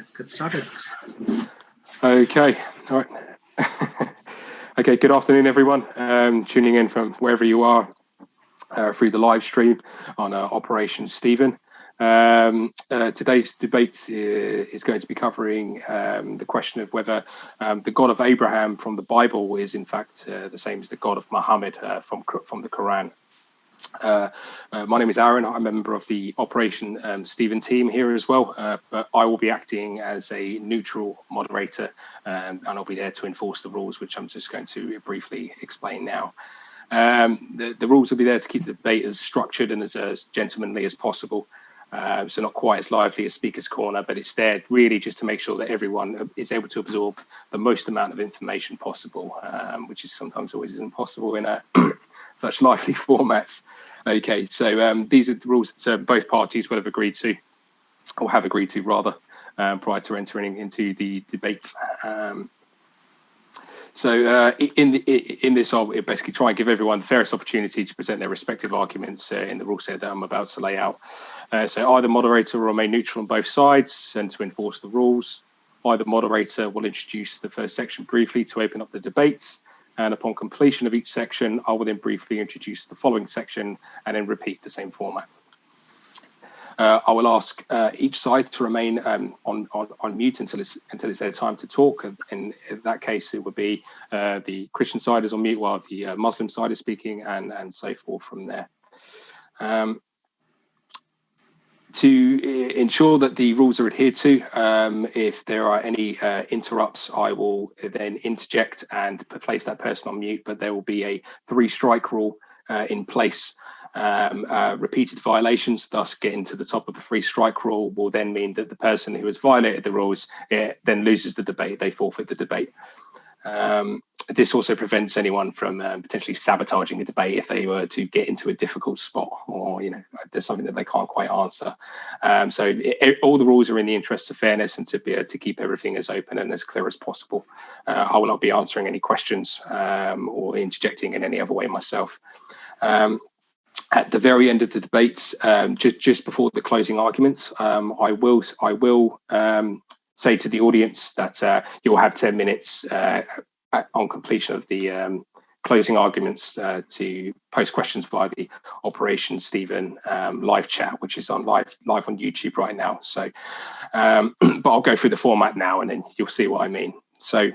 let's get started. Okay, all right. Okay, good afternoon, everyone. Tuning in from wherever you are through the live stream on Operation Stephen. Today's debate is going to be covering the question of whether the God of Abraham from the Bible is in fact the same as the God of Muhammad from the Quran. My name is Aaron. I'm a member of the Operation Stephen team here as well, but I will be acting as a neutral moderator, and I'll be there to enforce the rules, which I'm just going to briefly explain now. The rules will be there to keep the debate as structured and as gentlemanly as possible. So not quite as lively as Speaker's Corner, but it's there really just to make sure that everyone is able to absorb the most amount of information possible, which is sometimes always isn't possible in such lively formats. Okay, so these are the rules that both parties will have agreed to, or have agreed to rather, prior to entering into the debate. So in this, I'll basically try and give everyone the fairest opportunity to present their respective arguments in the rule set that I'm about to lay out. So either moderator will remain neutral on both sides and to enforce the rules. Either moderator will introduce the first section briefly to open up the debates. And upon completion of each section, I will then briefly introduce the following section and then repeat the same format. I will ask each side to remain on mute until it's their time to talk. And in that case, it would be the Christian side is on mute while the Muslim side is speaking, and so forth from there. To ensure that the rules are adhered to, if there are any interrupts, I will then interject and place that person on mute, but there will be a 3-strike rule in place. Repeated violations, thus getting to the top of the 3-strike rule, will then mean that the person who has violated the rules then loses the debate, they forfeit the debate. This also prevents anyone from potentially sabotaging a debate if they were to get into a difficult spot, or there's something that they can't quite answer. So all the rules are in the interest of fairness and to be able to keep everything as open and as clear as possible. I will not be answering any questions or interjecting in any other way myself. At the very end of the debates, just before the closing arguments, I will say to the audience that you'll have 10 minutes on completion of the closing arguments to post questions via the Operation Stephen live chat, which is on live on YouTube right now. So, but I'll go through the format now, and then you'll see what I mean. So.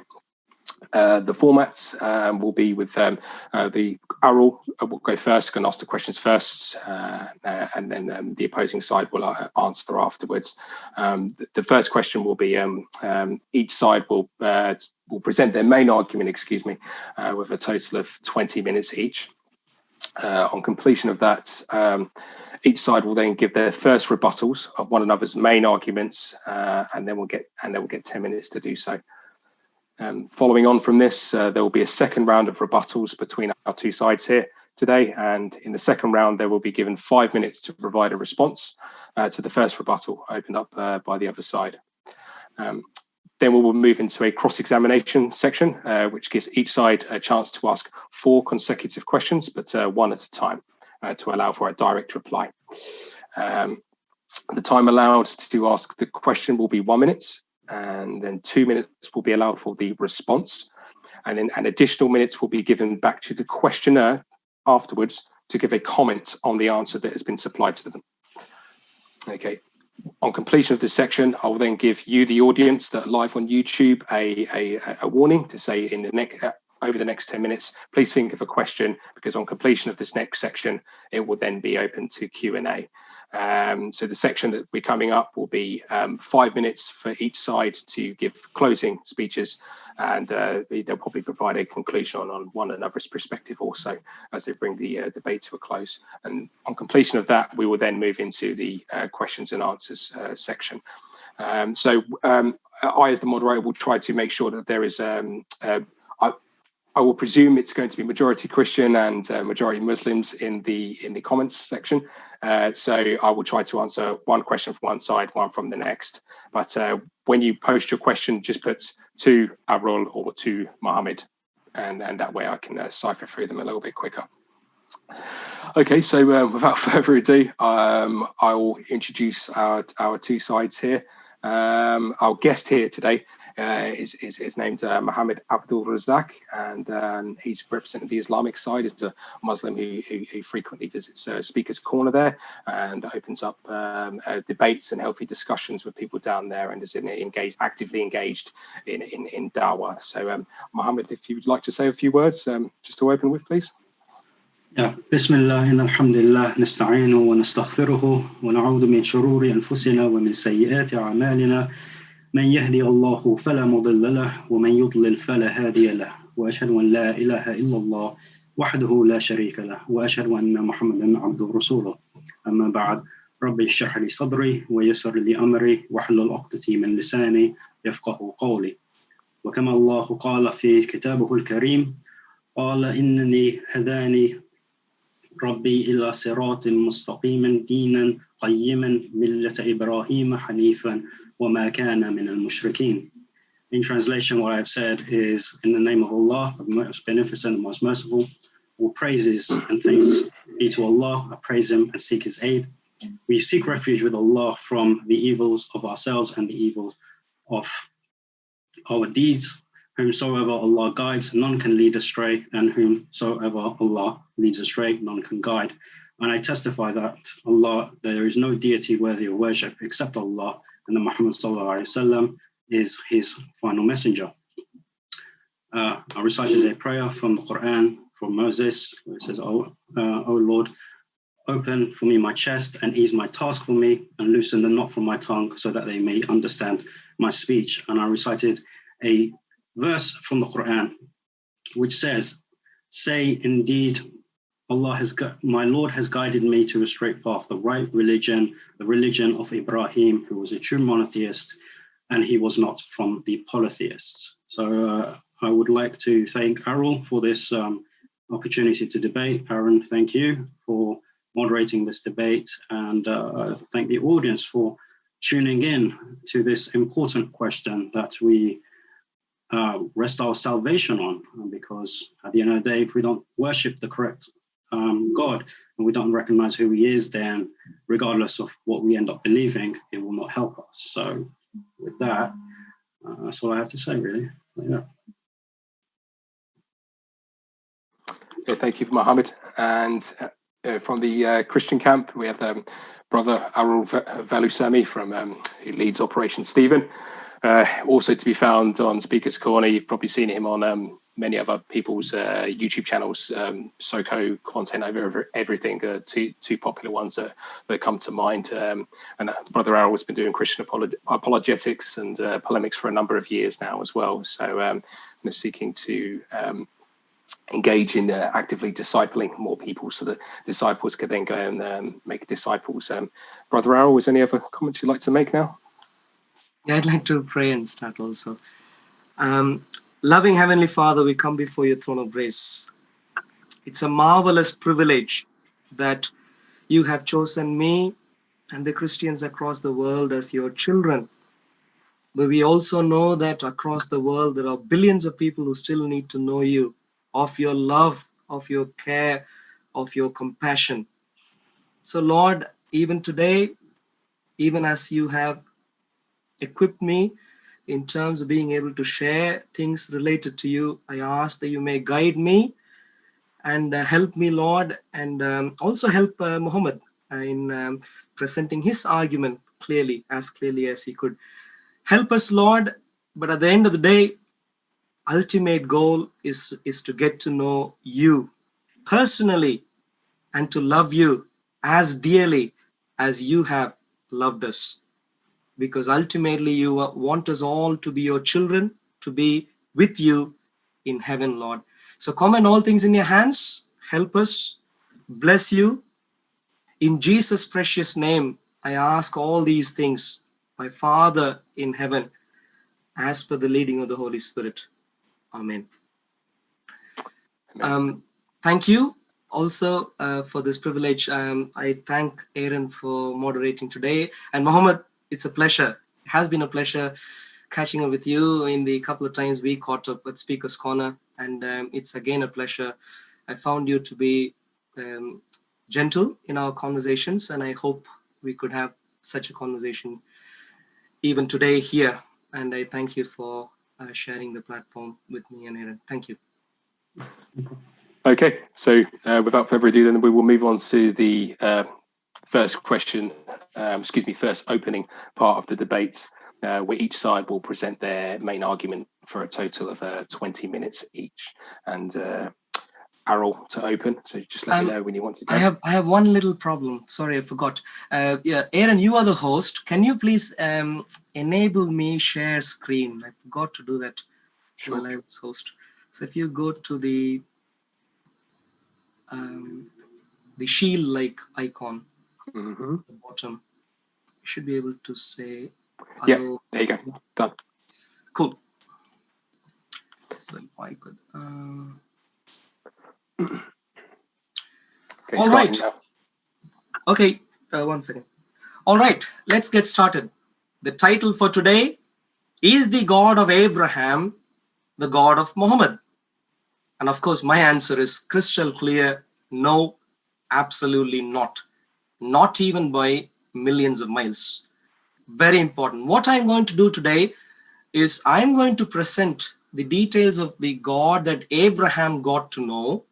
The formats will be with the Arul will go first, can ask the questions first, and then the opposing side will answer afterwards. The first question will be each side will present their main argument, with a total of 20 minutes each. On completion of that, each side will then give their first rebuttals of one another's main arguments, and then we'll get 10 minutes to do so. Following on from this, there will be a second round of rebuttals between our two sides here today. And in the second round, they will be given 5 minutes to provide a response to the first rebuttal opened up by the other side. Then we will move into a cross-examination section, which gives each side a chance to ask 4 consecutive questions, but one at a time to allow for a direct reply. The time allowed to ask the question will be 1 minute. And then 2 minutes will be allowed for the response, and then an additional minutes will be given back to the questioner afterwards to give a comment on the answer that has been supplied to them. Okay. On completion of this section, I will then give you, the audience that are live on YouTube, a warning to say in the over the next 10 minutes, please think of a question, because on completion of this next section, it will then be open to Q&A. So the section that we're coming up will be 5 minutes for each side to give closing speeches, and they'll probably provide a conclusion on one another's perspective also as they bring the debate to a close. And on completion of that, we will then move into the questions and answers section. So I, as the moderator, will try to make sure that there is I will presume it's going to be majority Christian and majority Muslims in the comments section. So I will try to answer one question from one side, one from the next. But when you post your question, just put to Arul or to Muhammad, and that way I can cipher through them a little bit quicker. Okay, so without further ado, I will introduce our two sides here. Our guest here today is named Muhammad Abdul Razak, and he's representing the Islamic side. He's a Muslim who frequently visits Speaker's Corner there and opens up debates and healthy discussions with people down there, and is actively engaged in dawah. So, Muhammad, if you would like to say a few words just to open with, please. بسم الله إن الحمد لله نستعينه ونستغفره ونعوذ من شرور أنفسنا ومن سيئات أعمالنا من يهدي الله فلا مضل له ومن يضلل فلا هادي له وأشهد أن لا إله إلا الله وحده لا شريك له وأشهد أن محمدا عبده ورسوله أما بعد ربي اشرح لي صدري ويسر لي أمري واحلل عقدة من لساني يفقه قولي وكما الله قال في كتابه الكريم قال إنني هداني ربي إلى صراط مستقيم دينا قيما ملة إبراهيم حنيفا وما كان من المشركين. In translation, what I've said is, in the name of Allah, the most beneficent and most merciful, all praises and thanks be to Allah. I praise Him and seek His aid. We seek refuge with Allah from the evils of ourselves and the evils of our deeds. Whomsoever Allah guides, none can lead astray, and whomsoever Allah leads astray, none can guide. And I testify that there is no deity worthy of worship except Allah, and that Muhammad ﷺ is His final messenger. I recited a prayer from the Quran from Moses, where it says, O Lord, open for me my chest and ease my task for me, and loosen the knot from my tongue so that they may understand my speech. And I recited a verse from the Quran, which says, say indeed, my Lord has guided me to a straight path, the right religion, the religion of Ibrahim, who was a true monotheist, and he was not from the polytheists. So I would like to thank Arul for this opportunity to debate. Aaron, thank you for moderating this debate, and thank the audience for tuning in to this important question that we rest our salvation on, because at the end of the day, if we don't worship the correct God and we don't recognize who He is, then regardless of what we end up believing, it will not help us. So with that, that's all I have to say, really. Yeah. Yeah, thank you, Muhammad. And from the Christian camp, we have brother Arul Valusami who leads Operation Stephen. Also to be found on Speaker's Corner. You've probably seen him on many other people's YouTube channels, SoCo content over everything, two popular ones that come to mind. And Brother Arul has been doing Christian apologetics and polemics for a number of years now as well. So seeking to engage in actively discipling more people so that disciples can then go and make disciples. Brother Arul, is there any other comments you'd like to make now? Yeah, I'd like to pray and start also. Loving Heavenly Father, we come before your throne of grace. It's a marvelous privilege that you have chosen me and the Christians across the world as your children. But we also know that across the world, there are billions of people who still need to know you, of your love, of your care, of your compassion. So Lord, even today, even as you have equipped me in terms of being able to share things related to you, I ask that you may guide me and help me, Lord, and also help Muhammad in presenting his argument clearly as he could. Help us, Lord, but at the end of the day, ultimate goal is to get to know you personally and to love you as dearly as you have loved us. Because ultimately you want us all to be your children, to be with you in heaven, Lord. So commit all things in your hands. Help us. Bless you. In Jesus' precious name, I ask all these things, my Father in heaven, as per the leading of the Holy Spirit. Amen. Thank you also for this privilege. I thank Aaron for moderating today. And Muhammad, it's a pleasure. It has been a pleasure catching up with you in the couple of times we caught up at Speaker's Corner. And it's again a pleasure. I found you to be gentle in our conversations, and I hope we could have such a conversation even today here. And I thank you for sharing the platform with me and Aaron. Thank you. Okay, so without further ado, then we will move on to the first question, first opening part of the debates, where each side will present their main argument for a total of 20 minutes each. And Arul to open, so just let me know when you want to go. I have one little problem. Sorry, I forgot. Yeah, Aaron, you are the host. Can you please enable me share screen? I forgot to do that while I was host. So if you go to the shield-like icon at the bottom, you should be able to say hello. Yeah, there you go. Done. Cool. So if I could. Okay, all right. now. Okay, 1 second. All right, let's get started. The title for today is the God of Abraham, the God of Muhammad. And of course, my answer is crystal clear. No, absolutely not. Not even by millions of miles. Very important. What I'm going to do today is I'm going to present the details of the God that Abraham got to know,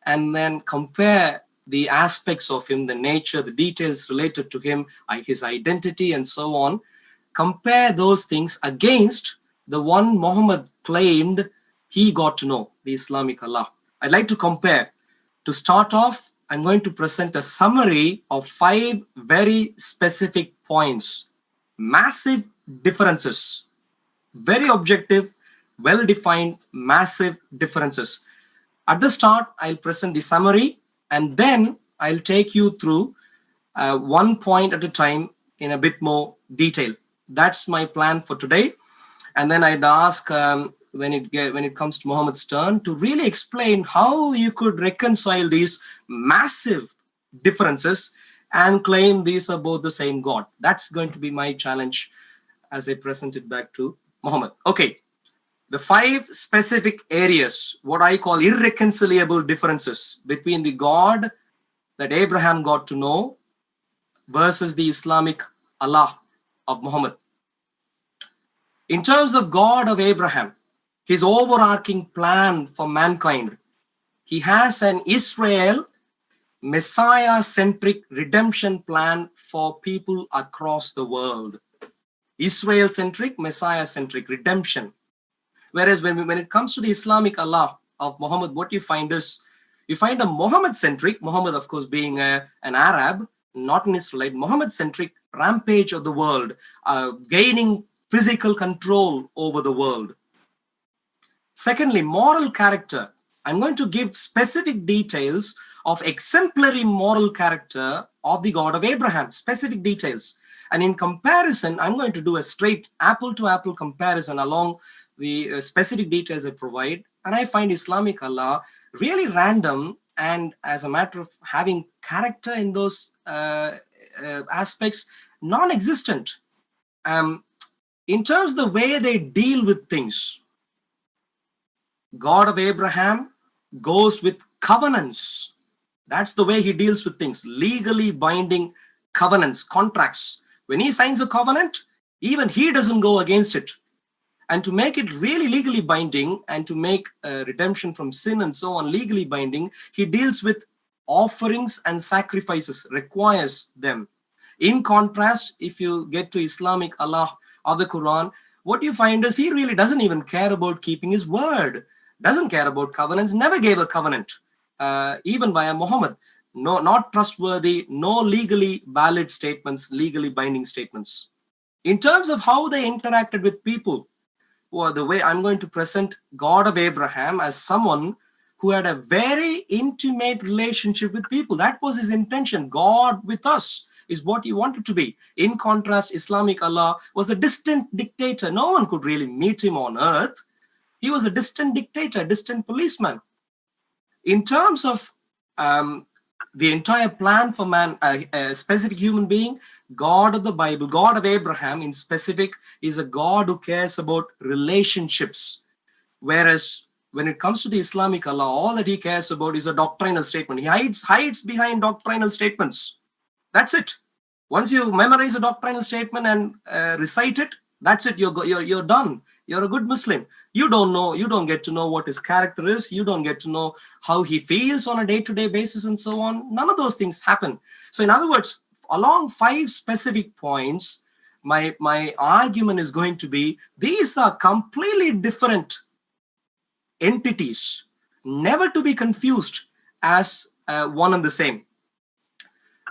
and then compare the aspects of him, the nature, the details related to him, his identity, and so on. Compare those things against the one Muhammad claimed he got to know, the Islamic Allah. I'd like to compare. To start off, I'm going to present a summary of 5 very specific points. Massive differences. Very objective, well-defined, massive differences. At the start, I'll present the summary, and then I'll take you through one point at a time in a bit more detail. That's my plan for today. And then I'd ask when it comes to Muhammad's turn to really explain how you could reconcile these massive differences and claim these are both the same God. That's going to be my challenge as I present it back to Muhammad. Okay. The 5 specific areas, what I call irreconcilable differences between the God that Abraham got to know versus the Islamic Allah of Muhammad. In terms of God of Abraham, his overarching plan for mankind, he has an Israel Messiah-centric redemption plan for people across the world. Israel-centric, Messiah-centric redemption. Whereas when it comes to the Islamic Allah of Muhammad, what you find is, you find a Muhammad-centric, Muhammad of course being an Arab, not an Israelite, Muhammad-centric rampage of the world, gaining physical control over the world. Secondly, moral character. I'm going to give specific details of exemplary moral character of the God of Abraham, specific details. And in comparison, I'm going to do a straight apple-to-apple comparison along the specific details I provide, and I find Islamic Allah really random, and as a matter of having character in those aspects, non-existent. In terms of the way they deal with things, God of Abraham goes with covenants. That's the way he deals with things, legally binding covenants, contracts. When he signs a covenant, even he doesn't go against it. And to make it really legally binding and to make redemption from sin and so on legally binding, he deals with offerings and sacrifices, requires them. In contrast, if you get to Islamic Allah of the Quran, what you find is he really doesn't even care about keeping his word, doesn't care about covenants, never gave a covenant, even by a Muhammad. No, not trustworthy, no legally valid statements, legally binding statements. In terms of how they interacted with people, well, the way I'm going to present God of Abraham as someone who had a very intimate relationship with people. That was his intention. God with us is what he wanted to be. In contrast, Islamic Allah was a distant dictator. No one could really meet him on earth. He was a distant dictator, a distant policeman. In terms of the entire plan for man, a specific human being, God of the Bible, God of Abraham in specific, is a God who cares about relationships. Whereas when it comes to the Islamic Allah, all that he cares about is a doctrinal statement. He hides behind doctrinal statements. That's it. Once you memorize a doctrinal statement and recite it, that's it. You're done. You're a good Muslim. You don't get to know what his character is. You don't get to know how he feels on a day-to-day basis and so on. None of those things happen. So in other words, along 5 specific points, my argument is going to be, these are completely different entities, never to be confused as one and the same.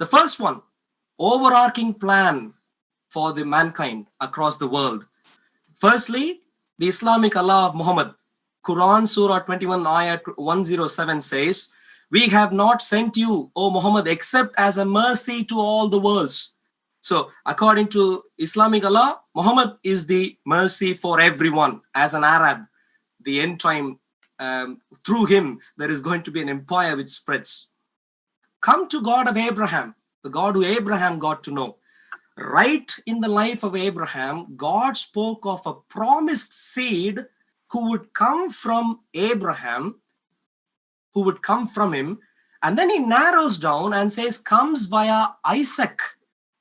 The first one, overarching plan for the mankind across the world. Firstly, the Islamic Allah of Muhammad. Quran Surah 21 ayat 107 says, "We have not sent you, O Muhammad, except as a mercy to all the worlds." So according to Islamic Allah, Muhammad is the mercy for everyone. As an Arab, the end time, through him, there is going to be an empire which spreads. Come to God of Abraham, the God who Abraham got to know. Right in the life of Abraham, God spoke of a promised seed who would come from Abraham, who would come from him. And then he narrows down and says, comes via Isaac.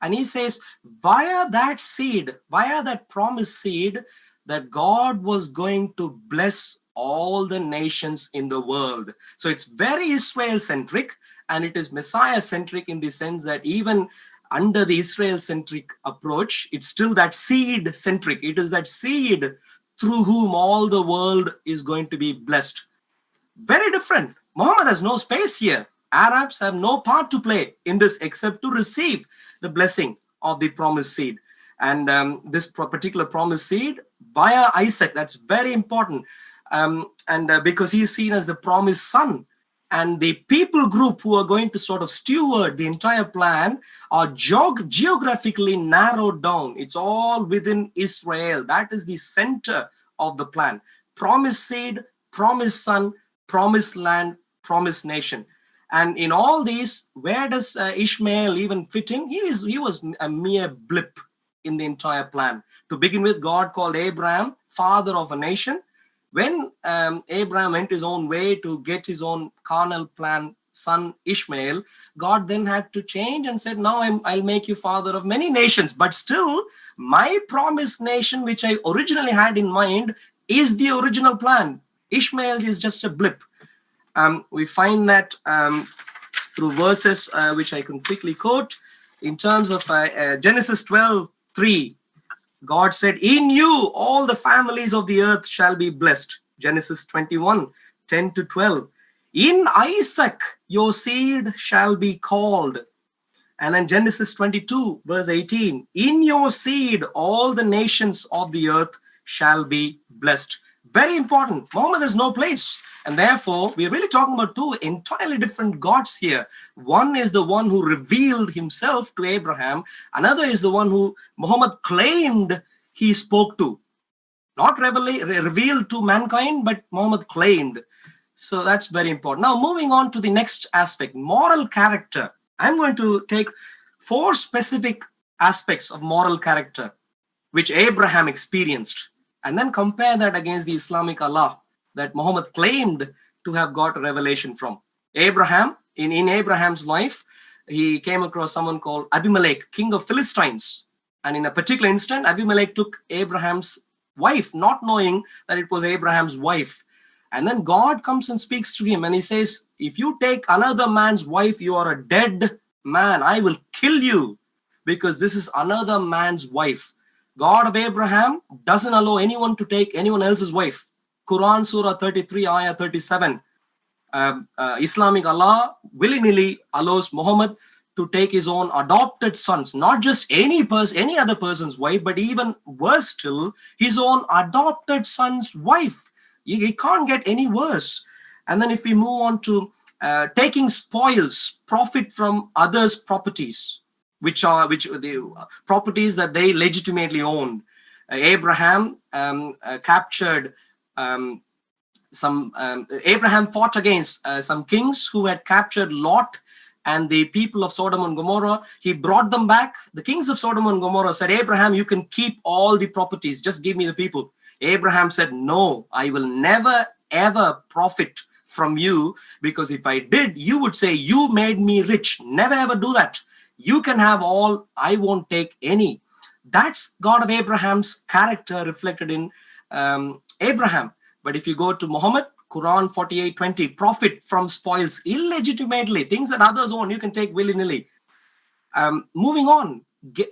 And he says, via that seed, via that promised seed, that God was going to bless all the nations in the world. So it's very Israel-centric, and it is Messiah-centric in the sense that even under the Israel-centric approach, it's still that seed-centric. It is that seed through whom all the world is going to be blessed. Very different. Muhammad has no space here. Arabs have no part to play in this except to receive the blessing of the promised seed. And this particular promised seed via Isaac, that's very important. Because he is seen as the promised son. And the people group who are going to sort of steward the entire plan are geographically narrowed down. It's all within Israel. That is the center of the plan. Promised seed, promised son, promised land, promised nation. And in all these, where does Ishmael even fit in? He was a mere blip in the entire plan. To begin with, God called Abraham father of a nation. When Abraham went his own way to get his own carnal plan, son Ishmael, God then had to change and said, now I'll make you father of many nations. But still, my promised nation, which I originally had in mind, is the original plan. Ishmael is just a blip. We find that through verses which I can quickly quote. In terms of Genesis 12:3, God said, in you all the families of the earth shall be blessed. Genesis 21:10-12. In Isaac your seed shall be called. And then Genesis 22:18. In your seed all the nations of the earth shall be blessed. Very important. Muhammad has no place. And therefore, we're really talking about 2 entirely different gods here. One is the one who revealed himself to Abraham. Another is the one who Muhammad claimed he spoke to. Not revealed to mankind, but Muhammad claimed. So that's very important. Now, moving on to the next aspect, moral character. I'm going to take 4 specific aspects of moral character, which Abraham experienced, and then compare that against the Islamic Allah that Muhammad claimed to have got revelation from. Abraham, in Abraham's life, he came across someone called Abimelech, king of Philistines. And in a particular instant, Abimelech took Abraham's wife, not knowing that it was Abraham's wife. And then God comes and speaks to him and he says, if you take another man's wife, you are a dead man. I will kill you because this is another man's wife. God of Abraham doesn't allow anyone to take anyone else's wife. Quran Surah 33 ayah 37. Islamic Allah willy-nilly allows Muhammad to take his own adopted sons, not just any other person's wife, but even worse still, his own adopted son's wife. He can't get any worse. And then if we move on to taking spoils, profit from others' properties, which the properties that they legitimately owned. Abraham captured Abraham fought against some kings who had captured Lot and the people of Sodom and Gomorrah. He brought them back. The kings of Sodom and Gomorrah said, Abraham, you can keep all the properties. Just give me the people. Abraham said, no, I will never, ever profit from you, because if I did, you would say, you made me rich. Never ever do that. You can have all, I won't take any. That's God of Abraham's character reflected in Abraham. But if you go to Muhammad, Quran 48:20, profit from spoils illegitimately, things that others own, you can take willy-nilly. Moving on,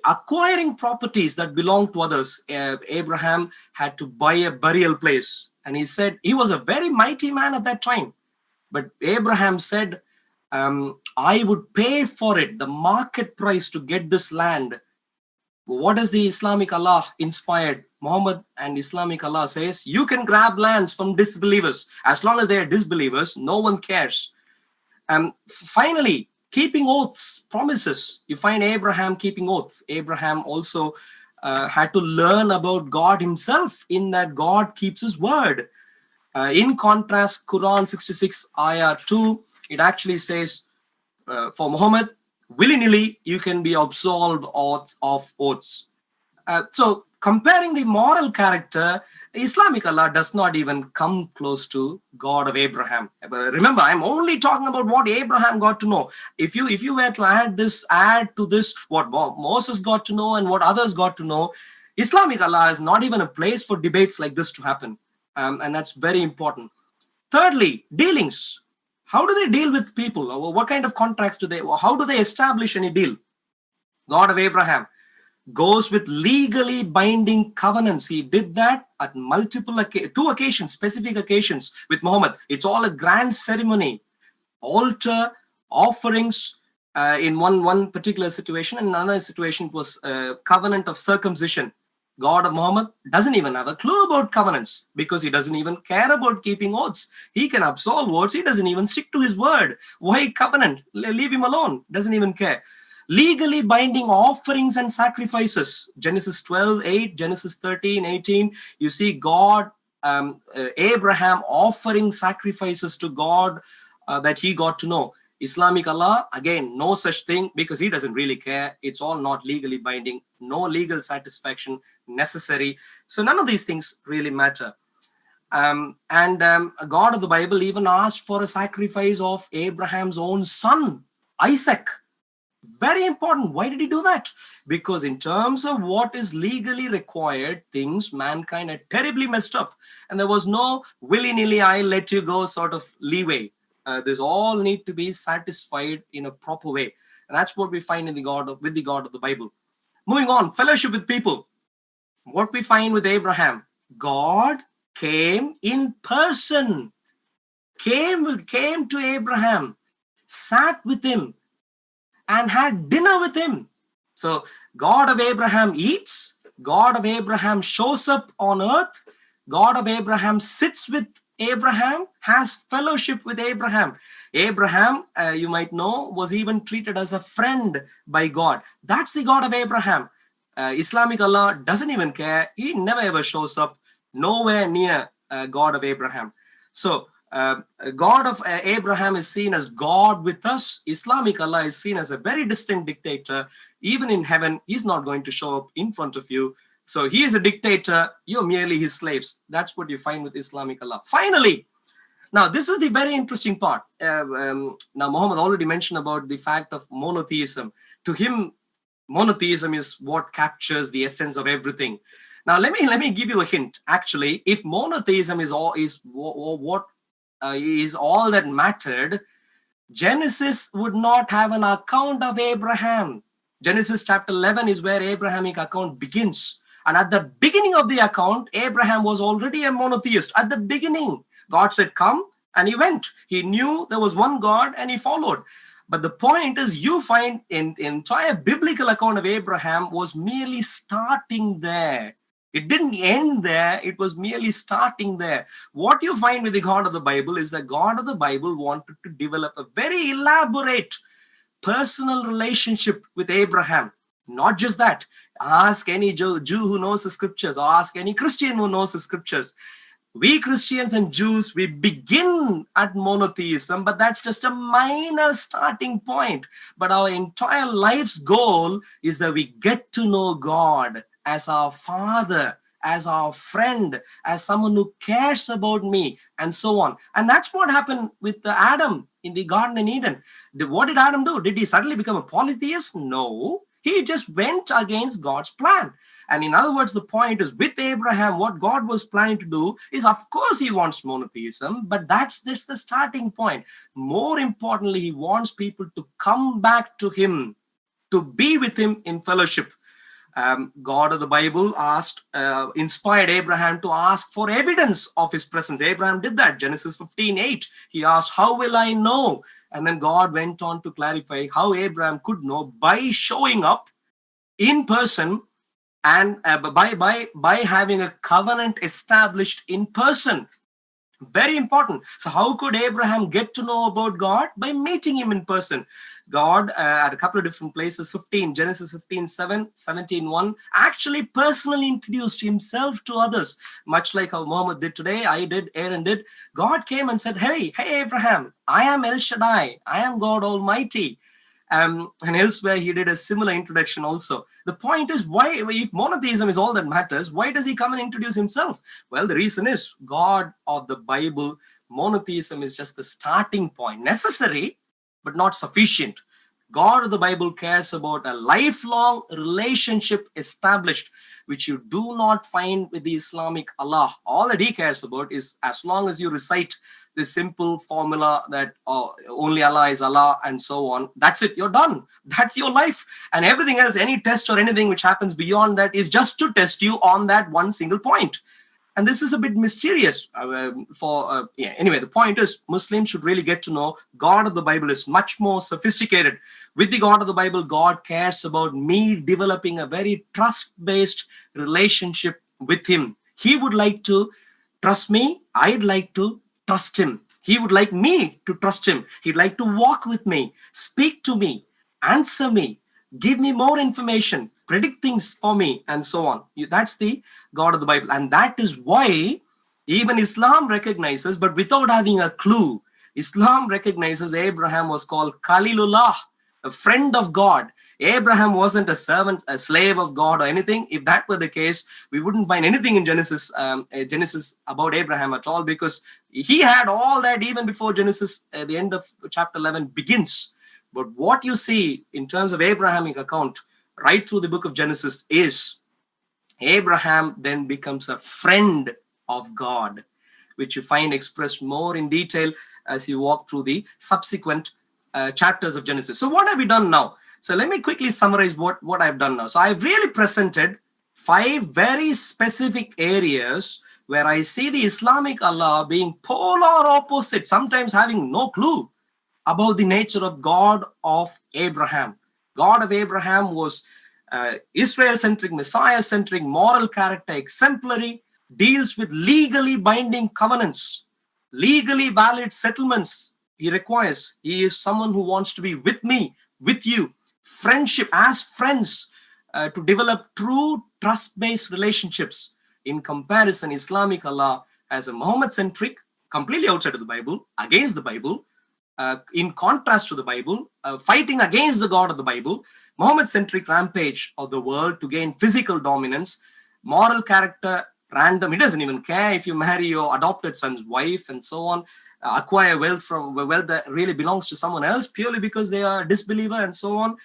acquiring properties that belong to others. Abraham had to buy a burial place, and he said he was a very mighty man at that time. But Abraham said, I would pay for it, the market price to get this land. What does the Islamic Allah inspired? Muhammad and Islamic Allah says, you can grab lands from disbelievers. As long as they are disbelievers, no one cares. Finally, keeping oaths, promises. You find Abraham keeping oaths. Abraham also had to learn about God himself, in that God keeps his word. In contrast, Quran 66 ayah 2, it actually says, for Muhammad, willy-nilly, you can be absolved of oaths. So comparing the moral character, Islamic Allah does not even come close to God of Abraham. Remember, I'm only talking about what Abraham got to know. If you were to add to this what Moses got to know and what others got to know, Islamic Allah is not even a place for debates like this to happen. And that's very important. Thirdly, dealings. How do they deal with people? What kind of contracts how do they establish any deal? God of Abraham goes with legally binding covenants. He did that at two occasions, specific occasions with Muhammad. It's all a grand ceremony. Altar, offerings, in one particular situation. In another situation, it was a covenant of circumcision. God of Muhammad doesn't even have a clue about covenants, because he doesn't even care about keeping oaths. He can absolve oaths. He doesn't even stick to his word. Why covenant? Leave him alone. Doesn't even care. Legally binding offerings and sacrifices. Genesis 12:8, Genesis 13:18. You see God, Abraham offering sacrifices to God that he got to know. Islamic Allah, again, no such thing, because he doesn't really care. It's all not legally binding. No legal satisfaction necessary. So none of these things really matter. God of the Bible even asked for a sacrifice of Abraham's own son, Isaac. Very important. Why did he do that? Because in terms of what is legally required, things mankind had terribly messed up. And there was no willy-nilly, I'll let you go sort of leeway. This all need to be satisfied in a proper way. And that's what we find with the God of the Bible. Moving on, fellowship with people. What we find with Abraham, God came in person, came to Abraham, sat with him, and had dinner with him. So God of Abraham eats, God of Abraham shows up on earth, God of Abraham sits with Abraham, has fellowship with Abraham. Abraham, you might know, was even treated as a friend by God. That's the God of Abraham. Islamic Allah doesn't even care. He never ever shows up nowhere near God of Abraham. So God of Abraham is seen as God with us. Islamic Allah is seen as a very distant dictator. Even in heaven, he's not going to show up in front of you. So he is a dictator. You're merely his slaves. That's what you find with Islamic Allah. Finally, now this is the very interesting part. Now Muhammad already mentioned about the fact of monotheism. To him, monotheism is what captures the essence of everything. Now let me give you a hint. Actually, if monotheism is all that mattered, Genesis would not have an account of Abraham. Genesis chapter 11 is where Abrahamic account begins. And at the beginning of the account, Abraham was already a monotheist. At the beginning, God said, come, and he went. He knew there was one God and he followed. But the point is, you find in entire biblical account of Abraham was merely starting there. It didn't end there. It was merely starting there. What you find with the God of the Bible is that God of the Bible wanted to develop a very elaborate personal relationship with Abraham. Not just that. Ask any Jew who knows the scriptures, or ask any Christian who knows the scriptures. We Christians and Jews, we begin at monotheism, but that's just a minor starting point. But our entire life's goal is that we get to know God as our Father, as our friend, as someone who cares about me, and so on. And that's what happened with Adam in the Garden in Eden. What did Adam do? Did he suddenly become a polytheist? No. He just went against God's plan. And in other words, the point is, with Abraham, what God was planning to do is, of course, he wants monotheism, but that's the starting point. More importantly, he wants people to come back to him, to be with him in fellowship. God of the Bible inspired Abraham to ask for evidence of his presence. Abraham did that. Genesis 15:8. He asked, how will I know? And then God went on to clarify how Abraham could know by showing up in person and by having a covenant established in person. Very important. So how could Abraham get to know about God? By meeting him in person. God, at a couple of different places, Genesis 15:7, 17:1, actually personally introduced himself to others, much like how Muhammad did today, I did, Aaron did. God came and said, hey Abraham, I am El Shaddai, I am God Almighty. And elsewhere he did a similar introduction also. The point is, why, if monotheism is all that matters, why does he come and introduce himself? Well, the reason is, God of the Bible, monotheism is just the starting point, necessary but not sufficient. God of the Bible cares about a lifelong relationship established, which you do not find with the Islamic Allah. All that he cares about is, as long as you recite the simple formula that only Allah is Allah and so on, that's it, you're done. That's your life. And everything else, any test or anything which happens beyond that, is just to test you on that one single point. And this is a bit mysterious. Anyway, the point is, Muslims should really get to know God of the Bible is much more sophisticated. With the God of the Bible, God cares about me developing a very trust-based relationship with him. He would like to trust me. I'd like to trust him. He would like me to trust him. He'd like to walk with me, speak to me, answer me, give me more information, predict things for me, and so on. That's the God of the Bible. And that is why even Islam recognizes, but without having a clue, Islam recognizes Abraham was called Khalilullah, a friend of God. Abraham wasn't a servant, a slave of God or anything. If that were the case, we wouldn't find anything in Genesis about Abraham at all, because he had all that even before Genesis, the end of chapter 11 begins. But what you see in terms of Abrahamic account right through the book of Genesis is Abraham then becomes a friend of God, which you find expressed more in detail as you walk through the subsequent chapters of Genesis. So what have we done now? So let me quickly summarize what I've done now. So I've really presented 5 very specific areas where I see the Islamic Allah being polar opposite, sometimes having no clue about the nature of God of Abraham. God of Abraham was Israel-centric, Messiah-centric, moral character, exemplary, deals with legally binding covenants, legally valid settlements he requires. He is someone who wants to be with me, with you, friendship as friends, to develop true trust-based relationships. In comparison, Islamic Allah as a Muhammad-centric, completely outside of the Bible, against the Bible, in contrast to the Bible, fighting against the God of the Bible, Muhammad-centric rampage of the world to gain physical dominance, moral character, random. He doesn't even care if you marry your adopted son's wife and so on, acquire wealth that really belongs to someone else purely because they are a disbeliever and so on,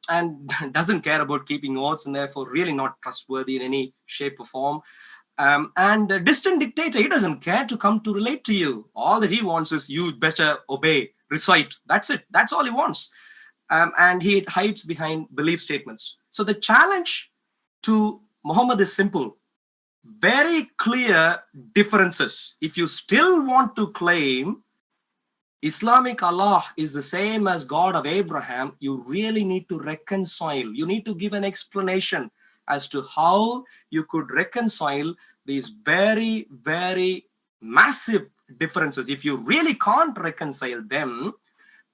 and doesn't care about keeping oaths and therefore really not trustworthy in any shape or form. And a distant dictator, he doesn't care to come to relate to you. All that he wants is you better obey, recite. That's it. That's all he wants. And he hides behind belief statements. So the challenge to Muhammad is simple. Very clear differences. If you still want to claim Islamic Allah is the same as God of Abraham, you really need to reconcile. You need to give an explanation as to how you could reconcile these very, very massive differences. If you really can't reconcile them,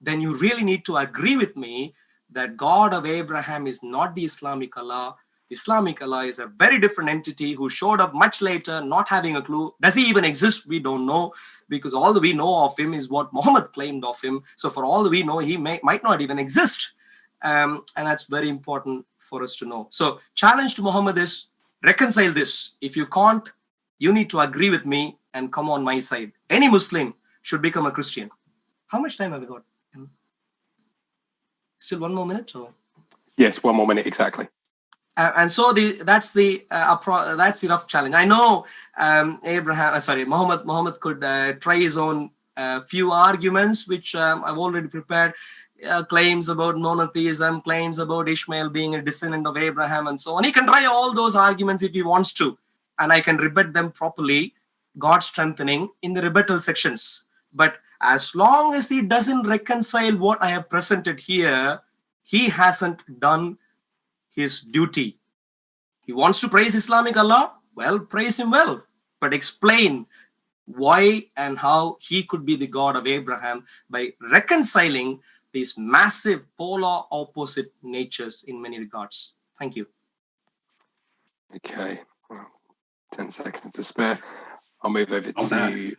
then you really need to agree with me that God of Abraham is not the Islamic Allah. Islamic Allah is a very different entity who showed up much later, not having a clue. Does he even exist? We don't know, because all that we know of him is what Muhammad claimed of him. So for all that we know, he might not even exist. And that's very important for us to know. So challenge to Muhammad is, reconcile this. If you can't, you need to agree with me and come on my side. Any Muslim should become a Christian. How much time have we got? Still 1 more minute? Or? Yes, 1 more minute, exactly. And so that's the rough challenge. I know Muhammad could try his own few arguments, which I've already prepared. Claims about monotheism, claims about Ishmael being a descendant of Abraham, and so on. He can try all those arguments if he wants to, and I can rebut them properly, God strengthening in the rebuttal sections. But as long as he doesn't reconcile what I have presented here, he hasn't done his duty. He wants to praise Islamic Allah? Well, praise him well, but explain why and how he could be the God of Abraham by reconciling these massive polar opposite natures in many regards. Thank you. Okay, well, 10 seconds to spare. I'll move over to,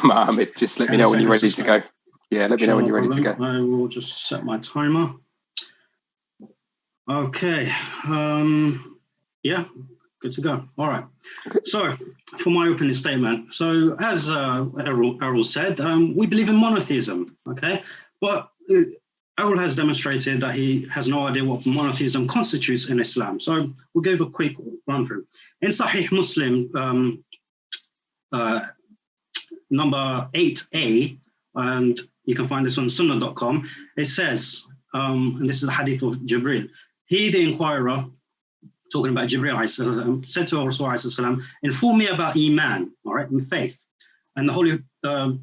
Muhammad, just let me know when you're ready to go. Yeah, let me know when you're ready to go. I will just set my timer. Okay, good to go. All right. Okay. So, for my opening statement, so as Arul said, we believe in monotheism, okay? But Arul has demonstrated that he has no idea what monotheism constitutes in Islam. So we'll give a quick run through. In Sahih Muslim, number 8a, and you can find this on sunnah.com, it says, and this is the hadith of Jibril, he, the inquirer, talking about Jibril, said to Rasul, inform me about Imaan, all right, in faith. And the Holy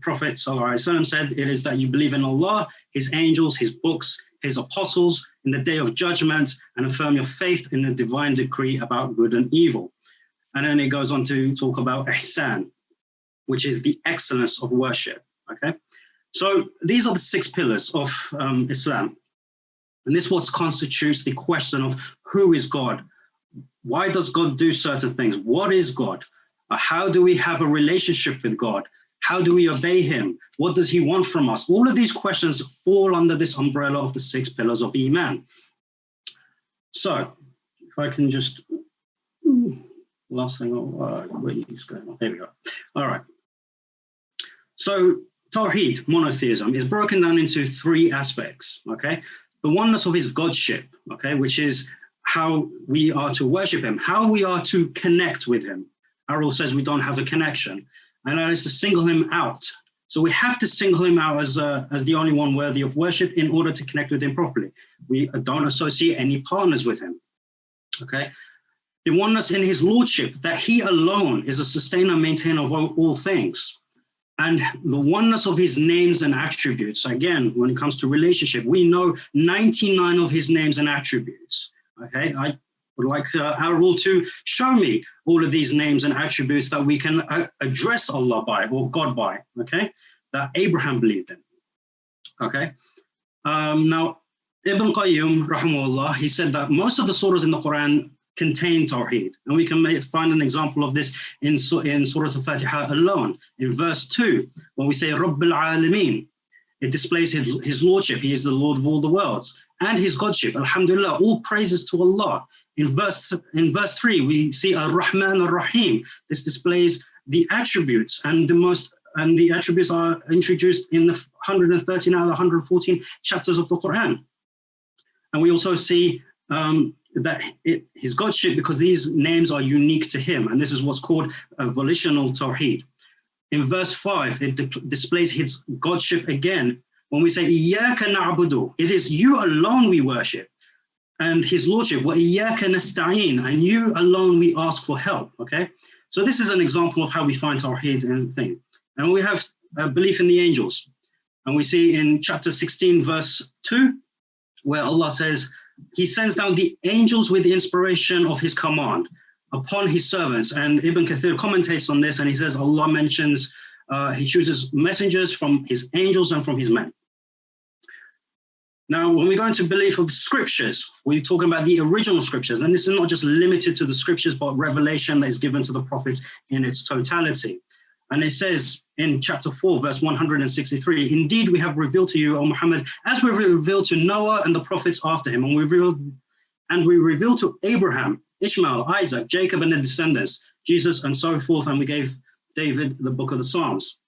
Prophet said, it is that you believe in Allah, his angels, his books, his apostles, in the day of judgment, and affirm your faith in the divine decree about good and evil. And then it goes on to talk about ihsan, which is the excellence of worship, okay? So these are the 6 pillars of Islam. And this what constitutes the question of who is God? Why does God do certain things? What is God? How do we have a relationship with God? How do we obey him? What does he want from us? All of these questions fall under this umbrella of the 6 pillars of Iman. So if I can just, last thing, where is going on? There we go. All right. So Tawheed, monotheism, is broken down into 3 aspects, okay? The oneness of his godship, okay, which is how we are to worship him, how we are to connect with him. Arul says we don't have a connection, and that is to single him out. So we have to single him out as the only one worthy of worship in order to connect with him properly. We don't associate any partners with him, okay? The oneness in his lordship, that he alone is a sustainer and maintainer of all things. And the oneness of his names and attributes. Again, when it comes to relationship, we know 99 of his names and attributes. Okay, I would like Arul to show me all of these names and attributes that we can address Allah by, or God by, okay, that Abraham believed in. Okay, now Ibn Qayyim, rahimahullah, he said that most of the surahs in the Quran contain Tawheed. And we can find an example of this in Surah Al-Fatiha alone. In verse 2, when we say Rabbil Alameen, it displays his lordship. He is the Lord of all the worlds. And his godship. Alhamdulillah, all praises to Allah. In verse 3, we see Ar-Rahman Ar-Rahim. This displays the attributes, and the attributes are introduced in the 113 out of 114 chapters of the Quran. And we also see that his godship, because these names are unique to him, and this is what's called a volitional tawheed. In verse 5, it displays his godship again when we say Iyyaka na'budu, it is you alone we worship, and his lordship, wa iyyaka nasta'in, and you alone we ask for help. Okay, so this is an example of how we find tawheed and thing. And we have a belief in the angels, and we see in chapter 16 verse 2 where Allah says he sends down the angels with the inspiration of his command upon his servants. And Ibn Kathir commentates on this, and he says Allah mentions he chooses messengers from his angels and from his men. Now, when we go into belief of the scriptures, we're talking about the original scriptures, and this is not just limited to the scriptures, but revelation that is given to the prophets in its totality. And it says in chapter 4, verse 163, indeed, we have revealed to you, O Muhammad, as we revealed to Noah and the prophets after him, and we revealed And we revealed to Abraham, Ishmael, Isaac, Jacob, and their descendants, Jesus, and so forth. And we gave David the book of the Psalms.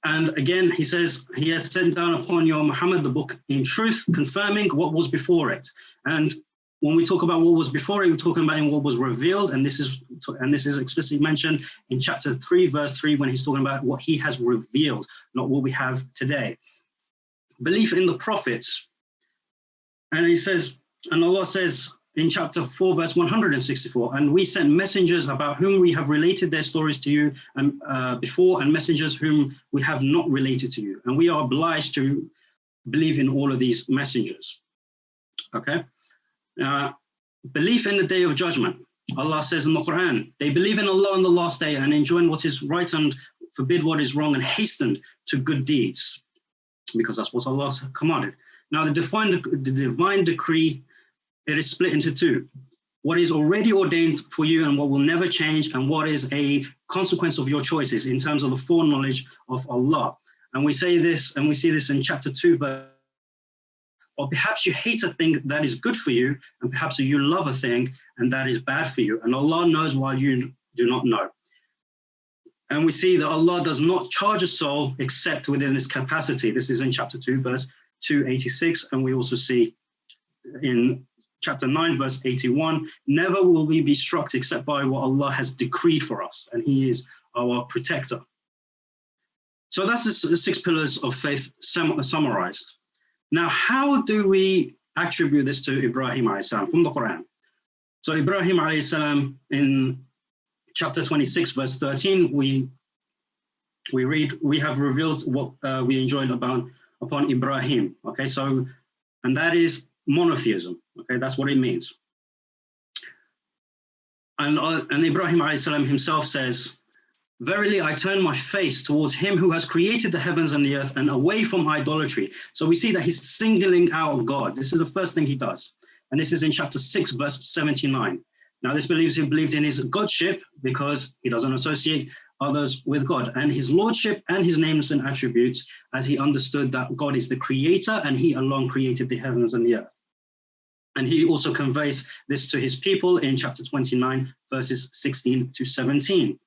And again, he says, he has sent down upon you, Muhammad, the book in truth, confirming what was before it. And when we talk about what was before it, we're talking about what was revealed. And this is explicitly mentioned in chapter 3, verse 3, when he's talking about what he has revealed, not what we have today. Belief in the prophets. And he says, and Allah says in chapter 4, verse 164, and we sent messengers about whom we have related their stories to you before, and messengers whom we have not related to you. And we are obliged to believe in all of these messengers. Okay. Belief in the day of judgment. Allah says in the Quran, they believe in Allah on the last day and enjoin what is right and forbid what is wrong and hasten to good deeds, because that's what Allah commanded. Now, the divine decree, it is split into two. What is already ordained for you and what will never change, and what is a consequence of your choices in terms of the foreknowledge of Allah. And we say this, and we see this in chapter 2, or perhaps you hate a thing that is good for you, and perhaps you love a thing and that is bad for you. And Allah knows while you do not know. And we see that Allah does not charge a soul except within its capacity. This is in chapter 2, verse 286. And we also see in chapter 9, verse 81, never will we be struck except by what Allah has decreed for us. And he is our protector. So that's the 6 pillars of faith summarized. Now, how do we attribute this to Ibrahim alayhi salam from the Quran? So Ibrahim alayhi salam in chapter 26, verse 13, we read, we have revealed what we enjoined upon Ibrahim. Okay, so, and that is monotheism. Okay, that's what it means. And Ibrahim alayhi salam himself says, verily, I turn my face towards him who has created the heavens and the earth and away from idolatry. So we see that he's singling out God. This is the first thing he does. And this is in chapter 6, verse 79. Now, this believes he believed in his godship because he doesn't associate others with God, and his lordship and his names and attributes, as he understood that God is the creator and he alone created the heavens and the earth. And he also conveys this to his people in chapter 29, verses 16 to 17.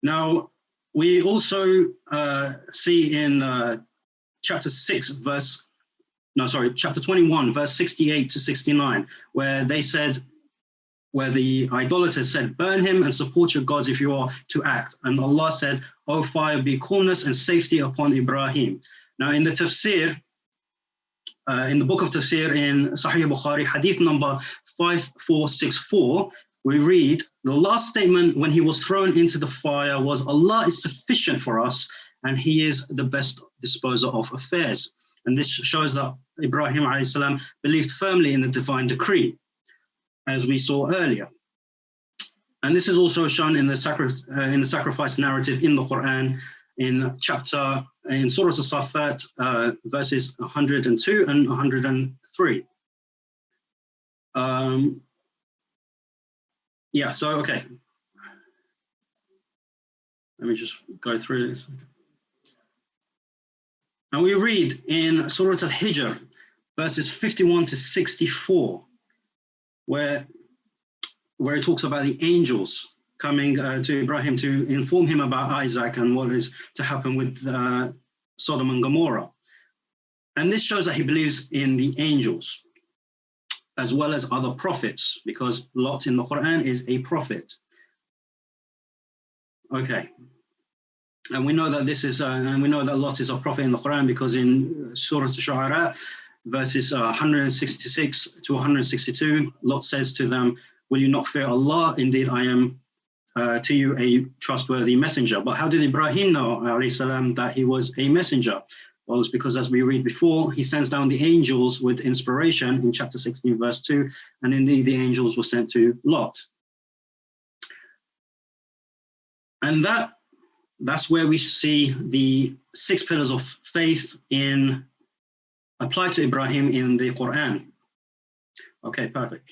Now, we also see in chapter 21, verse 68 to 69, where the idolaters said, burn him and support your gods if you are to act. And Allah said, O fire, be coolness and safety upon Ibrahim. Now, in the tafsir, in the book of tafsir in Sahih Bukhari, hadith number 5464, we read, the last statement when he was thrown into the fire was, Allah is sufficient for us and he is the best disposer of affairs. And this shows that Ibrahim alayhi salam believed firmly in the divine decree, as we saw earlier. And this is also shown in the sacrifice narrative in the Quran in Surah As-Saffat, verses 102 and 103. Yeah, so, okay. Let me just go through this. And we read in Surah Al-Hijr, verses 51 to 64, where it talks about the angels coming to Ibrahim to inform him about Isaac and what is to happen with Sodom and Gomorrah. And this shows that he believes in the angels, as well as other prophets, because Lot in the Quran is a prophet. Okay. And we know that Lot is a prophet in the Quran, because in Surah Al-Shu'ara, verses 166 to 162, Lot says to them, will you not fear Allah? Indeed, I am to you a trustworthy messenger. But how did Ibrahim know, alayhi salam, that he was a messenger? Well, it's because, as we read before, he sends down the angels with inspiration in chapter 16, verse 2, and indeed the angels were sent to Lot. And that's where we see the 6 pillars of faith applied to Ibrahim in the Quran. Okay, perfect.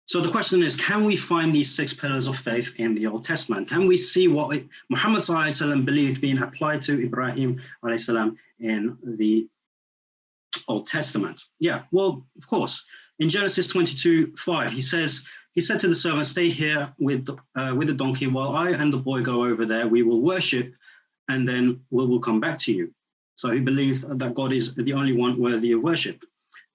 So the question is, can we find these 6 pillars of faith in the Old Testament? Can we see what Muhammad sallallahu alaihi wasallam believed being applied to Ibrahim alayhi salam in the Old Testament. Yeah, well, of course. In Genesis 22:5, he said to the servant, stay here with the donkey while I and the boy go over there. We will worship, and then we'll come back to you. So he believed that God is the only one worthy of worship.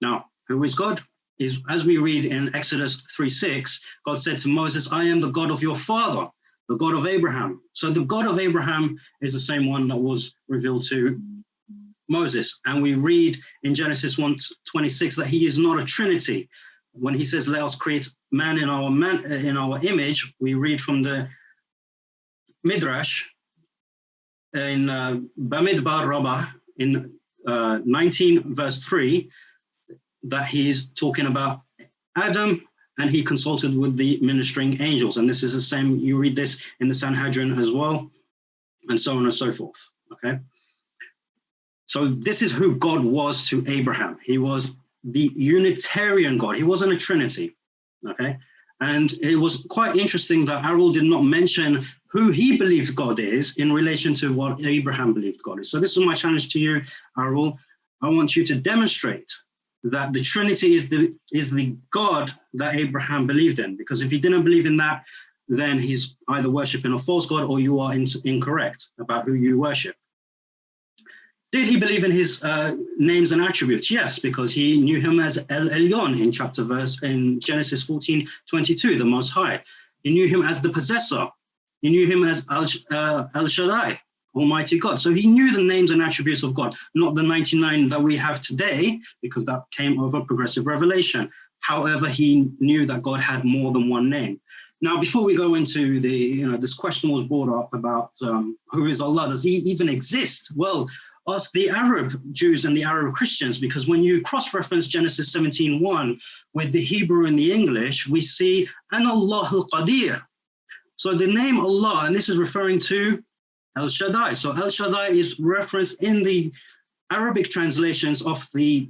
Now, who is God? Is, as we read in Exodus 3:6, God said to Moses, I am the God of your father, the God of Abraham. So the God of Abraham is the same one that was revealed to Moses. And we read in Genesis 1:26 that he is not a trinity. When he says, let us create man in our image, we read from the Midrash in Bamidbar Rabbah in 19 verse 3, that he's talking about Adam, and he consulted with the ministering angels. And this is the same, you read this in the Sanhedrin as well, and so on and so forth, okay? So this is who God was to Abraham. He was the Unitarian God. He wasn't a Trinity, okay? And it was quite interesting that Arul did not mention who he believed God is in relation to what Abraham believed God is. So this is my challenge to you, Arul. I want you to demonstrate that the Trinity is the God that Abraham believed in, because if he didn't believe in that, then he's either worshiping a false God or you are incorrect about who you worship. Did he believe in his names and attributes? Yes, because he knew him as El-Elyon in Genesis 14:22, the Most High. He knew him as the possessor. He knew him as El Shaddai, Almighty God. So he knew the names and attributes of God, not the 99 that we have today, because that came over progressive revelation. However, he knew that God had more than one name. Now, before we go into this question was brought up about who is Allah? Does he even exist? Well, ask the Arab Jews and the Arab Christians, because when you cross-reference Genesis 17:1 with the Hebrew and the English, we see an Allah al-Qadir. So the name Allah, and this is referring to El Shaddai. So El Shaddai is referenced in the Arabic translations of the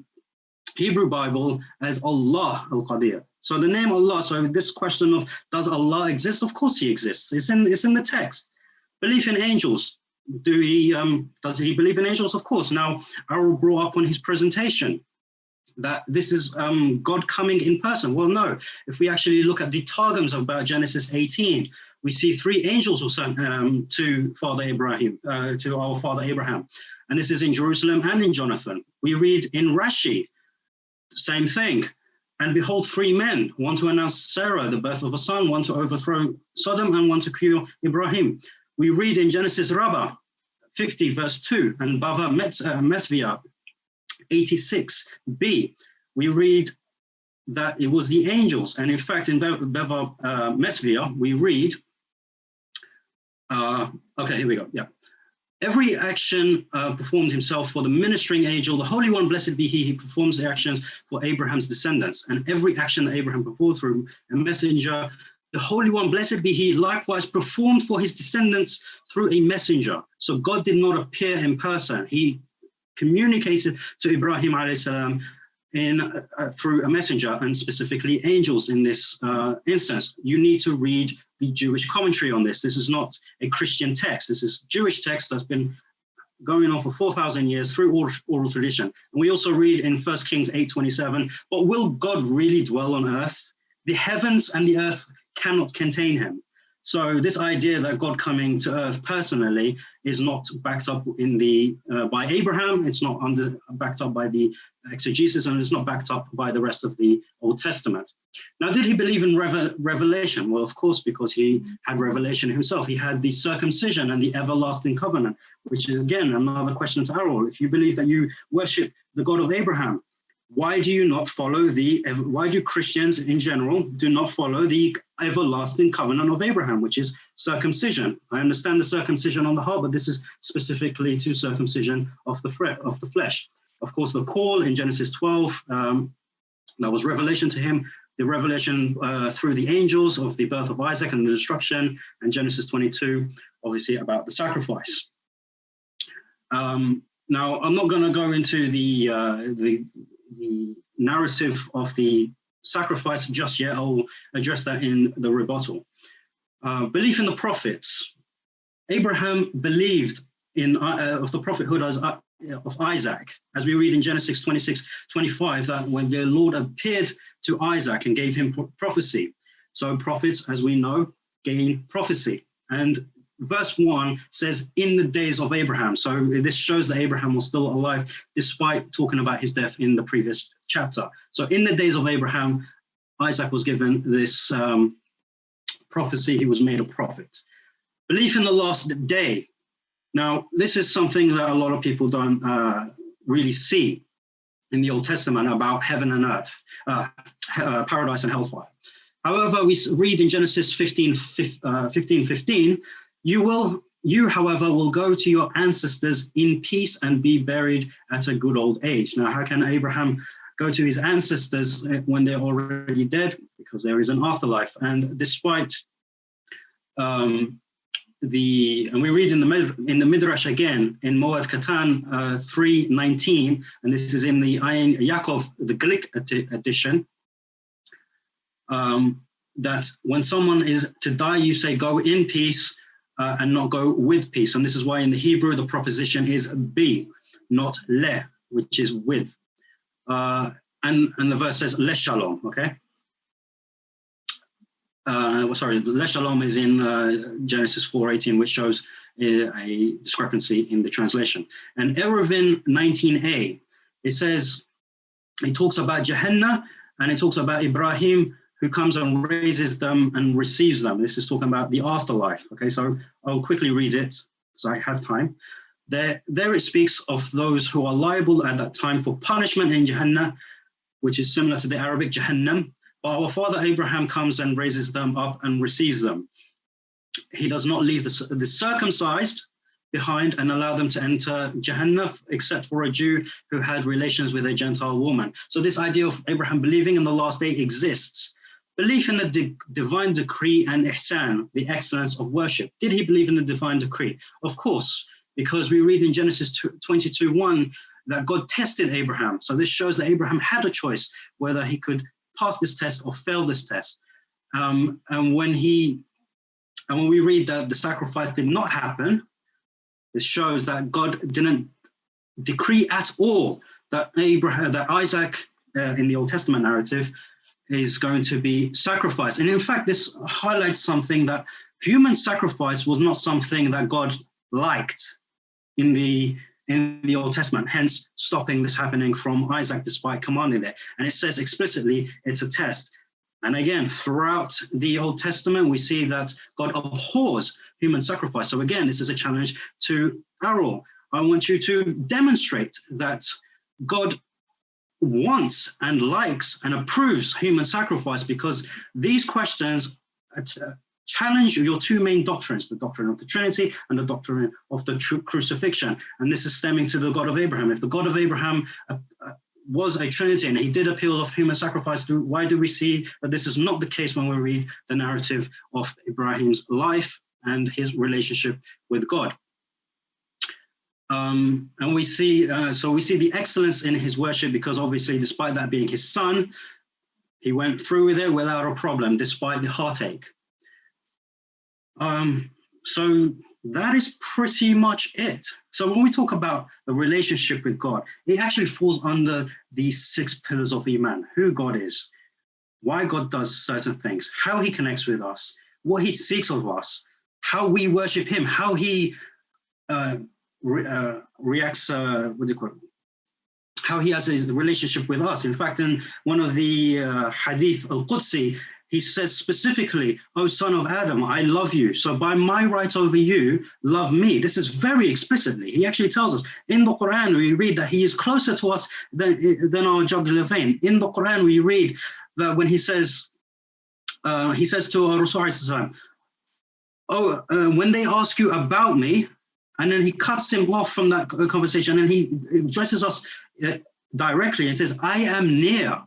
Hebrew Bible as Allah al-Qadir. So the name Allah, so this question of does Allah exist? Of course he exists. It's in the text. Belief in angels. Does he believe in angels? Of course. Now, Arul brought up on his presentation that this is God coming in person. Well, no. If we actually look at the Targums about Genesis 18, we see 3 angels were sent to our father Abraham. And this is in Jerusalem and in Jonathan. We read in Rashi, same thing. And behold, 3 men, one to announce Sarah, the birth of a son, one to overthrow Sodom, and one to cure Ibrahim. We read in Genesis Rabbah 50 verse 2 and Bava Mesvia 86b, we read that it was the angels. And in fact, in Bava Mesvia, we read, okay, here we go, yeah. Every action performed himself for the ministering angel, the Holy One, blessed be he performs the actions for Abraham's descendants. And every action that Abraham performed through a messenger, the Holy One, blessed be he, likewise performed for his descendants through a messenger. So God did not appear in person. He communicated to Ibrahim alayhi salam through a messenger, and specifically angels in this instance. You need to read the Jewish commentary on this. This is not a Christian text. This is Jewish text that's been going on for 4,000 years through oral tradition. And we also read in 1 Kings 8:27, but will God really dwell on earth? The heavens and the earth cannot contain him. So this idea that God coming to earth personally is not backed up in by Abraham. It's not backed up by the exegesis, and it's not backed up by the rest of the Old Testament. Now, did he believe in revelation? Well, of course, because he had revelation himself. He had the circumcision and the everlasting covenant, which is, again, another question to Arul. If you believe that you worship the God of Abraham, why do you not follow why do Christians in general do not follow the everlasting covenant of Abraham, which is circumcision? I understand the circumcision on the heart, but this is specifically to circumcision of the flesh. Of course, the call in Genesis 12, that was revelation to him, the revelation through the angels of the birth of Isaac and the destruction, and Genesis 22, obviously about the sacrifice. Now, I'm not going to go into the narrative of the sacrifice just yet. I'll address that in the rebuttal. Belief in the prophets. Abraham believed of the prophethood of Isaac, as we read in Genesis 26:25, that when the Lord appeared to Isaac and gave him prophecy. So prophets, as we know, gain prophecy. And verse 1 says, in the days of Abraham. So this shows that Abraham was still alive, despite talking about his death in the previous chapter. So in the days of Abraham, Isaac was given this prophecy. He was made a prophet. Belief in the last day. Now, this is something that a lot of people don't really see in the Old Testament about heaven and earth, paradise and hellfire. However, we read in Genesis 15:15, you, however, will go to your ancestors in peace and be buried at a good old age. Now, how can Abraham go to his ancestors when they're already dead? Because there is an afterlife. And despite and we read in the Midrash again in Moed Katan 3:19, and this is in the Ayin Yaakov, the Glick edition, that when someone is to die, you say go in peace and not go with peace. And this is why in the Hebrew the proposition is be, not le, which is with. And the verse says le shalom, okay? Sorry, le shalom is in Genesis 4:18, which shows a discrepancy in the translation. And Eruvin 19a, it talks about Gehenna, and it talks about Ibrahim, who comes and raises them and receives them. This is talking about the afterlife. Okay, so I'll quickly read it, so I have time. There it speaks of those who are liable at that time for punishment in Gehenna, which is similar to the Arabic Jahannam. But our father Abraham comes and raises them up and receives them. He does not leave the circumcised behind and allow them to enter Jahannam, except for a Jew who had relations with a Gentile woman. So this idea of Abraham believing in the last day exists. Belief in the divine decree and ihsan, the excellence of worship. Did he believe in the divine decree? Of course, because we read in Genesis 22:1 that God tested Abraham. So this shows that Abraham had a choice whether he could pass this test or fail this test. And when we read that the sacrifice did not happen, this shows that God didn't decree at all that Isaac in the Old Testament narrative is going to be sacrificed. And in fact, this highlights something, that human sacrifice was not something that God liked in the Old Testament, hence stopping this happening from Isaac despite commanding it. And it says explicitly it's a test. And again, throughout the Old Testament, we see that God abhors human sacrifice. So again, this is a challenge to Arul. I want you to demonstrate that God wants and likes and approves human sacrifice, because these questions challenge your two main doctrines, the doctrine of the Trinity and the doctrine of the crucifixion. And this is stemming to the God of Abraham. If the God of Abraham was a Trinity and he did appeal of human sacrifice, why do we see that this is not the case when we read the narrative of Ibrahim's life and his relationship with God? And we see, we see the excellence in his worship, because obviously, despite that being his son, he went through with it without a problem, despite the heartache. So that is pretty much it. So when we talk about the relationship with God, it actually falls under these 6 pillars of Imaan: who God is, why God does certain things, how he connects with us, what he seeks of us, how we worship him, how he reacts, how he has a relationship with us. In fact, in one of the hadith al-Qudsi, he says specifically, "O son of Adam, I love you. So by my right over you, love me." This is very explicitly. He actually tells us in the Quran, we read that he is closer to us than our jugular vein. In the Quran, we read that when he says to our Rasul, when they ask you about me, and then he cuts him off from that conversation, and he addresses us directly and says, "I am near."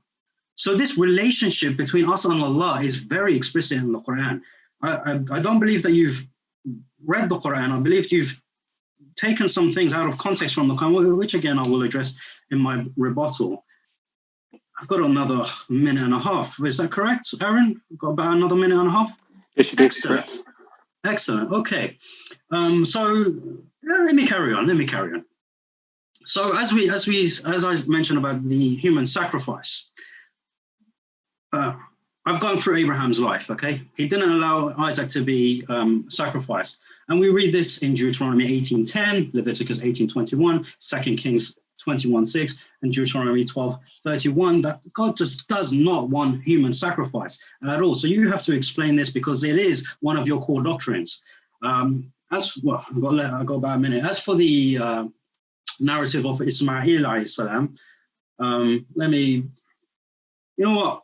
So this relationship between us and Allah is very explicit in the Quran. I don't believe that you've read the Quran. I believe you've taken some things out of context from the Quran, which again I will address in my rebuttal. I've got another minute and a half. Is that correct, Aaron? I've got about another minute and a half? Yes, you did. Correct. Excellent. Okay. So let me carry on. So as I mentioned about the human sacrifice, I've gone through Abraham's life, okay? He didn't allow Isaac to be sacrificed. And we read this in Deuteronomy 18:10, Leviticus 18:21, 2 Kings 21:6, and Deuteronomy 12:31, that God just does not want human sacrifice at all. So you have to explain this because it is one of your core doctrines. I've got about a minute. As for the narrative of Ismail alayhi salam, let me, you know what?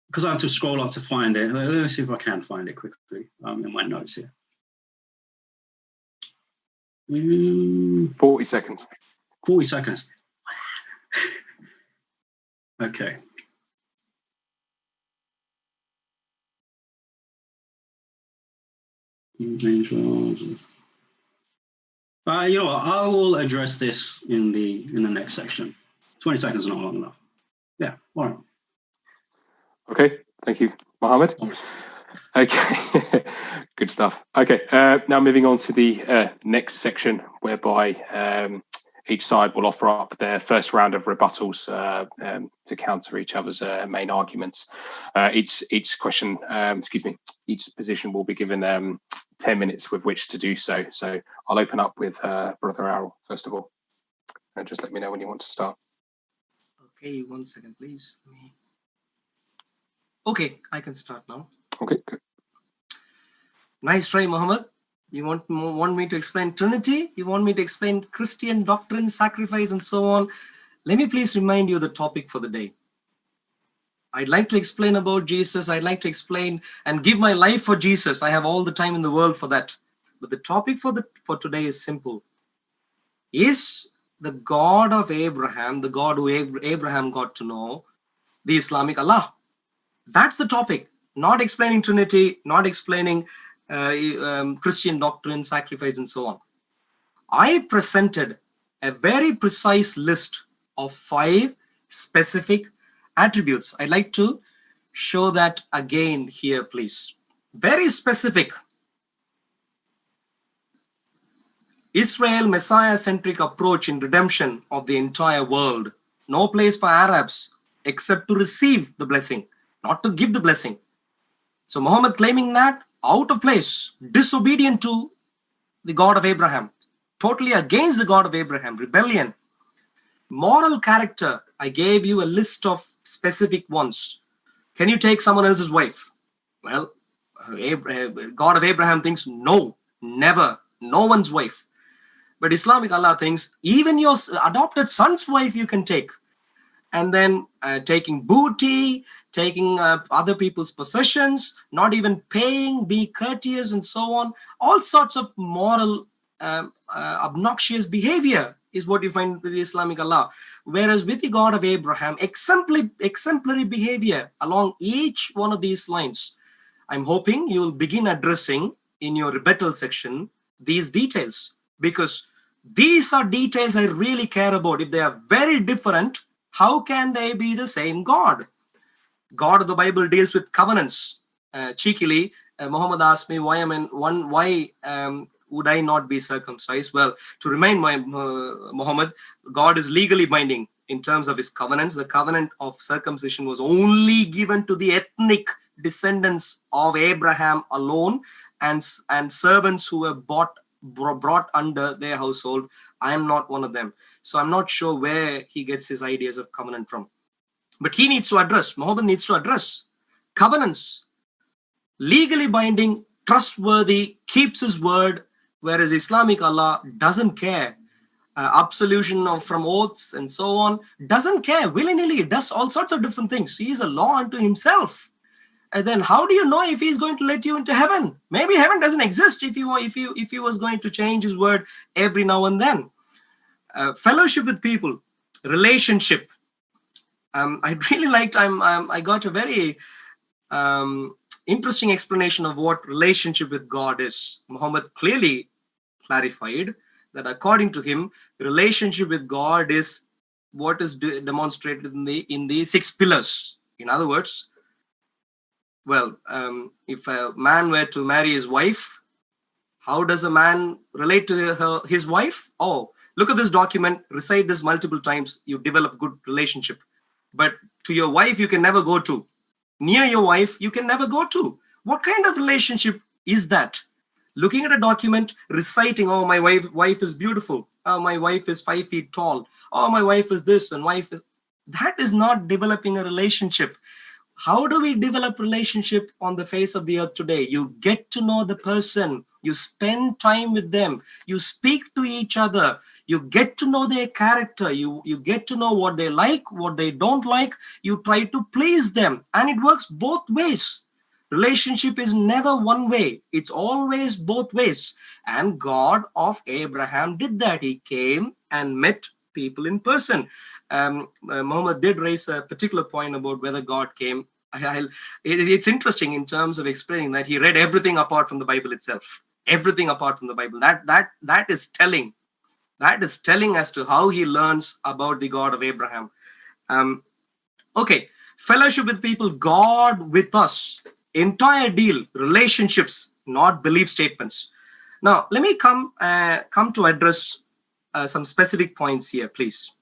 Because I have to scroll up to find it. Let me see if I can find it quickly in my notes here. 40 seconds. 40 seconds. Okay. You know what? I will address this in the next section. 20 seconds is not long enough. Yeah, all right. Okay, thank you, Muhammad. Okay, good stuff. Okay, now moving on to the next section, whereby each side will offer up their first round of rebuttals to counter each other's main arguments. Each position will be given 10 minutes with which to do so. So I'll open up with Brother Arul, first of all. And just let me know when you want to start. Okay, 1 second, please. Okay, I can start now. Okay, good. Nice try, Muhammad. You want me to explain Trinity? You want me to explain Christian doctrine, sacrifice, and so on? Let me please remind you the topic for the day. I'd like to explain about Jesus. I'd like to explain and give my life for Jesus. I have all the time in the world for that. But the topic for today is simple. Is the God of Abraham, the God who Abraham got to know, the Islamic Allah? That's the topic. Not explaining Trinity, not explaining Christian doctrine, sacrifice, and so on. I presented a very precise list of 5 specific attributes. I'd like to show that again here, please. Very specific. Israel Messiah-centric approach in redemption of the entire world. No place for Arabs except to receive the blessing, not to give the blessing. So Muhammad claiming that, out of place, disobedient to the God of Abraham, totally against the God of Abraham, rebellion. Moral character, I gave you a list of specific ones. Can you take someone else's wife? Well, God of Abraham thinks, no, never, no one's wife. But Islamic Allah thinks, even your adopted son's wife you can take. And then taking booty, taking other people's possessions, not even paying, be courteous, and so on. All sorts of moral obnoxious behavior is what you find with the Islamic Allah. Whereas with the God of Abraham, exemplary behavior along each one of these lines. I'm hoping you will begin addressing in your rebuttal section these details, because these are details I really care about. If they are very different, how can they be the same God? God of the Bible deals with covenants. Cheekily, Muhammad asked me, why would I not be circumcised? Well, to remind Muhammad, God is legally binding in terms of his covenants. The covenant of circumcision was only given to the ethnic descendants of Abraham alone, and servants who were brought under their household. I am not one of them. So I'm not sure where he gets his ideas of covenant from. But he needs to address, Muhammad needs to address covenants, legally binding, trustworthy, keeps his word, whereas Islamic Allah doesn't care. Absolution from oaths and so on, doesn't care, willy-nilly, does all sorts of different things. He is a law unto himself. And then how do you know if he's going to let you into heaven? Maybe heaven doesn't exist if he was going to change his word every now and then. Fellowship with people, relationship. I really liked, I got a very interesting explanation of what relationship with God is. Muhammad clearly clarified that according to him, relationship with God is what is demonstrated in the 6 pillars. In other words, well, if a man were to marry his wife, how does a man relate to his wife? Oh, Look at this document, recite this multiple times, you develop good relationship. But to your wife, you can never go to. Near your wife, you can never go to. What kind of relationship is that? Looking at a document, reciting, oh, my wife is beautiful. Oh, my wife is 5 feet tall. Oh, my wife is this and wife is... That is not developing a relationship. How do we develop relationship on the face of the earth today? You get to know the person. You spend time with them. You speak to each other. You get to know their character. You get to know what they like, what they don't like. You try to please them. And it works both ways. Relationship is never one way. It's always both ways. And God of Abraham did that. He came and met people in person. Muhammad did raise a particular point about whether God came. It's interesting in terms of explaining that he read everything apart from the Bible itself. Everything apart from the Bible. That is telling. That is telling as to how he learns about the God of Abraham. Okay, fellowship with people, God with us. Entire deal, relationships, not belief statements. Now, let me come to address some specific points here, please.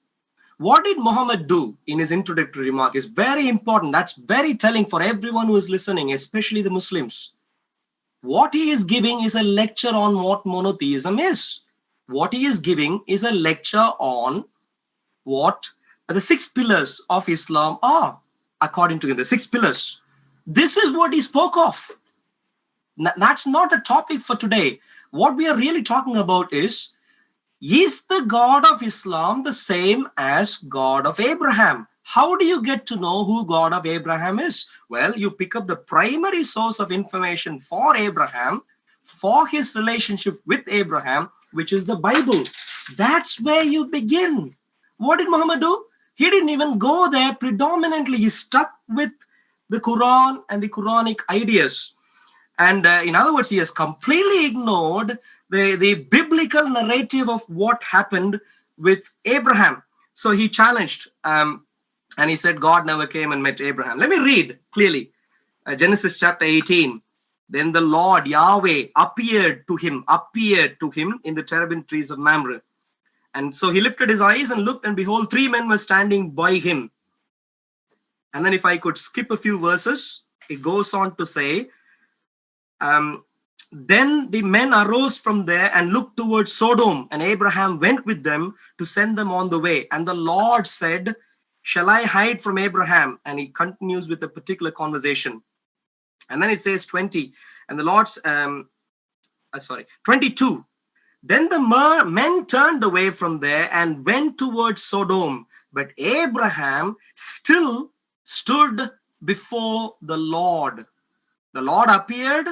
What did Muhammad do in his introductory remark is very important. That's very telling for everyone who is listening, especially the Muslims. What he is giving is a lecture on what monotheism is. What he is giving is a lecture on what the 6 pillars of Islam are, according to him, the 6 pillars. This is what he spoke of. That's not a topic for today. What we are really talking about is the God of Islam the same as God of Abraham? How do you get to know who God of Abraham is? Well, you pick up the primary source of information for Abraham, for his relationship with Abraham, which is the Bible. That's where you begin. What did Muhammad do? He didn't even go there predominantly. He stuck with the Quran and the Quranic ideas. And in other words, he has completely ignored the biblical narrative of what happened with Abraham. So he challenged and he said, God never came and met Abraham. Let me read clearly. Genesis chapter 18. Then the Lord, Yahweh, appeared to him in the terebinth trees of Mamre. And so he lifted his eyes and looked, and behold, 3 men were standing by him. And then if I could skip a few verses, it goes on to say, then the men arose from there and looked towards Sodom, and Abraham went with them to send them on the way. And the Lord said, shall I hide from Abraham? And he continues with a particular conversation. And then it says 20, and the Lord's, 22. Then the men turned away from there and went towards Sodom. But Abraham still stood before the Lord. The Lord appeared.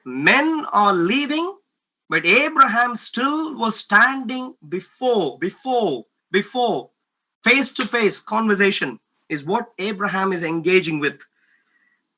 Men are leaving, but Abraham still was standing before, face-to-face conversation is what Abraham is engaging with.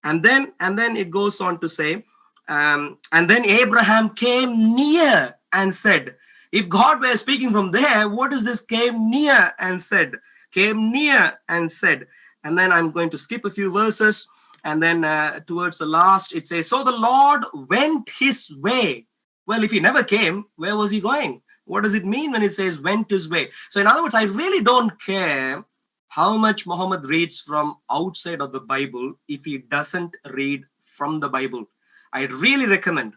And then it goes on to say, and then Abraham came near and said, if God were speaking from there, what is this came near and said? Came near and said. And then I'm going to skip a few verses. And then towards the last, it says, so the Lord went his way. Well, if he never came, where was he going? What does it mean when it says went his way? So in other words, I really don't care how much Muhammad reads from outside of the Bible if he doesn't read from the Bible. I really recommend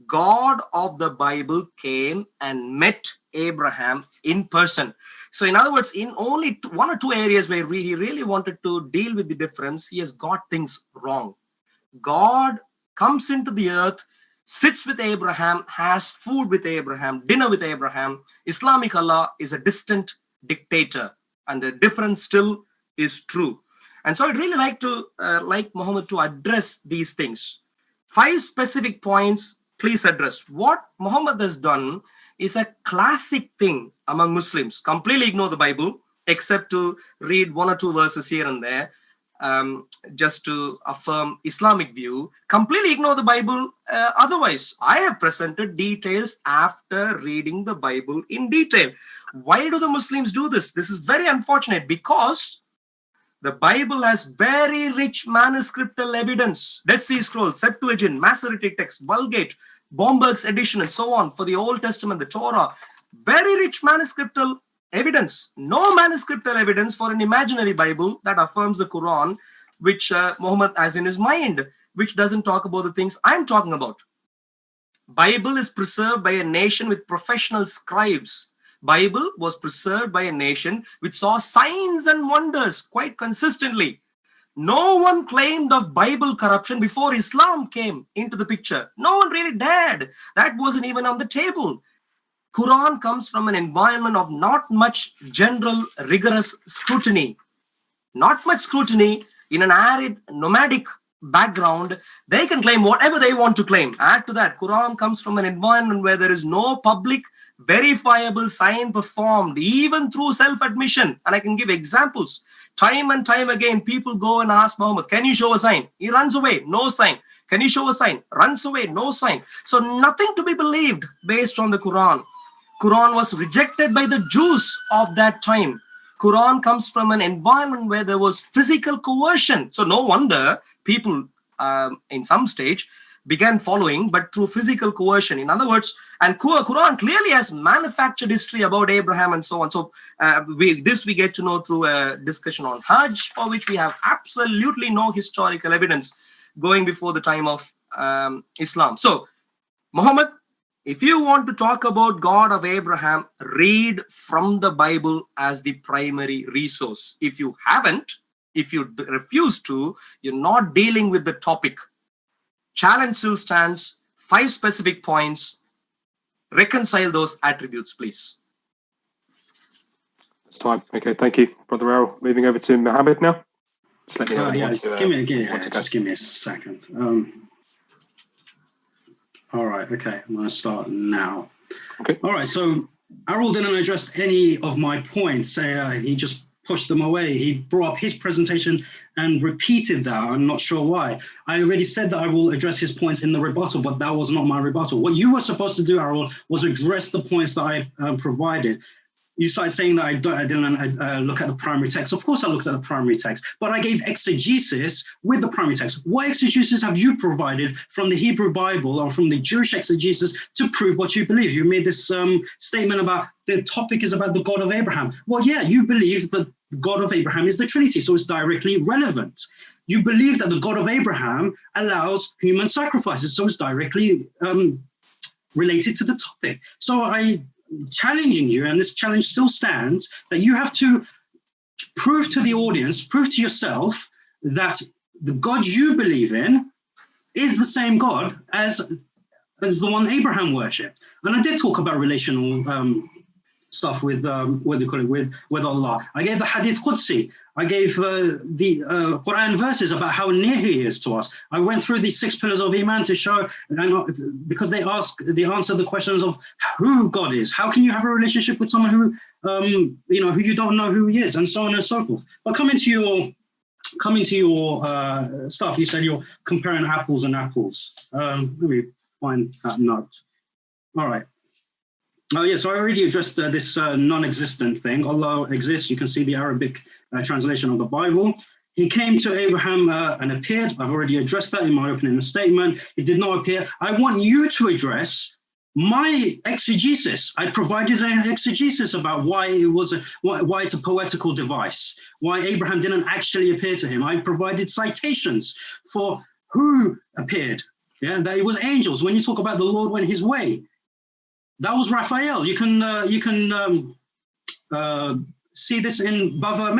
God of the Bible came and met Abraham in person. So in other words, in only 1 or 2 areas where he really wanted to deal with the difference, he has got things wrong. God comes into the earth, sits with Abraham, has food with Abraham, dinner with Abraham. Islamic Allah is a distant dictator, and the difference still is true. And so I'd really like Muhammad to address these things. 5 specific points, please address. What Muhammad has done is a classic thing among Muslims. Completely ignore the Bible, except to read 1 or 2 verses here and there, just to affirm Islamic view. Completely ignore the Bible. Otherwise, I have presented details after reading the Bible in detail. Why do the Muslims do this? This is very unfortunate because the Bible has very rich manuscriptal evidence. Dead Sea Scrolls, Septuagint, Masoretic text, Vulgate, Bomberg's edition, and so on. For the Old Testament, the Torah, Very rich manuscriptal evidence. No manuscriptal evidence for an imaginary Bible that affirms the Quran, which Muhammad has in his mind, which doesn't talk about the things I'm talking about. Bible is preserved by a nation with professional scribes. Bible was preserved by a nation which saw signs and wonders quite consistently. No one claimed of Bible corruption before Islam came into the picture. No one really dared. That wasn't even on the table. Quran comes from an environment of not much general rigorous scrutiny. Not much scrutiny in an arid nomadic background. They can claim whatever they want to claim. Add to that, Quran comes from an environment where there is no public verifiable sign performed, even through self-admission. And I can give examples. Time and time again, people go and ask Muhammad, can you show a sign? He runs away, no sign. Can you show a sign? Runs away, no sign. So nothing to be believed based on the Quran. Quran was rejected by the Jews of that time. Quran comes from an environment where there was physical coercion. So no wonder people in some stage began following, but through physical coercion. In other words, and Quran clearly has manufactured history about Abraham and so on. So we get to know through a discussion on Hajj, for which we have absolutely no historical evidence going before the time of Islam. So Muhammad, if you want to talk about God of Abraham, read from the Bible as the primary resource. If you haven't, if you refuse to, you're not dealing with the topic. Challenge still stands. 5 specific points. Reconcile those attributes, please. It's time. Okay, thank you, Brother Arul. Moving over to Muhammad now. Just let me know. Just give me a second. All right, okay, I'm going to start now. Okay. All right, so Arul didn't address any of my points. He just pushed them away. He brought up his presentation and repeated that. I'm not sure why. I already said that I will address his points in the rebuttal, but that was not my rebuttal. What you were supposed to do, Arul, was address the points that I provided. You started saying that I didn't look at the primary text. Of course I looked at the primary text, but I gave exegesis with the primary text. What exegesis have you provided from the Hebrew Bible or from the Jewish exegesis to prove what you believe? You made this statement about the topic is about the God of Abraham. Well, yeah, you believe that the God of Abraham is the Trinity, so it's directly relevant. You believe that the God of Abraham allows human sacrifices, so it's directly related to the topic. So I'm challenging you, and this challenge still stands, that you have to prove to the audience, prove to yourself that the God you believe in is the same God as the one Abraham worshipped. And I did talk about relational stuff with with Allah. I gave the Hadith Qudsi. I gave the Quran verses about how near He is to us. I went through the 6 pillars of Imaan to show, because they answer the questions of who God is. How can you have a relationship with someone who who you don't know who He is, and so on and so forth. But coming to your stuff, you said you're comparing apples and apples. Let me find that note. All right. Oh, yeah, so I already addressed this non-existent thing. Allah exists. You can see the Arabic translation of the Bible. He came to Abraham and appeared. I've already addressed that in my opening statement. He did not appear. I want you to address my exegesis. I provided an exegesis about why it's a poetical device, why Abraham didn't actually appear to him. I provided citations for who appeared. Yeah, that it was angels. When you talk about the Lord went His way, that was Raphael. You can see this in Bava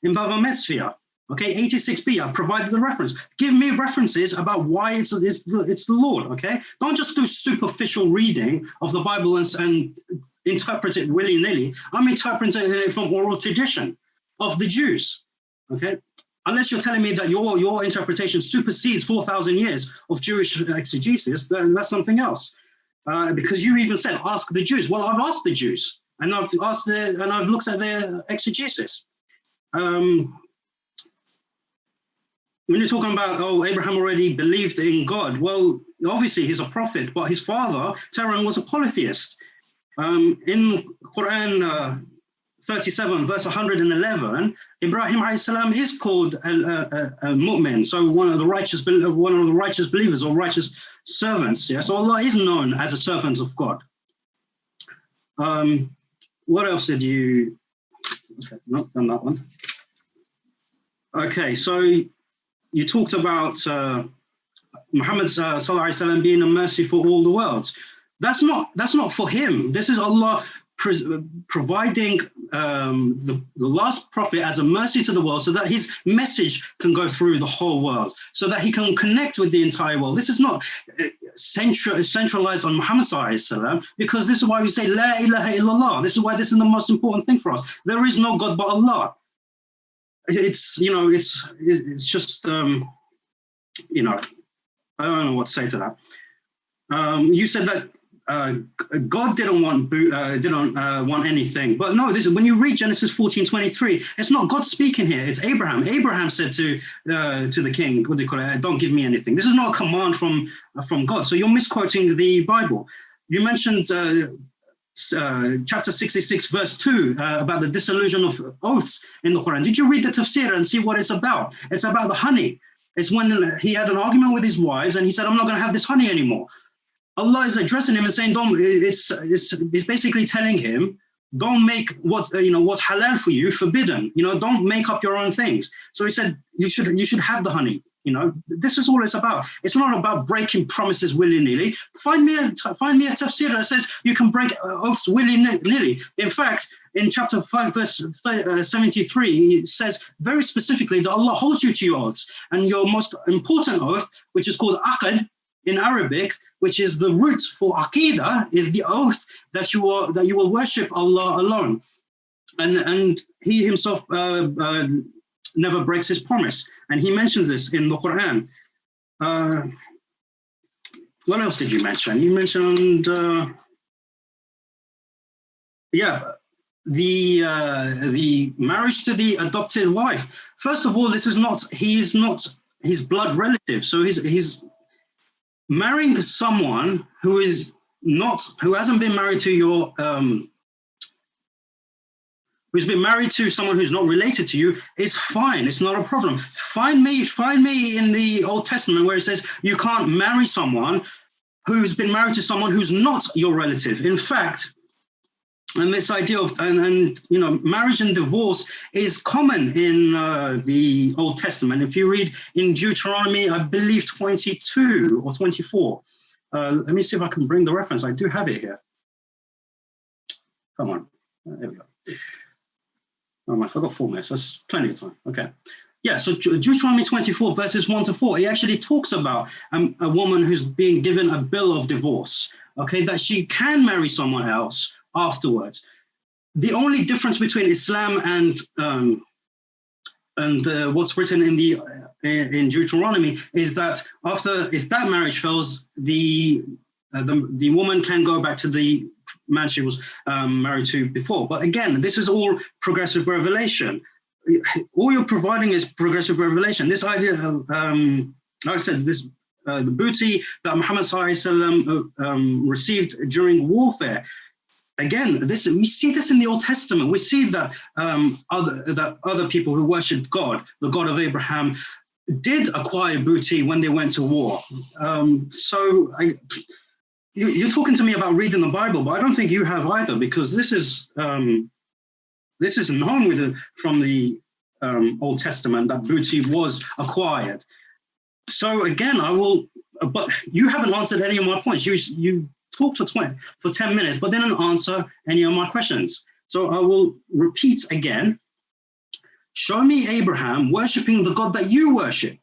Metzvia. Okay, 86b. I provided the reference. Give me references about why it's the Lord. Okay, don't just do superficial reading of the Bible and interpret it willy-nilly. I'm interpreting it from oral tradition of the Jews. Okay, unless you're telling me that your interpretation supersedes 4,000 years of Jewish exegesis, then that's something else. Because you even said, ask the Jews. Well, I've asked the Jews, and I've looked at their exegesis. When you're talking about, Abraham already believed in God, well, obviously he's a prophet, but his father, Terah, was a polytheist. In Quran 37, verse 111, Ibrahim ﷺ is called a mu'min, so one of the righteous believers or righteous servants. Yeah, so Allah is known as a servant of God. What else did you? Okay, not done that one. Okay, so you talked about Muhammad sallallahu alaihi wasallam being a mercy for all the worlds. That's not for him. This is Allah providing the last prophet as a mercy to the world, so that his message can go through the whole world, so that he can connect with the entire world. This is not centralized on Muhammad sallallahu alaihi wasallam, because this is why we say La ilaha illallah. This is why this is the most important thing for us. There is no God but Allah. It's just I don't know what to say to that. You said that God didn't want anything, but no. This is when you read Genesis 14:23. It's not God speaking here. It's Abraham. Abraham said to the king, what do you call it? Don't give me anything. This is not a command from God. So you're misquoting the Bible. You mentioned chapter 66, verse 2, about the dissolution of oaths in the Quran. Did you read the tafsir and see what it's about? It's about the honey. It's when he had an argument with his wives and he said, I'm not going to have this honey anymore. Allah is addressing him and saying, it's basically telling him, don't make what's halal for you forbidden. Don't make up your own things. So he said, you should have the honey. This is all it's about. It's not about breaking promises willy-nilly. Find me a tafsir that says you can break oaths willy-nilly. In fact, in chapter 5, verse 73, it says very specifically that Allah holds you to your oaths. And your most important oath, which is called aqd in Arabic, which is the root for aqidah, is the oath that you will worship Allah alone. And he himself never breaks his promise. And he mentions this in the Quran. What else did you mention? You mentioned, the marriage to the adopted wife. First of all, he's not his blood relative. So he's marrying someone who hasn't been married to your who's been married to someone who's not related to you is fine. It's not a problem. Find me in the Old Testament where it says you can't marry someone who's been married to someone who's not your relative. In fact, and this idea of marriage and divorce is common in the Old Testament. If you read in Deuteronomy, I believe 22 or 24. Let me see if I can bring the reference. I do have it here. Come on. There we go. Oh, I forgot 4 minutes. That's plenty of time. Okay. Yeah, so Deuteronomy 24, verses 1 to 4, he actually talks about a woman who's being given a bill of divorce, okay, that she can marry someone else afterwards. The only difference between Islam and what's written in Deuteronomy is that if that marriage fails, the woman can go back to the man she was married to before. But again, this is all progressive revelation. All you're providing is progressive revelation. This idea, like I said, the booty that Muhammad received during warfare. Again, we see this in the Old Testament. We see that other people who worshipped God, the God of Abraham, did acquire booty when they went to war. You're talking to me about reading the Bible, but I don't think you have either, because this is known from the Old Testament that booty was acquired. So again, but you haven't answered any of my points. You talked for 10 minutes, but didn't answer any of my questions. So I will repeat again. Show me Abraham worshiping the God that you worship.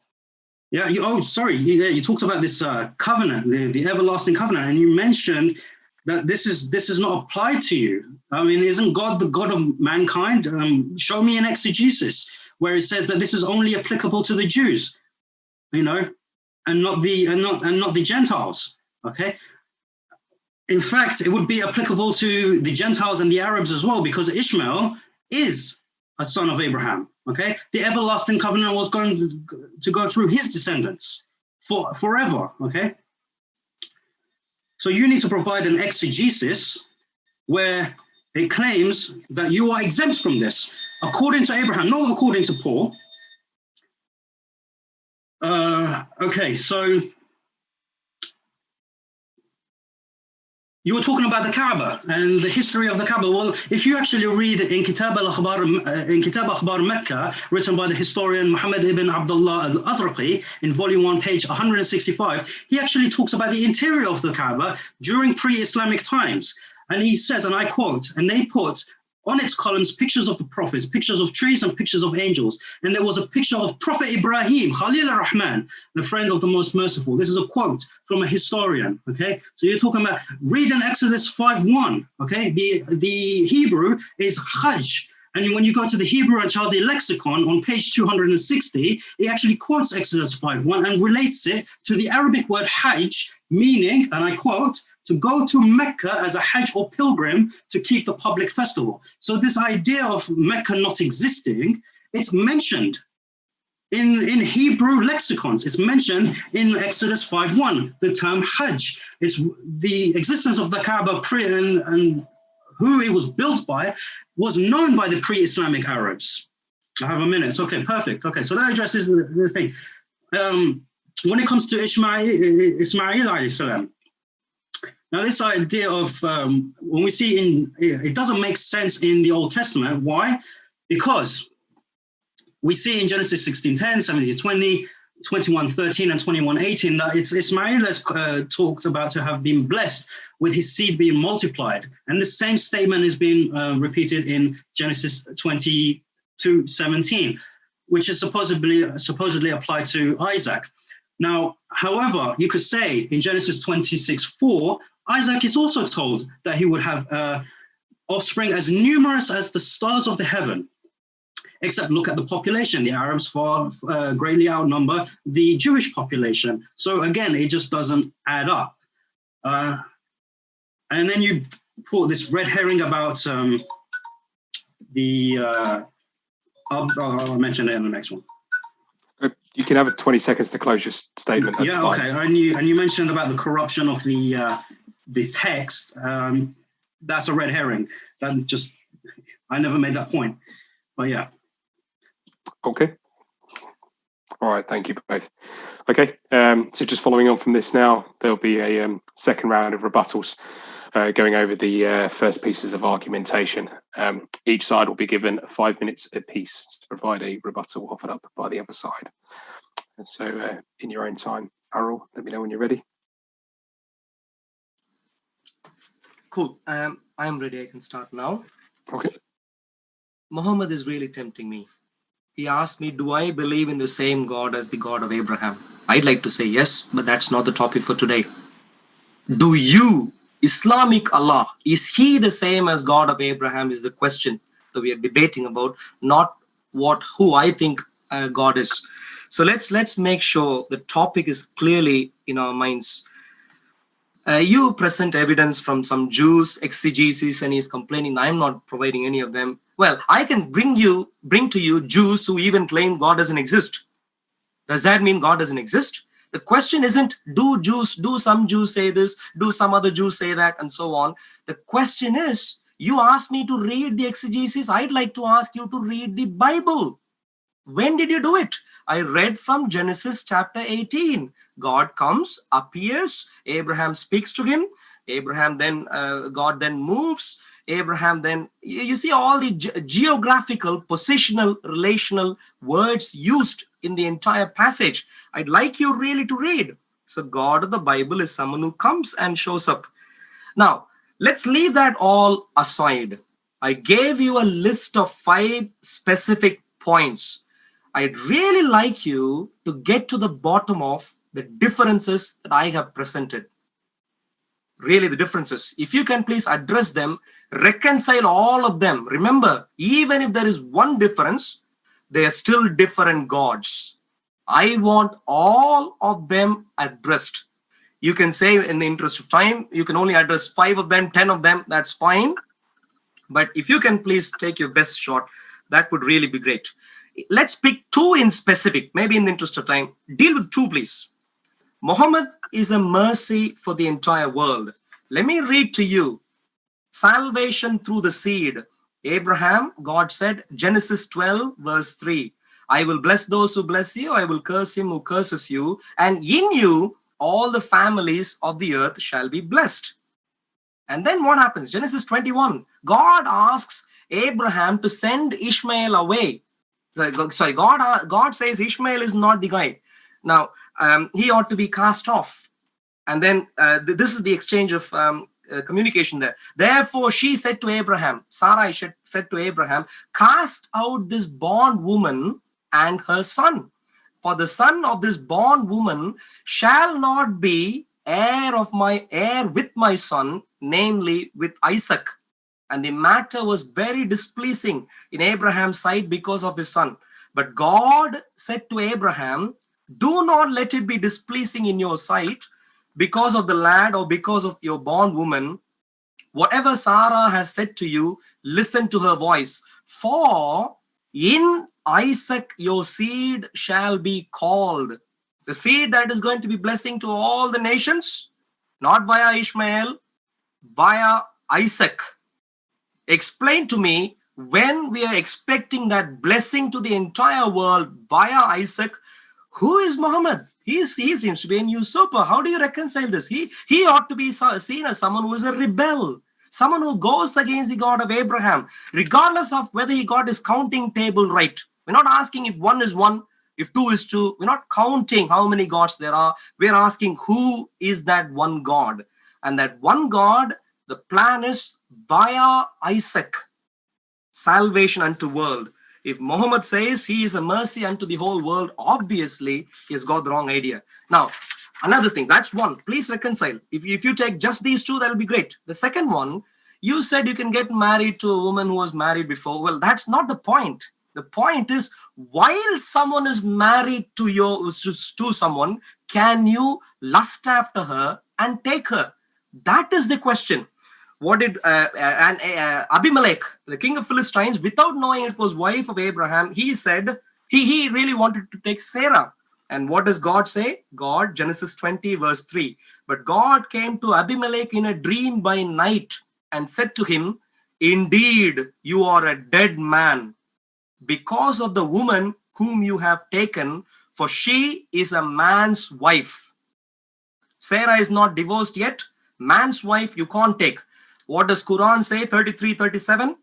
Yeah. You talked about this covenant, the everlasting covenant, and you mentioned that this is not applied to you. I mean, isn't God the God of mankind? Show me an exegesis where it says that this is only applicable to the Jews, and not the Gentiles. Okay. In fact, it would be applicable to the Gentiles and the Arabs as well, because Ishmael is a son of Abraham. Okay, the everlasting covenant was going to go through his descendants forever. Okay, so you need to provide an exegesis where it claims that you are exempt from this, according to Abraham, not according to Paul. Okay, so You were talking about the Kaaba and the history of the Kaaba. Well, if you actually read in Kitab Akhbar Mecca, written by the historian Muhammad ibn Abdullah al-Azraqi in volume 1, page 165, he actually talks about the interior of the Kaaba during pre-Islamic times. And he says, and I quote, and they put on its columns pictures of the prophets, pictures of trees and pictures of angels. And there was a picture of Prophet Ibrahim, Khalil ar-Rahman, the friend of the most merciful. This is a quote from a historian, okay? So you're talking about, read in Exodus 5:1, okay? The Hebrew is Hajj. And when you go to the Hebrew and Chaldean lexicon on page 260, it actually quotes Exodus 5:1 and relates it to the Arabic word Hajj, meaning, and I quote, to go to Mecca as a Hajj or pilgrim to keep the public festival. So this idea of Mecca not existing, it's mentioned in Hebrew lexicons. It's mentioned in Exodus 5:1, the term Hajj. It's the existence of the Kaaba and who it was built by was known by the pre-Islamic Arabs. I have a minute. Okay, perfect. Okay, so that addresses the thing. When it comes to Ismail alayhi salam, now, this idea of when we see it doesn't make sense in the Old Testament. Why? Because we see in Genesis 16:10, 17:20, 21:13, and 21:18 that it's Ismail that's talked about to have been blessed with his seed being multiplied. And the same statement is being repeated in Genesis 22:17, which is supposedly applied to Isaac. Now, however, you could say in Genesis 26:4, Isaac is also told that he would have offspring as numerous as the stars of the heaven. Except look at the population. The Arabs far greatly outnumber the Jewish population. So again, it just doesn't add up. And then you put this red herring about I'll mention it in the next one. You can have 20 seconds to close your statement. That's fine. Okay. And you mentioned about the corruption of the text. That's a red herring. I never made that point. But yeah. Okay. All right. Thank you both. Okay. So just following on from this now, there'll be a second round of rebuttals going over the first pieces of argumentation. Each side will be given 5 minutes apiece to provide a rebuttal offered up by the other side. And so in your own time, Arul, let me know when you're ready. Cool. I'm ready. I can start now. Okay. Muhammad is really tempting me. He asked me, do I believe in the same God as the God of Abraham? I'd like to say yes, but that's not the topic for today. Do you, Islamic Allah, is he the same as God of Abraham is the question that we are debating about, not who I think God is. So let's make sure the topic is clearly in our minds. You present evidence from some Jews, exegesis, and he's complaining, I'm not providing any of them. Well, I can bring to you Jews who even claim God doesn't exist. Does that mean God doesn't exist? The question isn't, do some Jews say this, do some other Jews say that, and so on. The question is, you asked me to read the exegesis. I'd like to ask you to read the Bible. When did you do it? I read from Genesis chapter 18. God comes, appears, Abraham speaks to him. God then moves. Abraham then, you see all the geographical, positional, relational words used in the entire passage. I'd like you really to read. So God of the Bible is someone who comes and shows up. Now, let's leave that all aside. I gave you a list of 5 specific points. I'd really like you to get to the bottom of the differences that I have presented. Really, the differences. If you can please address them, reconcile all of them. Remember, even if there is one difference, they are still different gods. I want all of them addressed. You can say in the interest of time, you can only address 5 of them, 10 of them, that's fine. But if you can please take your best shot, that would really be great. Let's pick 2 in specific, maybe in the interest of time. Deal with 2, please. Muhammad is a mercy for the entire world. Let me read to you. Salvation through the seed. Abraham, God said, Genesis 12, verse 3. I will bless those who bless you. I will curse him who curses you. And in you, all the families of the earth shall be blessed. And then what happens? Genesis 21, God asks Abraham to send Ishmael away. Sorry, God says Ishmael is not the guy. Now, he ought to be cast off. And then this is the exchange of communication there. Therefore, she said to Abraham, Sarai said to Abraham, cast out this bondwoman and her son. For the son of this bondwoman shall not be heir with my son, namely with Isaac. And the matter was very displeasing in Abraham's sight because of his son. But God said to Abraham, do not let it be displeasing in your sight because of the lad or because of your bondwoman. Whatever Sarah has said to you, listen to her voice. For in Isaac your seed shall be called. The seed that is going to be blessing to all the nations, not via Ishmael, via Isaac. Explain to me, when we are expecting that blessing to the entire world via Isaac, who is Muhammad? He seems to be a usurper. How do you reconcile this? He ought to be seen as someone who is a rebel, someone who goes against the God of Abraham, regardless of whether he got his counting table right. We're not asking if 1 is 1, if 2 is 2. We're not counting how many gods there are. We're asking who is that one God. And that one God, the plan is via Isaac, salvation unto world. If Muhammad says he is a mercy unto the whole world, obviously he has got the wrong idea. Now, another thing, that's one. Please reconcile. If you take just these two, that'll be great. The second one, you said you can get married to a woman who was married before. Well, that's not the point. The point is, while someone is married to someone, can you lust after her and take her? That is the question. What did Abimelech, the king of Philistines, without knowing it was wife of Abraham, he said he really wanted to take Sarah. And what does God say? God, Genesis 20 verse 3. But God came to Abimelech in a dream by night and said to him, indeed, you are a dead man because of the woman whom you have taken, for she is a man's wife. Sarah is not divorced yet. Man's wife you can't take. What does Quran say? 33:37.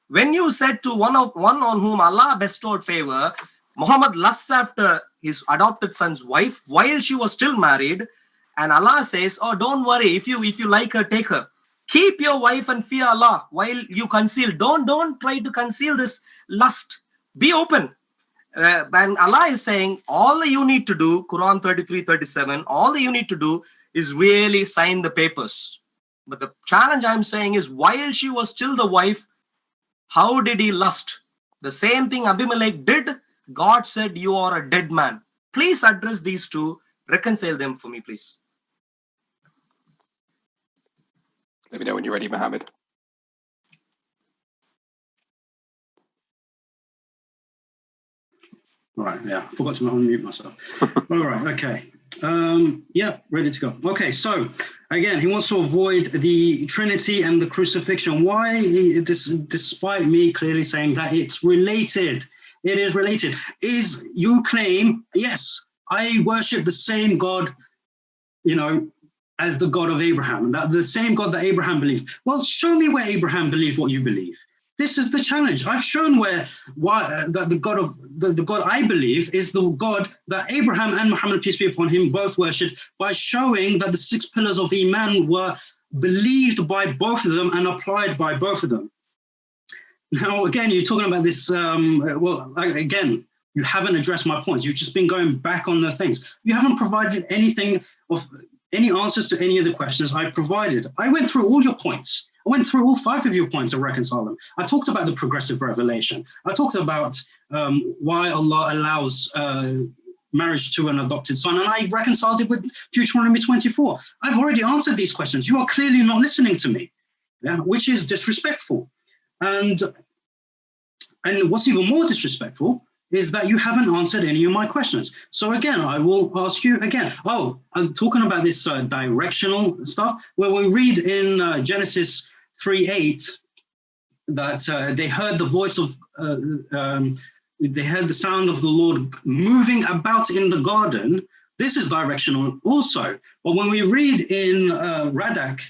When you said to one on whom Allah bestowed favor, Muhammad lusts after his adopted son's wife while she was still married, and Allah says, oh, don't worry, if you like her, take her. Keep your wife and fear Allah while you conceal. Don't try to conceal this lust. Be open. And Allah is saying, all that you need to do, Quran 33:37, all that you need to do is really sign the papers. But the challenge I'm saying is, while she was still the wife, how did he lust? The same thing Abimelech did. God said, you are a dead man. Please address these two. Reconcile them for me, please. Let me know when you're ready, Muhammad. All right, yeah, forgot to unmute myself. All right, okay. Yeah, ready to go. Okay, so again, he wants to avoid the Trinity and the crucifixion. Why? Despite me clearly saying that it's related. It is related. Is you claim, yes, I worship the same God, as the God of Abraham, that the same God that Abraham believed. Well, show me where Abraham believed what you believe. This is the challenge. I've shown that the God I believe is the God that Abraham and Muhammad, peace be upon him, both worshipped, by showing that the 6 pillars of Imaan were believed by both of them and applied by both of them. Now, again, you're talking about this, again, you haven't addressed my points. You've just been going back on the things. You haven't provided any answers to any of the questions I provided. I went through all your points. I went through all 5 of your points and reconciled them. I talked about the progressive revelation. I talked about why Allah allows marriage to an adopted son, and I reconciled it with Deuteronomy 24. I've already answered these questions. You are clearly not listening to me, which is disrespectful. And what's even more disrespectful is that you haven't answered any of my questions. So again, I will ask you again. Oh, I'm talking about this directional stuff. Well, we read in Genesis 3:8 that they heard the voice of, they heard the sound of the Lord moving about in the garden. This is directional also. But when we read in Radak,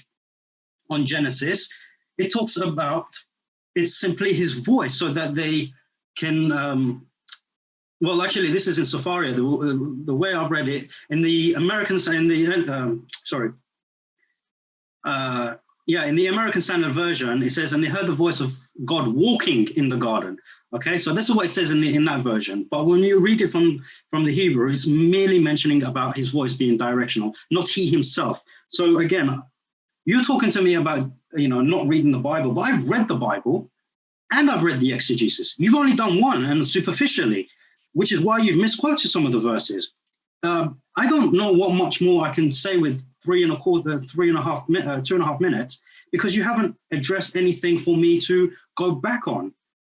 on Genesis, it talks about it's simply his voice, so that they can, well, actually, this is in Safari, the way I've read it, in the American, in the, in the American Standard Version, it says, and they heard the voice of God walking in the garden. Okay, so this is what it says in that version. But when you read it from the Hebrew, it's merely mentioning about his voice being directional, not he himself. So again, you're talking to me about, not reading the Bible, but I've read the Bible and I've read the exegesis. You've only done one, and superficially, which is why you've misquoted some of the verses. I don't know what much more I can say with 2.5 minutes, because you haven't addressed anything for me to go back on.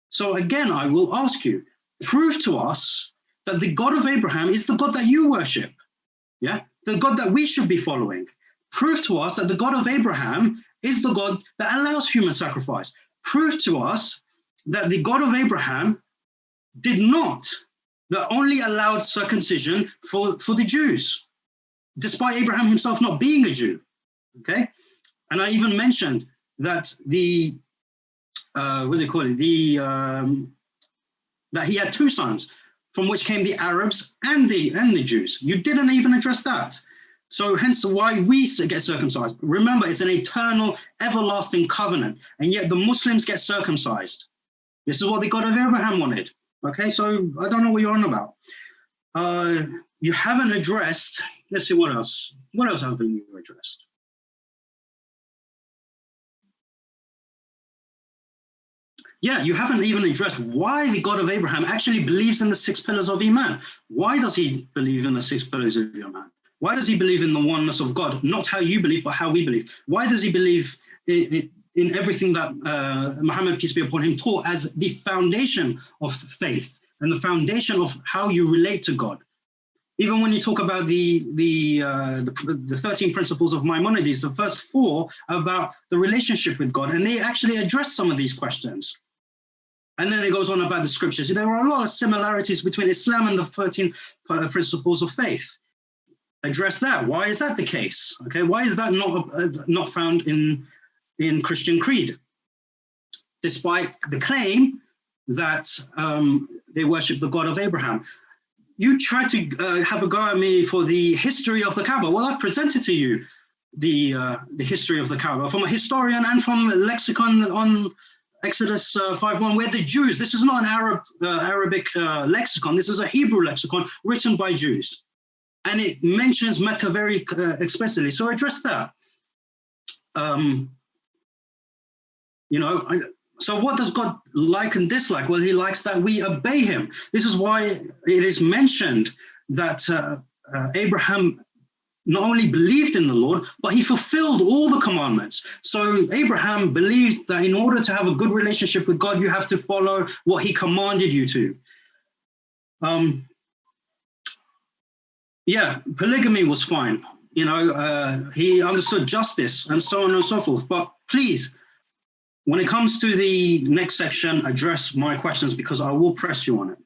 So again, I will ask you, prove to us that the God of Abraham is the God that you worship. Yeah, the God that we should be following. Prove to us that the God of Abraham is the God that allows human sacrifice. Prove to us that the God of Abraham that only allowed circumcision for the Jews, despite Abraham himself not being a Jew. Okay, and I even mentioned that that he had two sons, from which came the Arabs and the Jews. You didn't even address that. So hence why we get circumcised. Remember, it's an eternal, everlasting covenant, and yet the Muslims get circumcised. This is what the God of Abraham wanted. Okay, so I don't know what you're on about. You haven't addressed, let's see what else. What else haven't you addressed? Yeah, you haven't even addressed why the God of Abraham actually believes in the 6 pillars of Imaan. Why does he believe in the 6 pillars of Imaan? Why does he believe in the oneness of God? Not how you believe, but how we believe. Why does he believe in everything that Muhammad, peace be upon him, taught as the foundation of faith and the foundation of how you relate to God? Even when you talk about the 13 principles of Maimonides, the first 4 are about the relationship with God, and they actually address some of these questions. And then it goes on about the scriptures. There are a lot of similarities between Islam and the 13 principles of faith. Address that. Why is that the case? Okay, why is that not found in Christian creed, despite the claim that they worship the God of Abraham? You try to have a go at me for the history of the Kaaba. Well, I've presented to you the history of the Kaaba from a historian and from a lexicon on Exodus 5:1, where the Jews, this is not an Arabic lexicon, this is a Hebrew lexicon written by Jews. And it mentions Mecca very explicitly. So address that. So what does God like and dislike? Well, he likes that we obey him. This is why it is mentioned that Abraham not only believed in the Lord, but he fulfilled all the commandments. So Abraham believed that in order to have a good relationship with God, you have to follow what he commanded you to. Yeah, polygamy was fine. He understood justice and so on and so forth. But please, when it comes to the next section, address my questions, because I will press you on it.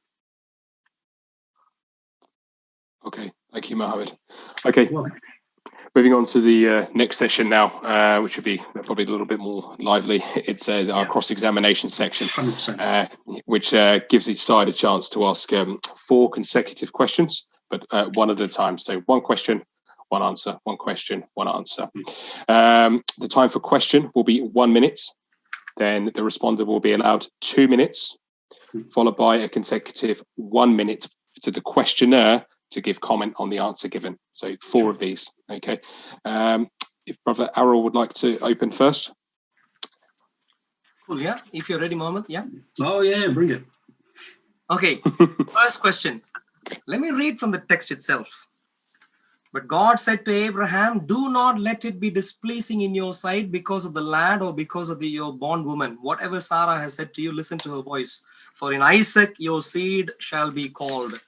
Okay, thank you, Mohammed. Okay, moving on to the next session now, which would be probably a little bit more lively. It's our cross-examination section, which gives each side a chance to ask 4 consecutive questions, but one at a time. So 1 question, 1 answer, 1 question, 1 answer. The time for question will be 1 minute. Then the responder will be allowed 2 minutes, followed by a consecutive 1 minute to the questioner to give comment on the answer given. So 4 of these, okay? If Brother Arul would like to open first. Cool, yeah. If you're ready, Mohammed, yeah. Oh, yeah, bring it. Okay, first question. Let me read from the text itself. But God said to Abraham, do not let it be displeasing in your sight because of the lad or because of your bondwoman. Whatever Sarah has said to you, listen to her voice. For in Isaac your seed shall be called.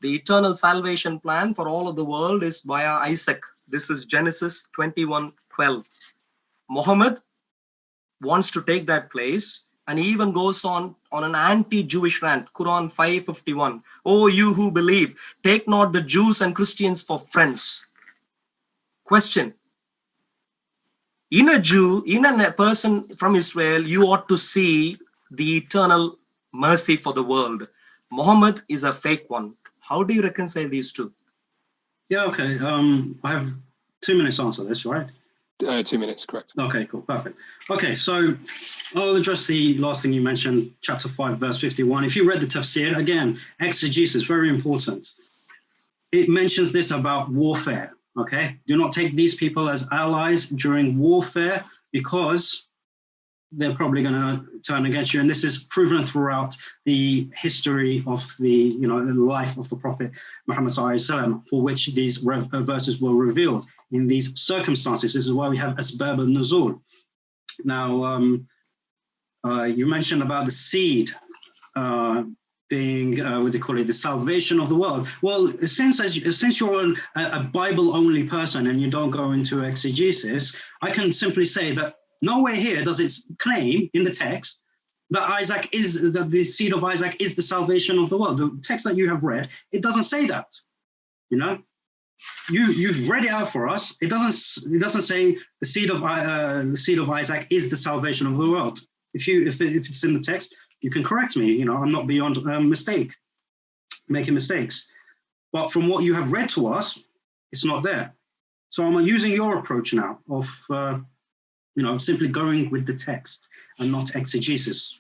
The eternal salvation plan for all of the world is via Isaac. This is Genesis 21:12. Muhammad wants to take that place, and he even goes on an anti-Jewish rant, Quran 5:51. Oh, you who believe, take not the Jews and Christians for friends. Question. in a Jew, in a person from Israel, you ought to see the eternal mercy for the world. Muhammad is a fake one. How do you reconcile these two? Yeah, okay. I have 2 minutes to answer this, right? 2 minutes, correct. Okay, cool, perfect. Okay, so I'll address the last thing you mentioned, chapter 5, verse 51. If you read the tafsir, again, exegesis, very important. It mentions this about warfare, okay? Do not take these people as allies during warfare because they're probably going to turn against you. And this is proven throughout the history of the life of the Prophet Muhammad SAW, for which these verses were revealed in these circumstances. This is why we have asbab al-nuzul. Now, you mentioned about the seed being, what do you call it, the salvation of the world. Well, since you're a Bible-only person and you don't go into exegesis, I can simply say that nowhere here does it claim in the text that the seed of Isaac is the salvation of the world. The text that you have read, it doesn't say that. You've read it out for us. It doesn't say the seed of Isaac is the salvation of the world. If it's in the text, you can correct me. I'm not beyond making mistakes. But from what you have read to us, it's not there. So I'm using your approach now of simply going with the text and not exegesis.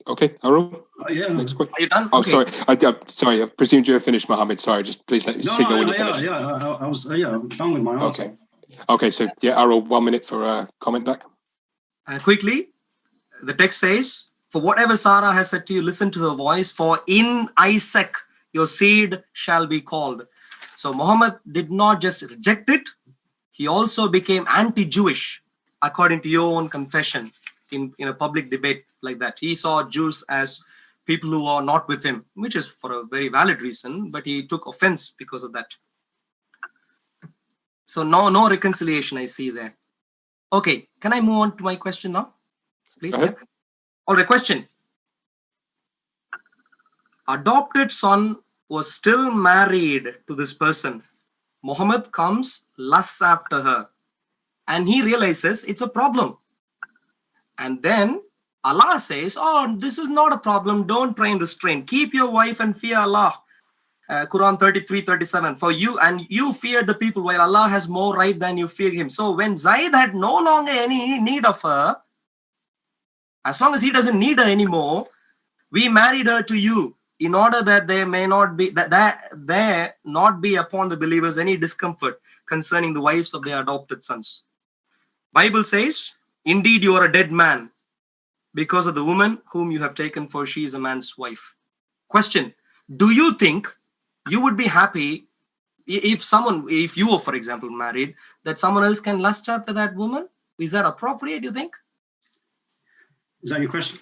Okay, Arul. Yeah. Next question. Are you done? Oh, Okay. sorry. Sorry, I presumed you were finished, Mohammed. Sorry, just please let me signal when you're finished. I'm done with my answer. Okay. So yeah, Arul, 1 minute for a comment back. Quickly, the text says, "For whatever Sarah has said to you, listen to her voice. For in Isaac your seed shall be called." So Muhammad did not just reject it; he also became anti-Jewish, according to your own confession. In a public debate like that, he saw Jews as people who are not with him, which is for a very valid reason, but he took offense because of that. So no reconciliation I see there. Okay, can I move on to my question now, please? Yeah. All right, question. Adopted son was still married to this person. Muhammad comes, lusts after her, and he realizes it's a problem. And then Allah says, "Oh, this is not a problem. Don't try and restrain. Keep your wife and fear Allah." Quran 33:37. For you feared the people while Allah has more right than you fear him. So when Zaid had no longer any need of her, as long as he doesn't need her anymore, we married her to you in order that there not be upon the believers any discomfort concerning the wives of their adopted sons. Bible says, "Indeed, you are a dead man because of the woman whom you have taken, for she is a man's wife." Question: do you think you would be happy if you were, for example, married, that someone else can lust after that woman? Is that appropriate, you think? Is that your question?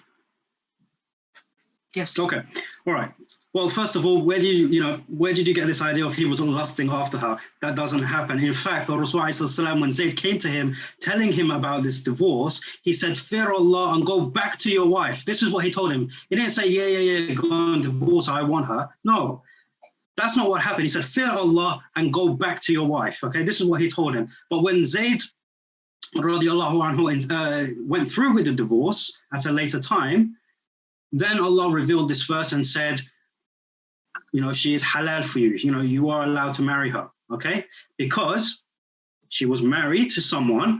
Yes. Okay. All right. Well, first of all, where did you get this idea of he was lusting after her? That doesn't happen. In fact, Rasulullah, when Zayd came to him, telling him about this divorce, he said, "Fear Allah and go back to your wife." This is what he told him. He didn't say, yeah, go and divorce her, I want her. No, that's not what happened. He said, "Fear Allah and go back to your wife." Okay, this is what he told him. But when Zayd radiallahu anhu went through with the divorce at a later time, then Allah revealed this verse and said, she is halal for you. You are allowed to marry her, okay? Because she was married to someone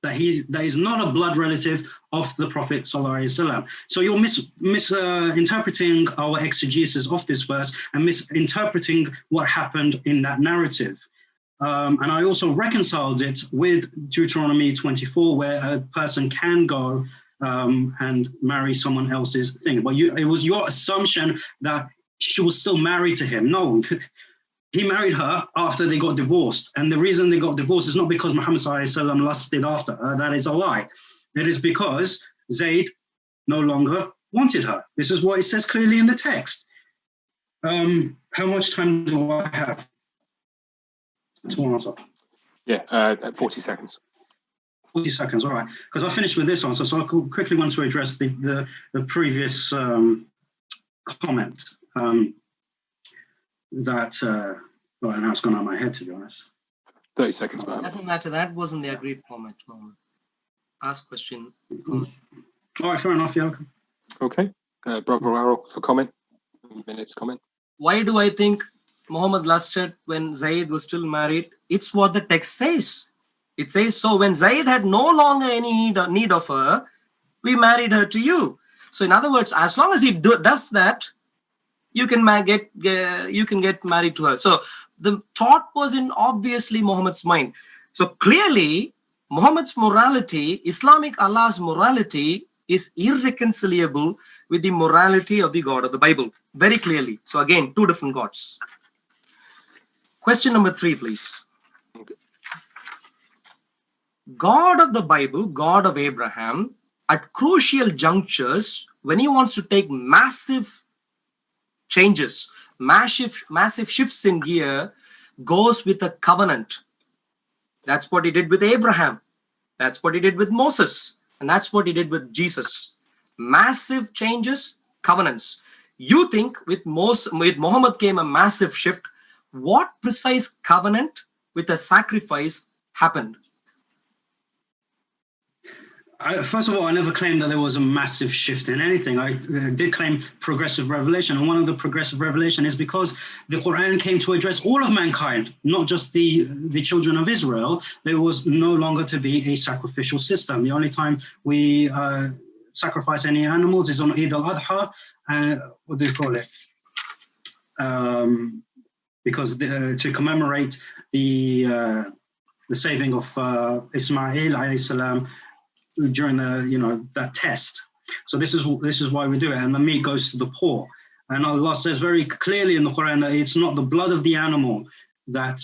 that is not a blood relative of the Prophet ﷺ. So you're misinterpreting our exegesis of this verse and misinterpreting what happened in that narrative. And I also reconciled it with Deuteronomy 24, where a person can go and marry someone else's thing. But it was your assumption that she was still married to him. No, he married her after they got divorced. And the reason they got divorced is not because Muhammad ﷺ lusted after her. That is a lie. It is because Zayd no longer wanted her. This is what it says clearly in the text. How much time do I have to answer? Yeah, 40 seconds. 40 seconds, all right. Because I finished with this answer, so I quickly want to address the previous comment that Well, now it's gone out of my head, to be honest. 30 seconds, man. Doesn't matter. That wasn't the agreed format, Mohammed. Ask question. Comment. All right, fair enough. Yeah. Okay. Brother Arul for comment. Minutes comment. Why do I think Muhammad lusted when Zayd was still married? It's what the text says. It says, so when Zayd had no longer any need of her, we married her to you. So in other words, as long as he does that, you can get married to her. So the thought was in obviously Muhammad's mind. So clearly, Muhammad's morality, Islamic Allah's morality, is irreconcilable with the morality of the God of the Bible. Very clearly. So again, two different gods. Question number 3, please. God of the Bible, God of Abraham, at crucial junctures, when he wants to take massive changes, massive shifts in gear, goes with a covenant. That's what he did with Abraham. That's what he did with Moses. And that's what he did with Jesus. Massive changes, covenants. You think with Muhammad came a massive shift. What precise covenant with a sacrifice happened? First of all, I never claimed that there was a massive shift in anything. I did claim progressive revelation. And one of the progressive revelation is because the Quran came to address all of mankind, not just the children of Israel. There was no longer to be a sacrificial system. The only time we sacrifice any animals is on Eid al-Adha. What do you call it? Because to commemorate the saving of Ismail alayhi salam during that test. So this is why we do it, and the meat goes to the poor. And Allah says very clearly in the Quran that it's not the blood of the animal that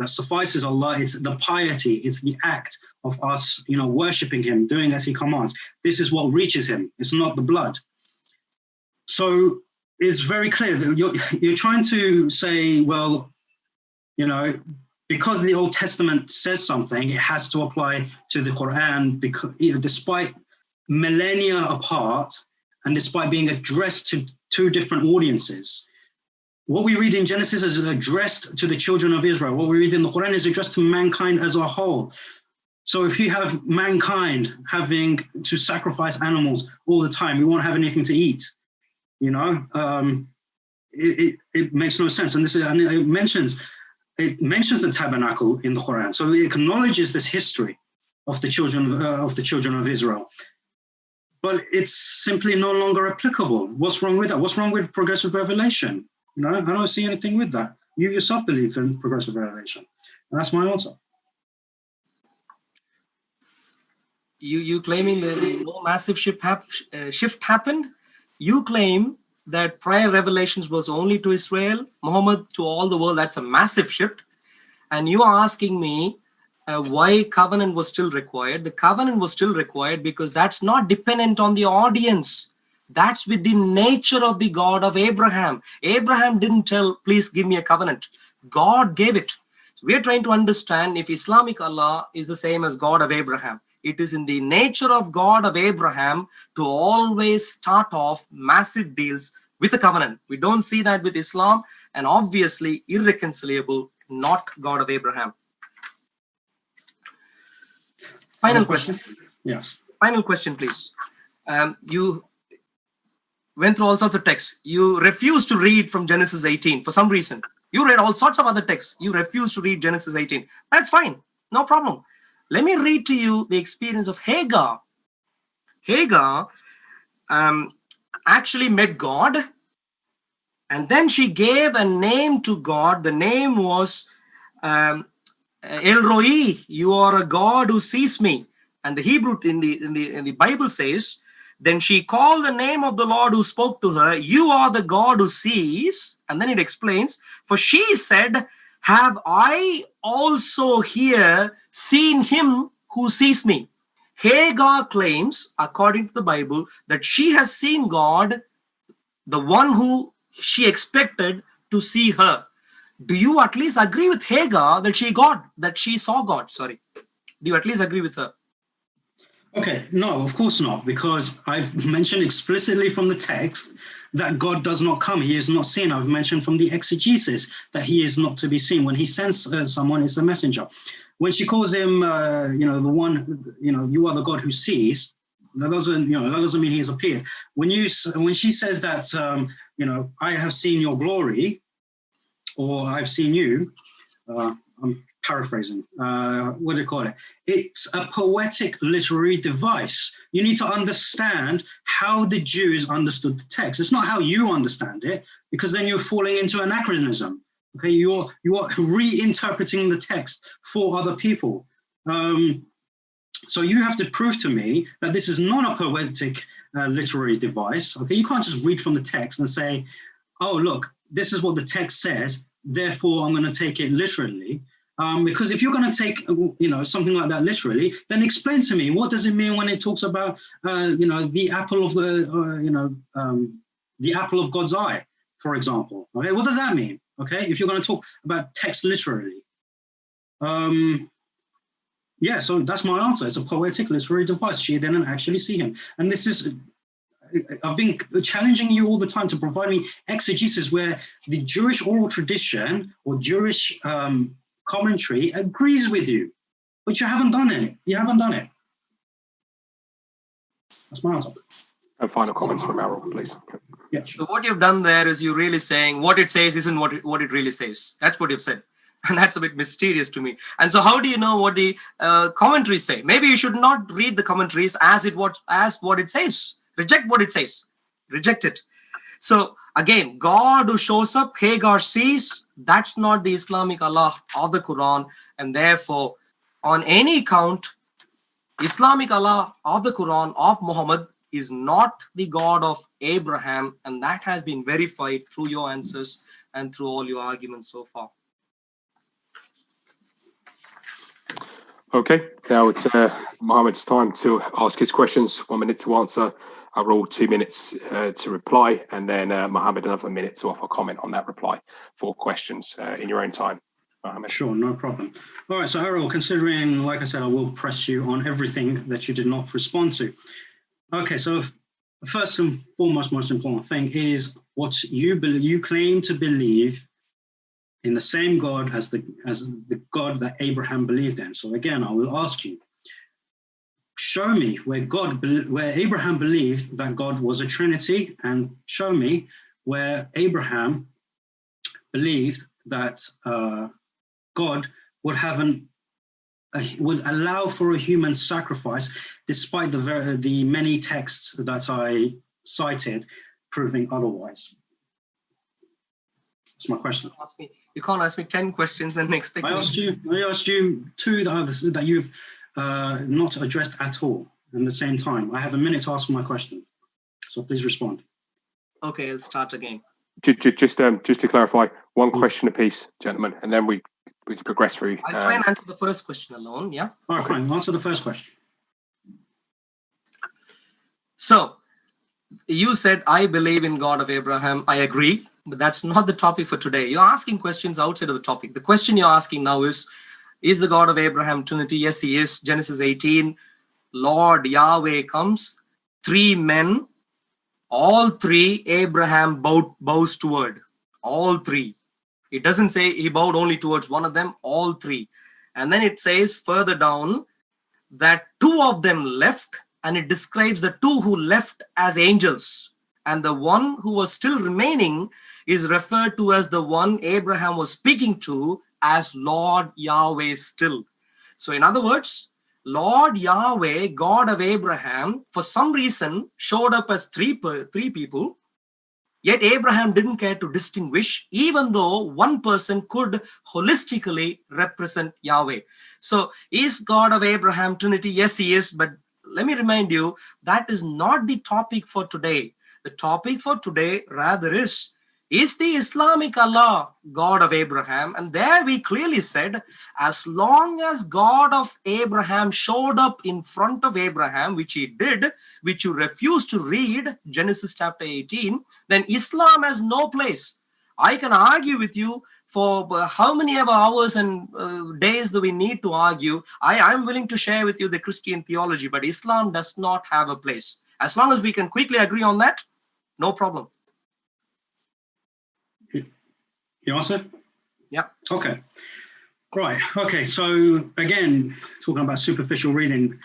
suffices Allah, it's the piety, it's the act of us worshipping him, doing as he commands. This is what reaches him, it's not the blood. So it's very clear that you're trying to say, well, because the Old Testament says something, it has to apply to the Quran, because despite millennia apart and despite being addressed to two different audiences. What we read in Genesis is addressed to the children of Israel. What we read in the Quran is addressed to mankind as a whole. So if you have mankind having to sacrifice animals all the time, we won't have anything to eat. It makes no sense. And it mentions the tabernacle in the Quran, so it acknowledges this history of the children of Israel. But it's simply no longer applicable. What's wrong with that? What's wrong with progressive revelation? I don't see anything with that. You yourself believe in progressive revelation, and that's my answer. You claiming that no massive shift happened? You claim that prior revelations was only to Israel, Muhammad to all the world. That's a massive shift. And you are asking me why covenant was still required. The covenant was still required because that's not dependent on the audience. That's with the nature of the God of Abraham. Abraham didn't tell, please give me a covenant. God gave it. So we are trying to understand if Islamic Allah is the same as God of Abraham. It is in the nature of God of Abraham to always start off massive deals with a covenant. We don't see that with Islam, and obviously irreconcilable, not God of Abraham. Final question. Yes. Final question, please. You went through all sorts of texts. You refused to read from Genesis 18 for some reason. You read all sorts of other texts. You refused to read Genesis 18. That's fine. No problem. Let me read to you the experience of Hagar. Hagar actually met God, and then she gave a name to God. The name was El Roi. You are a God who sees me. And the Hebrew in the Bible says, then she called the name of the Lord who spoke to her. You are the God who sees. And then it explains, for she said, have I also here seen him who sees me? Hagar claims, according to the Bible, that she has seen God, the one who she expected to see her. Do you at least agree with Hagar that she saw God? Sorry. Do you at least agree with her? Okay, no, of course not, because I've mentioned explicitly from the text that God does not come. He is not seen. I've mentioned from the exegesis that he is not to be seen. When he sends someone, it's a messenger. When she calls him, the one, you are the God who sees, that doesn't mean he's appeared. When she says that, I have seen your glory, or I've seen you, I'm paraphrasing, what do you call it? It's a poetic literary device. You need to understand how the Jews understood the text. It's not how you understand it, because then you're falling into anachronism. Okay, you are reinterpreting the text for other people. So you have to prove to me that this is not a poetic literary device. Okay, you can't just read from the text and say, oh, look, this is what the text says, therefore I'm going to take it literally. Because if you're going to take, something like that literally, then explain to me, what does it mean when it talks about, the apple of the apple of God's eye, for example? Okay, what does that mean? Okay, if you're going to talk about text literally. Yeah, so that's my answer. It's a poetic literary device. She didn't actually see him. And this is, I've been challenging you all the time to provide me exegesis where the Jewish oral tradition or Jewish commentary agrees with you, but you haven't done it. You haven't done it. That's my answer. And final comments from Arul, please. Yeah. So what you've done there is you're really saying what it says isn't what it really says. That's what you've said. And that's a bit mysterious to me. And so how do you know what the commentaries say? Maybe you should not read the commentaries as what it says. Reject what it says. Reject it. So again, God who shows up, Hagar sees, that's not the Islamic Allah of the Quran. And therefore, on any count, Islamic Allah of the Quran of Muhammad is not the God of Abraham. And that has been verified through your answers and through all your arguments so far. Okay, now it's Muhammad's time to ask his questions. 1 minute to answer, Arul 2 minutes to reply, and then Muhammad another minute to offer comment on that reply for questions in your own time. Muhammad. Sure, no problem. All right, so Arul, considering, like I said, I will press you on everything that you did not respond to. Okay, so first and foremost, most important thing is what you claim to believe in the same God as the God that Abraham believed in. So again, I will ask you, show me where Abraham believed that God was a Trinity, and show me where Abraham believed that God would allow for a human sacrifice, despite the many texts that I cited proving otherwise. That's my question. You can't ask me 10 questions and expect me. I asked you two that you've not addressed at all at the same time. I have a minute to ask my question, so please respond. Okay, I'll start again. Just to clarify, one question apiece, gentlemen, and then we can progress through. I'll try and answer the first question alone. Yeah. All right, fine. Answer the first question. So you said, I believe in God of Abraham. I agree, but that's not the topic for today. You're asking questions outside of the topic. The question you're asking now is the God of Abraham Trinity? Yes, he is. Genesis 18, Lord Yahweh comes, 3 men, all 3 Abraham bows toward, all 3. It doesn't say he bowed only towards one of them, all 3. And then it says further down that 2 of them left, and it describes the 2 who left as angels. And the one who was still remaining is referred to as the one Abraham was speaking to as Lord Yahweh still. So in other words, Lord Yahweh, God of Abraham, for some reason showed up as three people. Yet Abraham didn't care to distinguish, even though one person could holistically represent Yahweh. So is God of Abraham Trinity? Yes, he is. But let me remind you, that is not the topic for today. The topic for today rather is the Islamic Allah God of Abraham? And there we clearly said, as long as God of Abraham showed up in front of Abraham, which he did, which you refuse to read, Genesis chapter 18, then Islam has no place. I can argue with you for how many ever hours and days that we need to argue. I'm willing to share with you the Christian theology, but Islam does not have a place. As long as we can quickly agree on that, no problem. You answer? Yeah. Okay. Right. Okay. So again, talking about superficial reading,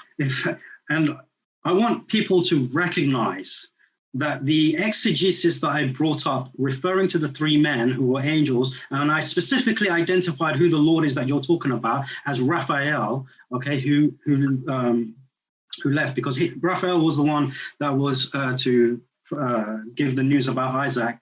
and I want people to recognize that the exegesis that I brought up, referring to the three men who were angels, and I specifically identified who the Lord is that you're talking about as Raphael, okay, who left, because Raphael was the one that was to give the news about Isaac.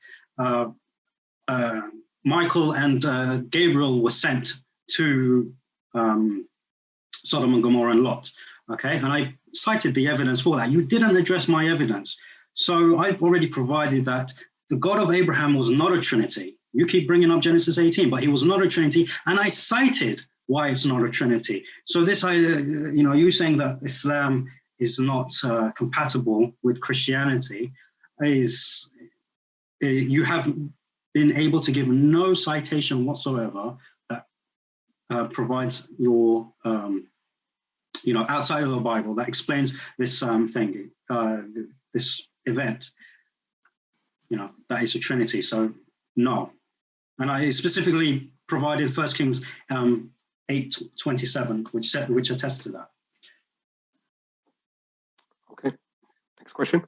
Michael and Gabriel were sent to Sodom and Gomorrah and Lot, okay, and I cited the evidence for that. You didn't address my evidence. So I've already provided that the God of Abraham was not a Trinity. You keep bringing up Genesis 18, but he was not a Trinity. And I cited why it's not a Trinity. So this, you saying that Islam is not compatible with Christianity is, you have been able to give no citation whatsoever that provides your, outside of the Bible that explains this thing, this event, that is a Trinity. So no. And I specifically provided 1 Kings 8:27, which attests to that. Okay, next question.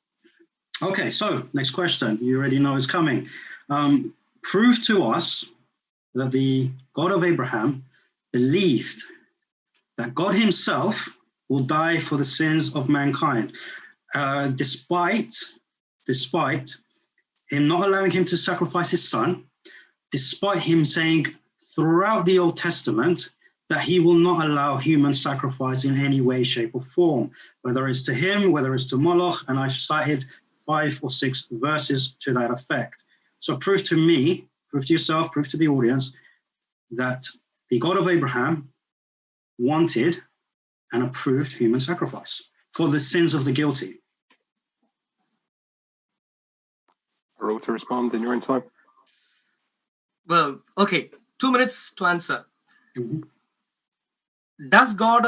Okay, so next question. You already know it's coming. Prove to us that the God of Abraham believed that God himself will die for the sins of mankind, despite him not allowing him to sacrifice his son, despite him saying throughout the Old Testament that he will not allow human sacrifice in any way, shape, or form, whether it's to him, whether it's to Moloch, and I cited 5 or 6 verses to that effect. So prove to me, prove to yourself, prove to the audience that the God of Abraham wanted and approved human sacrifice for the sins of the guilty. Arul to respond in your own time. Well, okay, 2 minutes to answer. Mm-hmm. Does God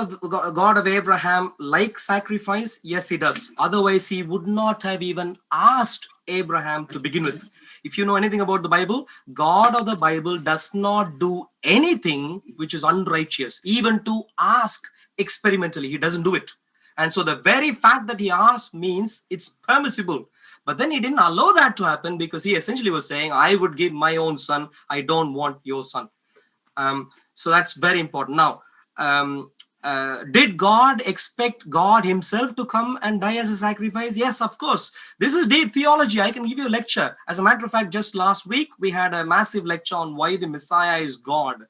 of Abraham like sacrifice? Yes, he does. Otherwise, he would not have even asked Abraham to begin with. If you know anything about the Bible, God of the Bible does not do anything which is unrighteous, even to ask experimentally. He doesn't do it. And so the very fact that he asked means it's permissible. But then he didn't allow that to happen because he essentially was saying, I would give my own son. I don't want your son. So that's very important. Now, did God expect God himself to come and die as a sacrifice? Yes, of course. This is deep theology. I can give you a lecture. As a matter of fact, just last week, we had a massive lecture on why the Messiah is God.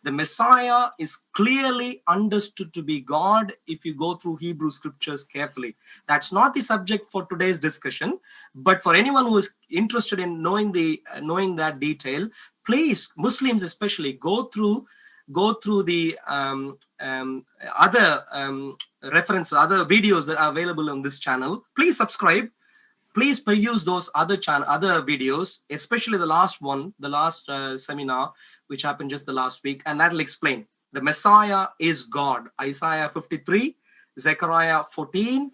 The Messiah is clearly understood to be God if you go through Hebrew scriptures carefully. That's not the subject for today's discussion, but for anyone who is interested in knowing that detail, please, Muslims especially, go through the other references, other videos that are available on this channel. Please subscribe. Please peruse those other videos, especially the last one, the last seminar, which happened just the last week, and that'll explain. The Messiah is God. Isaiah 53, Zechariah 14,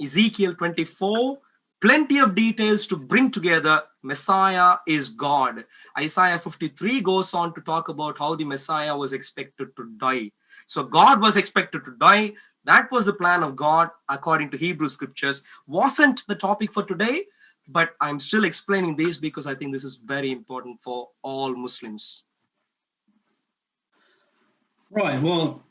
Ezekiel 24, plenty of details to bring together. Messiah is God. Isaiah 53 goes on to talk about how the Messiah was expected to die. So God was expected to die. That was the plan of God according to Hebrew scriptures. Wasn't the topic for today, but I'm still explaining this because I think this is very important for all Muslims. Right. Well,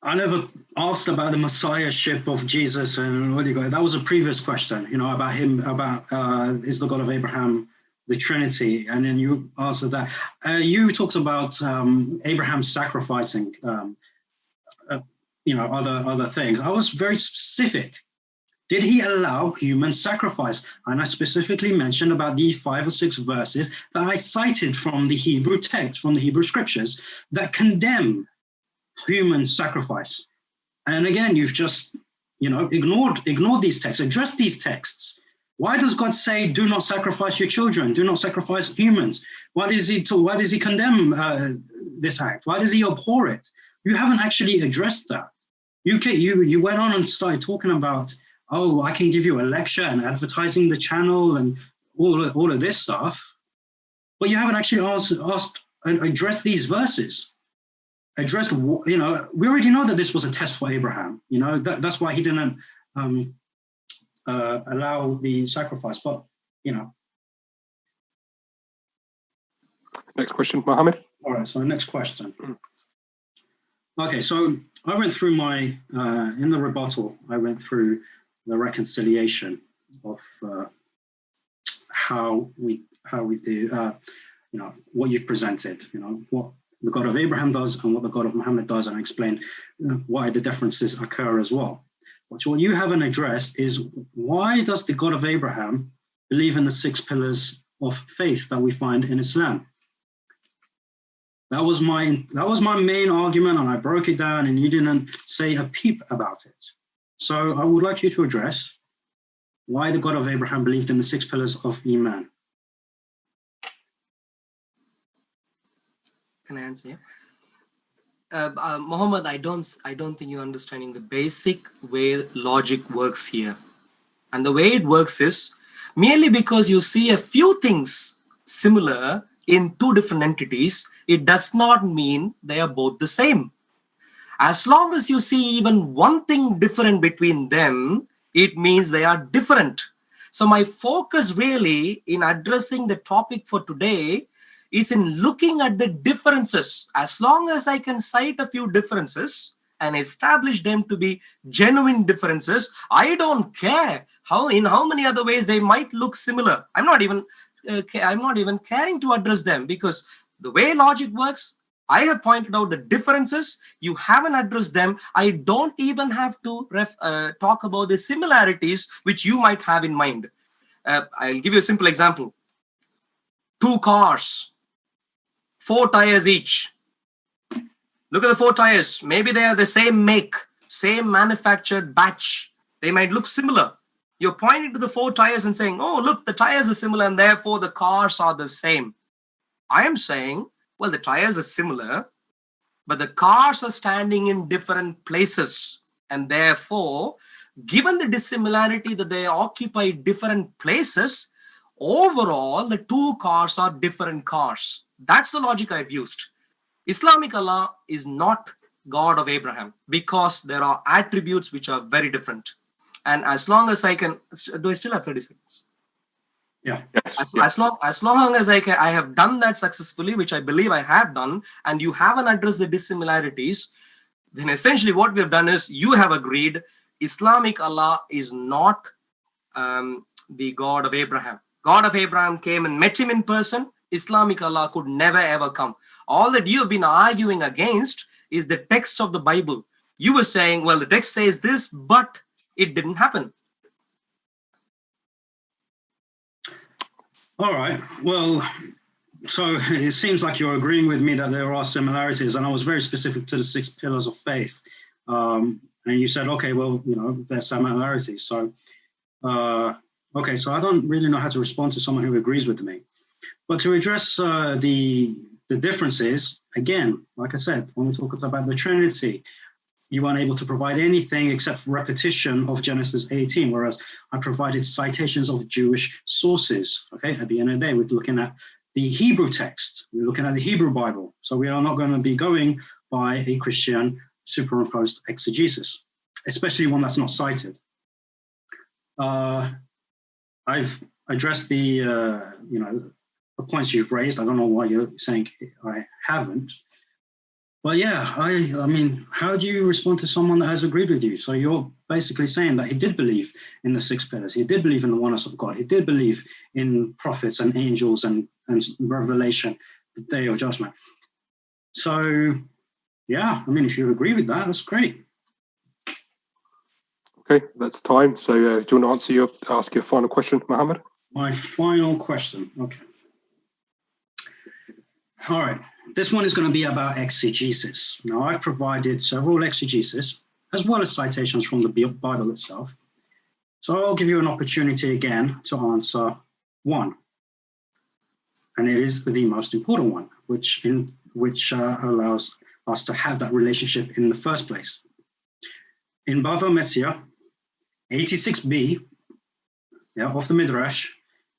I never asked about the messiahship of Jesus and what do you got? That was a previous question, about him, is the God of Abraham the Trinity? And then you answered that. You talked about Abraham sacrificing, other things. I was very specific. Did he allow human sacrifice? And I specifically mentioned about the 5 or 6 verses that I cited from the Hebrew text, from the Hebrew scriptures, that condemn human sacrifice. And again, you've just, ignored these texts, addressed these texts. Why does God say, do not sacrifice your children, do not sacrifice humans? Why does he condemn this act? Why does he abhor it? You haven't actually addressed that. You went on and started talking about, oh, I can give you a lecture and advertising the channel and all of this stuff. But you haven't actually asked and addressed these verses. Addressed, we already know that this was a test for Abraham. That's why he didn't allow the sacrifice. But Next question, Muhammad. All right. So next question. Okay. So I went through in the rebuttal. I went through the reconciliation of how we do. What you've presented. What the God of Abraham does and what the God of Muhammad does, and I explained why the differences occur as well. But what you haven't addressed is, why does the God of Abraham believe in the 6 pillars of faith that we find in Islam? That was my main argument, and I broke it down, and you didn't say a peep about it. So I would like you to address why the God of Abraham believed in the 6 pillars of Imaan. Can I answer? Muhammad, I don't think you're understanding the basic way logic works here. And the way it works is, merely because you see a few things similar in 2 different entities, it does not mean they are both the same. As long as you see even one thing different between them, it means they are different. So my focus really in addressing the topic for today is in looking at the differences. As long as I can cite a few differences and establish them to be genuine differences, I don't care in how many other ways they might look similar. I'm not even caring to address them, because the way logic works, I have pointed out the differences. You haven't addressed them. I don't even have to talk about the similarities which you might have in mind. I'll give you a simple example. 2 cars, 4 tires each. Look at the 4 tires. Maybe they are the same make, same manufactured batch. They might look similar. You're pointing to the 4 tires and saying, oh, look, the tires are similar and therefore the cars are the same. I am saying, well, the tires are similar, but the cars are standing in different places. And therefore, given the dissimilarity that they occupy different places, overall, the 2 cars are different cars. That's the logic I've used. Islamic Allah is not God of Abraham, because there are attributes which are very different. And as long as I can, do I still have 30 seconds? Yeah. As long as I have done that successfully, which I believe I have done, and you haven't addressed the dissimilarities, then essentially what we have done is, you have agreed Islamic Allah is not the God of Abraham. God of Abraham came and met him in person. Islamic Allah could never ever come. All that you have been arguing against is the text of the Bible. You were saying, well, the text says this, but it didn't happen. All right. Well, so it seems like you're agreeing with me that there are similarities, and I was very specific to the 6 pillars of faith. And you said, okay, well, there's similarities. So, okay, so I don't really know how to respond to someone who agrees with me. But to address the differences, again, like I said, when we talk about the Trinity, you weren't able to provide anything except repetition of Genesis 18, whereas I provided citations of Jewish sources. Okay, at the end of the day, we're looking at the Hebrew text. We're looking at the Hebrew Bible. So we are not going to be going by a Christian superimposed exegesis, especially one that's not cited. I've addressed the points you've raised. I don't know why you're saying I haven't. But yeah, I mean, how do you respond to someone that has agreed with you? So you're basically saying that he did believe in the 6 pillars. He did believe in the oneness of God. He did believe in prophets and angels and revelation, the day of judgment. So yeah, I mean, if you agree with that, that's great. Okay, that's time. So do you want to ask your final question, Muhammad? My final question. Okay. All right. This one is going to be about exegesis. Now, I've provided several exegesis, as well as citations from the Bible itself. So I'll give you an opportunity again to answer one. And it is the most important one, which allows us to have that relationship in the first place. In Bava Metzia, 86b of the Midrash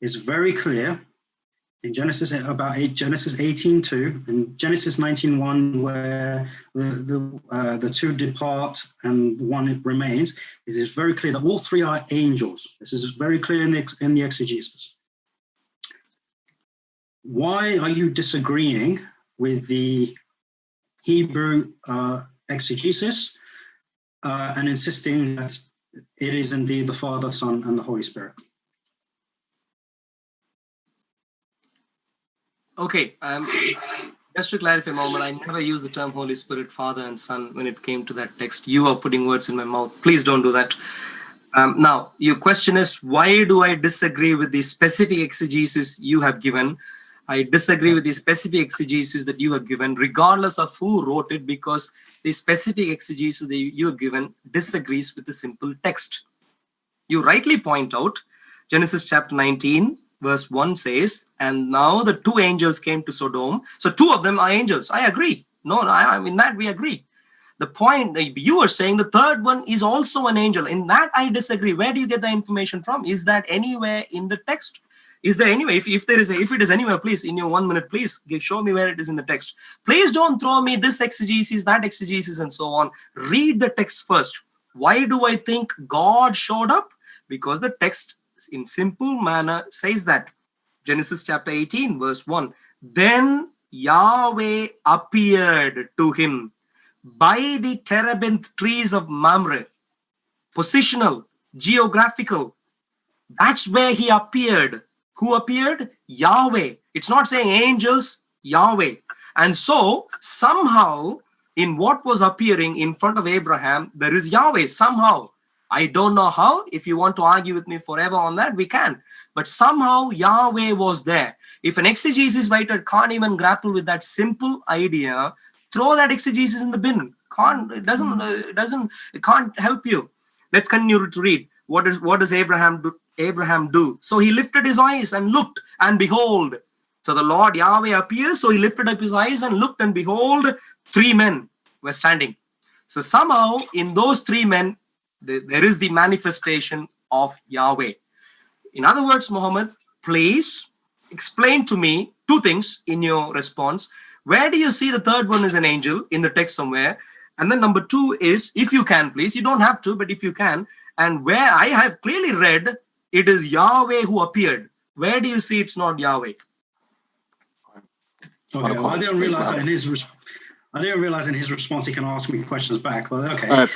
is very clear in Genesis 18:2 and Genesis 19:1, where the two depart and one remains, it is very clear that all three are angels. This is very clear in the exegesis. Why are you disagreeing with the Hebrew exegesis and insisting that it is indeed the Father, Son, and the Holy Spirit? Okay, just to clarify, Muhammad, I never used the term Holy Spirit, Father and Son when it came to that text. You are putting words in my mouth. Please don't do that. Now, your question is, why do I disagree with the specific exegesis you have given? I disagree with the specific exegesis that you have given, regardless of who wrote it, because the specific exegesis that you have given disagrees with the simple text. You rightly point out, Genesis chapter 19, verse 1 says, and now the two angels came to Sodom. So two of them are angels. I agree. No, I mean that we agree. The point you are saying the third one is also an angel. In that I disagree. Where do you get the information from? Is that anywhere in the text? Is there anywhere? If it is anywhere, please, in your 1 minute, please show me where it is in the text. Please don't throw me this exegesis, that exegesis, and so on. Read the text first. Why do I think God showed up? Because the text in simple manner says that. Genesis chapter 18, verse 1. Then Yahweh appeared to him by the terebinth trees of Mamre. Positional, geographical. That's where he appeared. Who appeared? Yahweh. It's not saying angels, Yahweh. And so somehow in what was appearing in front of Abraham, there is Yahweh somehow. I don't know how. If you want to argue with me forever on that, we can. But somehow Yahweh was there. If an exegesis writer can't even grapple with that simple idea, throw that exegesis in the bin. It can't help you. Let's continue to read. What does Abraham do? So he lifted his eyes and looked, and behold. So the Lord Yahweh appears. So he lifted up his eyes and looked, and behold, three men were standing. So somehow in those three men, there is the manifestation of Yahweh. In other words, Muhammad, please explain to me two things in your response. Where do you see the third one is an angel in the text somewhere? And then number two is, if you can, please, you don't have to, but if you can, and where I have clearly read, it is Yahweh who appeared. Where do you see it's not Yahweh? Okay, well, I didn't realize that in his response he can ask me questions back. But okay,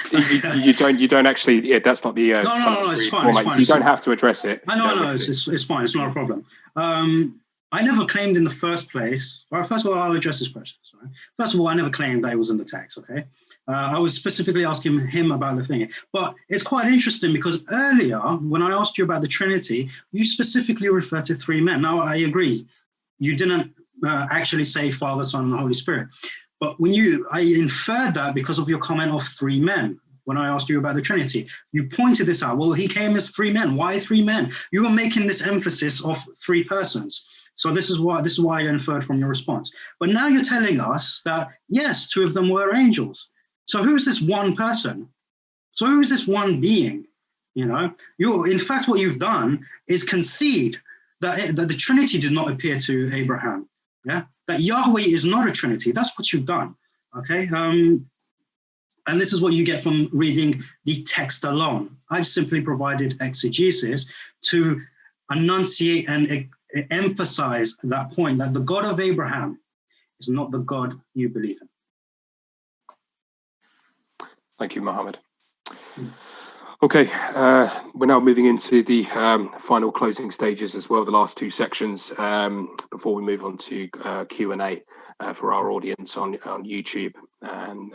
you don't actually. Yeah, that's not the. No, it's fine. So you don't have to address it. I know, it's fine. It's not a problem. I never claimed in the first place. Well, first of all, I'll address his questions. Right? First of all, I never claimed that it was in the text. Okay, I was specifically asking him about the thing. But it's quite interesting because earlier, when I asked you about the Trinity, you specifically referred to three men. Now, I agree. You didn't actually say Father, Son, and Holy Spirit. But I inferred that because of your comment of three men. When I asked you about the Trinity, you pointed this out. Well, he came as three men. Why three men? You were making this emphasis of three persons. So this is why I inferred from your response. But now you're telling us that, yes, two of them were angels. So who's this one person? So who is this one being? In fact, what you've done is concede that the Trinity did not appear to Abraham. Yeah, that Yahweh is not a Trinity. That's what you've done. Okay. And this is what you get from reading the text alone. I've simply provided exegesis to enunciate and emphasize that point that the God of Abraham is not the God you believe in. Thank you, Muhammad. Okay, we're now moving into the final closing stages as well, the last two sections, before we move on to Q&A for our audience on YouTube and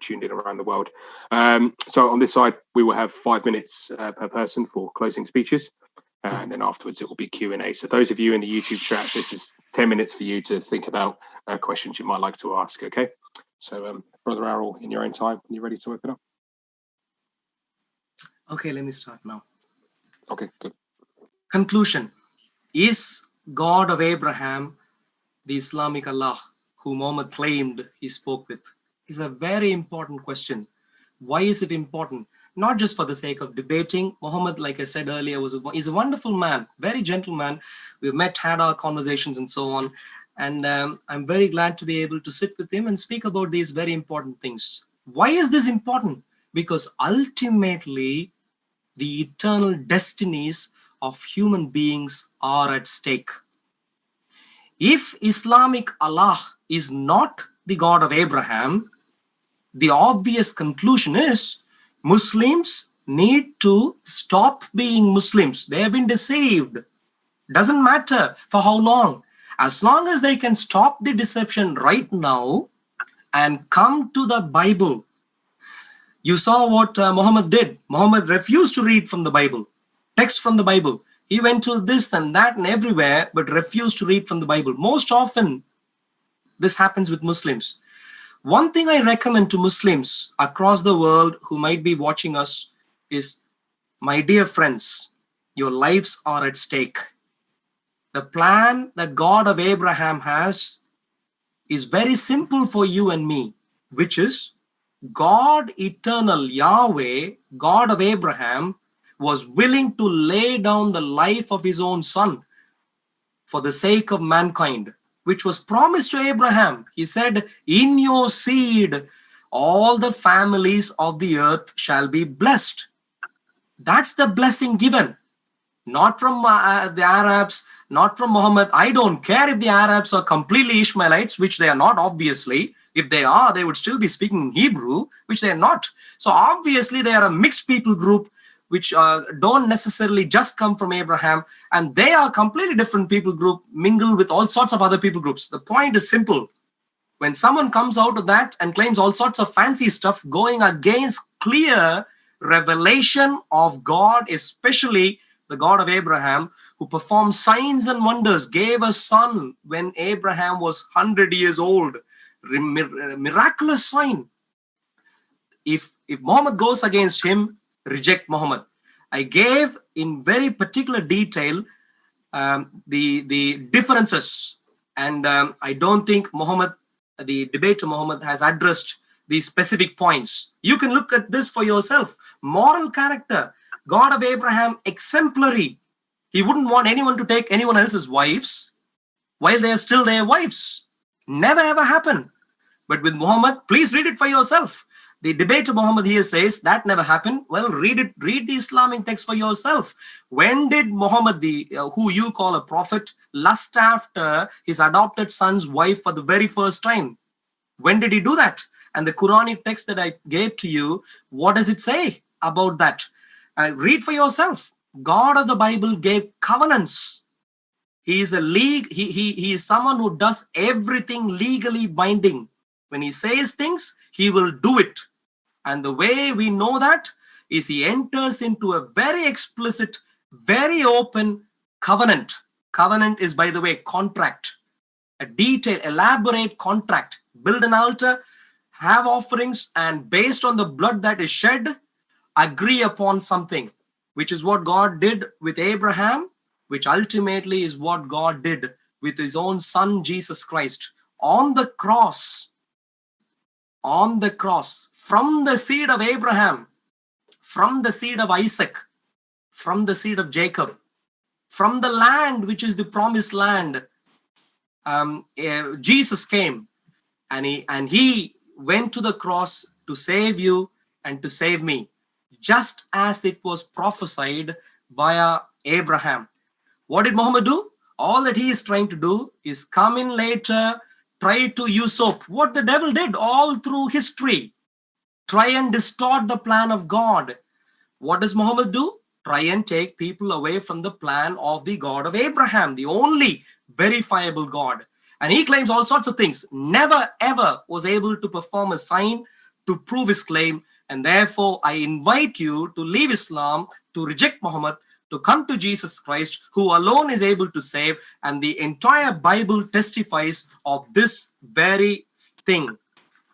tuned in around the world. So on this side, we will have 5 minutes per person for closing speeches, and then afterwards it will be Q&A. So those of you in the YouTube chat, this is 10 minutes for you to think about questions you might like to ask, okay? So Brother Arul, in your own time, are you ready to open up? Okay, let me start now. Okay, good. Conclusion. Is God of Abraham the Islamic Allah who Muhammad claimed he spoke with? Is a very important question. Why is it important? not just for the sake of debating. Muhammad, like I said earlier, is a wonderful man, very gentle man. We've met, had our conversations and so on. And I'm very glad to be able to sit with him and speak about these very important things. Why is this important? Because ultimately, the eternal destinies of human beings are at stake. If Islamic Allah is not the God of Abraham, the obvious conclusion is Muslims need to stop being Muslims. They have been deceived. Doesn't matter for how long. As long as they can stop the deception right now and come to the Bible. You saw what Muhammad did. Muhammad refused to read from the Bible, text from the Bible. He went to this and that and everywhere, but refused to read from the Bible. Most often, this happens with Muslims. One thing I recommend to Muslims across the world who might be watching us is, my dear friends, your lives are at stake. The plan that God of Abraham has is very simple for you and me, which is God eternal, Yahweh, God of Abraham, was willing to lay down the life of his own son for the sake of mankind, which was promised to Abraham. He said, in your seed, all the families of the earth shall be blessed. That's the blessing given. Not from the Arabs, not from Muhammad. I don't care if the Arabs are completely Ishmaelites, which they are not, obviously. If they are, they would still be speaking Hebrew, which they are not. So obviously they are a mixed people group, which don't necessarily just come from Abraham, and they are a completely different people group, mingled with all sorts of other people groups. The point is simple. When someone comes out of that and claims all sorts of fancy stuff going against clear revelation of God, especially the God of Abraham, who performed signs and wonders, gave a son when Abraham was 100 years old, miraculous sign. If Muhammad goes against him, reject Muhammad. I gave in very particular detail the differences, and I don't think Muhammad, the debater Muhammad, has addressed these specific points. You can look at this for yourself. Moral character, God of Abraham, exemplary. He wouldn't want anyone to take anyone else's wives while they are still their wives. Never ever happened. But with Muhammad, please read it for yourself. The debater Muhammad here says that never happened. Well, read it. Read the Islamic text for yourself. When did Muhammad, who you call a prophet, lust after his adopted son's wife for the very first time? When did he do that? And the Quranic text that I gave to you, what does it say about that? Read for yourself. God of the Bible gave covenants. He is he is someone who does everything legally binding. When he says things, he will do it. And the way we know that is he enters into a very explicit, very open covenant. Covenant is, by the way, contract. A detailed, elaborate contract. Build an altar, have offerings, and based on the blood that is shed, agree upon something, which is what God did with Abraham, which ultimately is what God did with his own son, Jesus Christ, on the cross, from the seed of Abraham, from the seed of Isaac, from the seed of Jacob, from the land, which is the promised land. Jesus came and he went to the cross to save you and to save me, just as it was prophesied via Abraham. What did Muhammad do? All that he is trying to do is come in later, try to usurp what the devil did all through history. Try and distort the plan of God. What does Muhammad do? Try and take people away from the plan of the God of Abraham, the only verifiable God. And he claims all sorts of things. Never ever was able to perform a sign to prove his claim. And therefore, I invite you to leave Islam, to reject Muhammad, to come to Jesus Christ, who alone is able to save. And the entire Bible testifies of this very thing.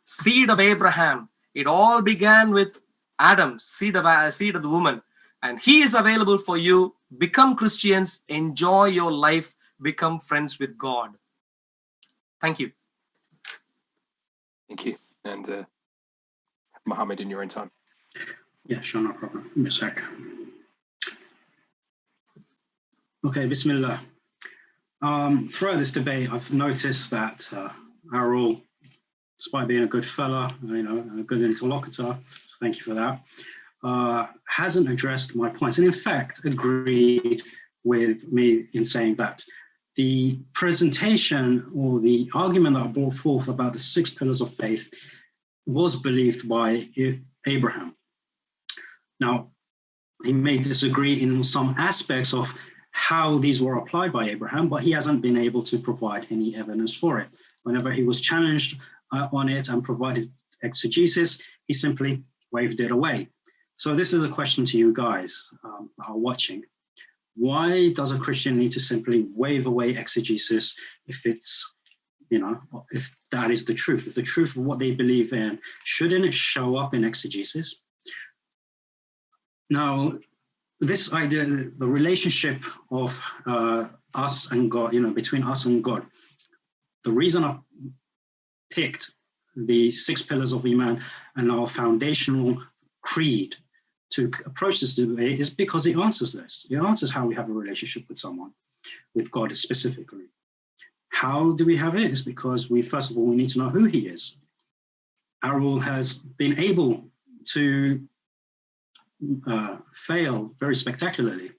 Seed of Abraham. It all began with Adam, seed of the woman. And he is available for you. Become Christians, enjoy your life, become friends with God. Thank you. Thank you. And Muhammad, in your own time. Yeah, sure, no problem. Give me a sec. Okay, Bismillah. Throughout this debate, I've noticed that Arul, despite being a good fella, a good interlocutor, thank you for that, hasn't addressed my points, and in fact agreed with me in saying that the presentation or the argument that I brought forth about the 6 pillars of faith was believed by Abraham. Now, he may disagree in some aspects of how these were applied by Abraham, but he hasn't been able to provide any evidence for it. Whenever he was challenged on it and provided exegesis, he simply waved it away. So this is a question to you guys that are watching. Why does a Christian need to simply wave away exegesis if it's, if that is the truth? If the truth of what they believe in, shouldn't it show up in exegesis? Now, this idea, the relationship of us and God, between us and God, the reason I picked the 6 pillars of Imaan and our foundational creed to approach this debate is because it answers this. It answers how we have a relationship with someone, with God specifically. How do we have it? It's because first of all, we need to know who he is. Arul has been able to fail very spectacularly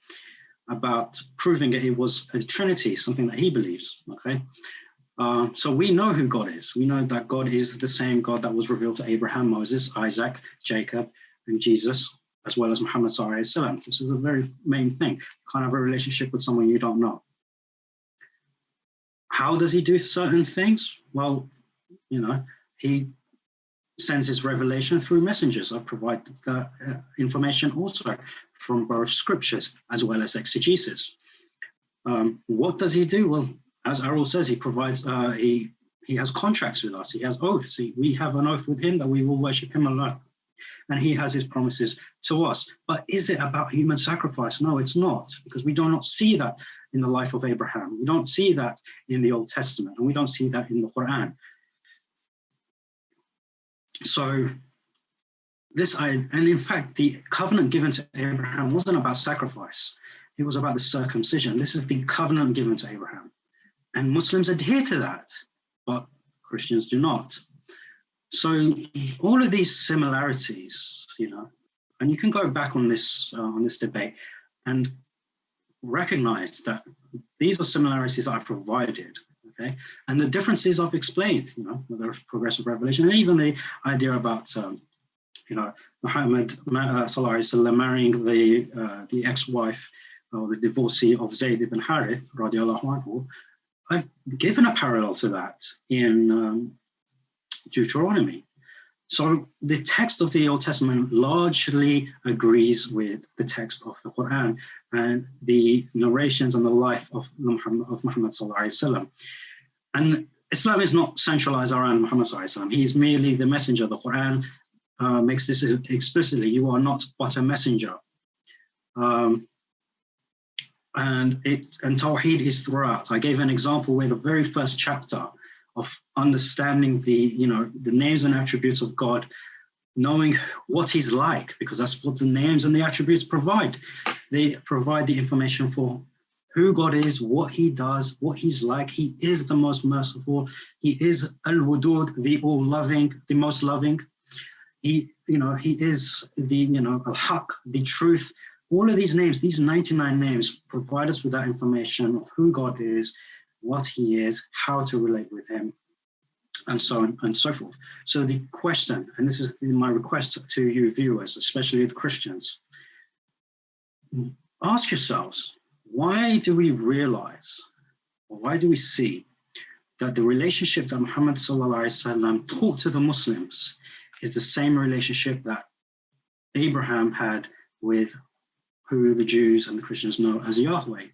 about proving that it was a Trinity, something that he believes, okay? So we know who God is. We know that God is the same God that was revealed to Abraham, Moses, Isaac, Jacob, and Jesus, as well as Muhammad ﷺ. This is the very main thing. You can't have a relationship with someone you don't know. How does he do certain things? Well, he sends his revelation through messengers. I provide the information also from both scriptures as well as exegesis. What does he do? Well, as Arul says, he provides, he has contracts with us. He has oaths. We have an oath with him that we will worship him alone. And he has his promises to us. But is it about human sacrifice? No, it's not, because we do not see that in the life of Abraham. We don't see that in the Old Testament, and we don't see that in the Quran. So and in fact, the covenant given to Abraham wasn't about sacrifice. It was about the circumcision. This is the covenant given to Abraham. And Muslims adhere to that, but Christians do not. So all of these similarities, and you can go back on this debate and recognize that these are similarities that I provided. Okay, and the differences I've explained, the progressive revelation, and even the idea about, Muhammad marrying the ex-wife or the divorcee of Zayd ibn Harith, radiallahu anhu. I've given a parallel to that in Deuteronomy. So the text of the Old Testament largely agrees with the text of the Quran and the narrations and the life of Muhammad sallallahu alaihi wasallam. And Islam is not centralized around Muhammad sallallahu alaihi wasallam. He is merely the messenger. The Quran makes this explicitly. You are not but a messenger. And Tawheed is throughout. I gave an example where the very first chapter of understanding the names and attributes of God, knowing what he's like, because that's what the names and the attributes provide. They provide the information for who God is, what he does, what he's like. He is the most merciful. He is al-wudud, the all-loving, the most loving. He is the, al-haq, the truth. All of these names, these 99 names, provide us with that information of who God is, what he is, how to relate with him, and so on and so forth. So the question, and this is my request to you viewers, especially the Christians, ask yourselves, why do we realize, or why do we see that the relationship that Muhammad sallallahu alaihi wasallam taught to the Muslims is the same relationship that Abraham had with who the Jews and the Christians know as Yahweh?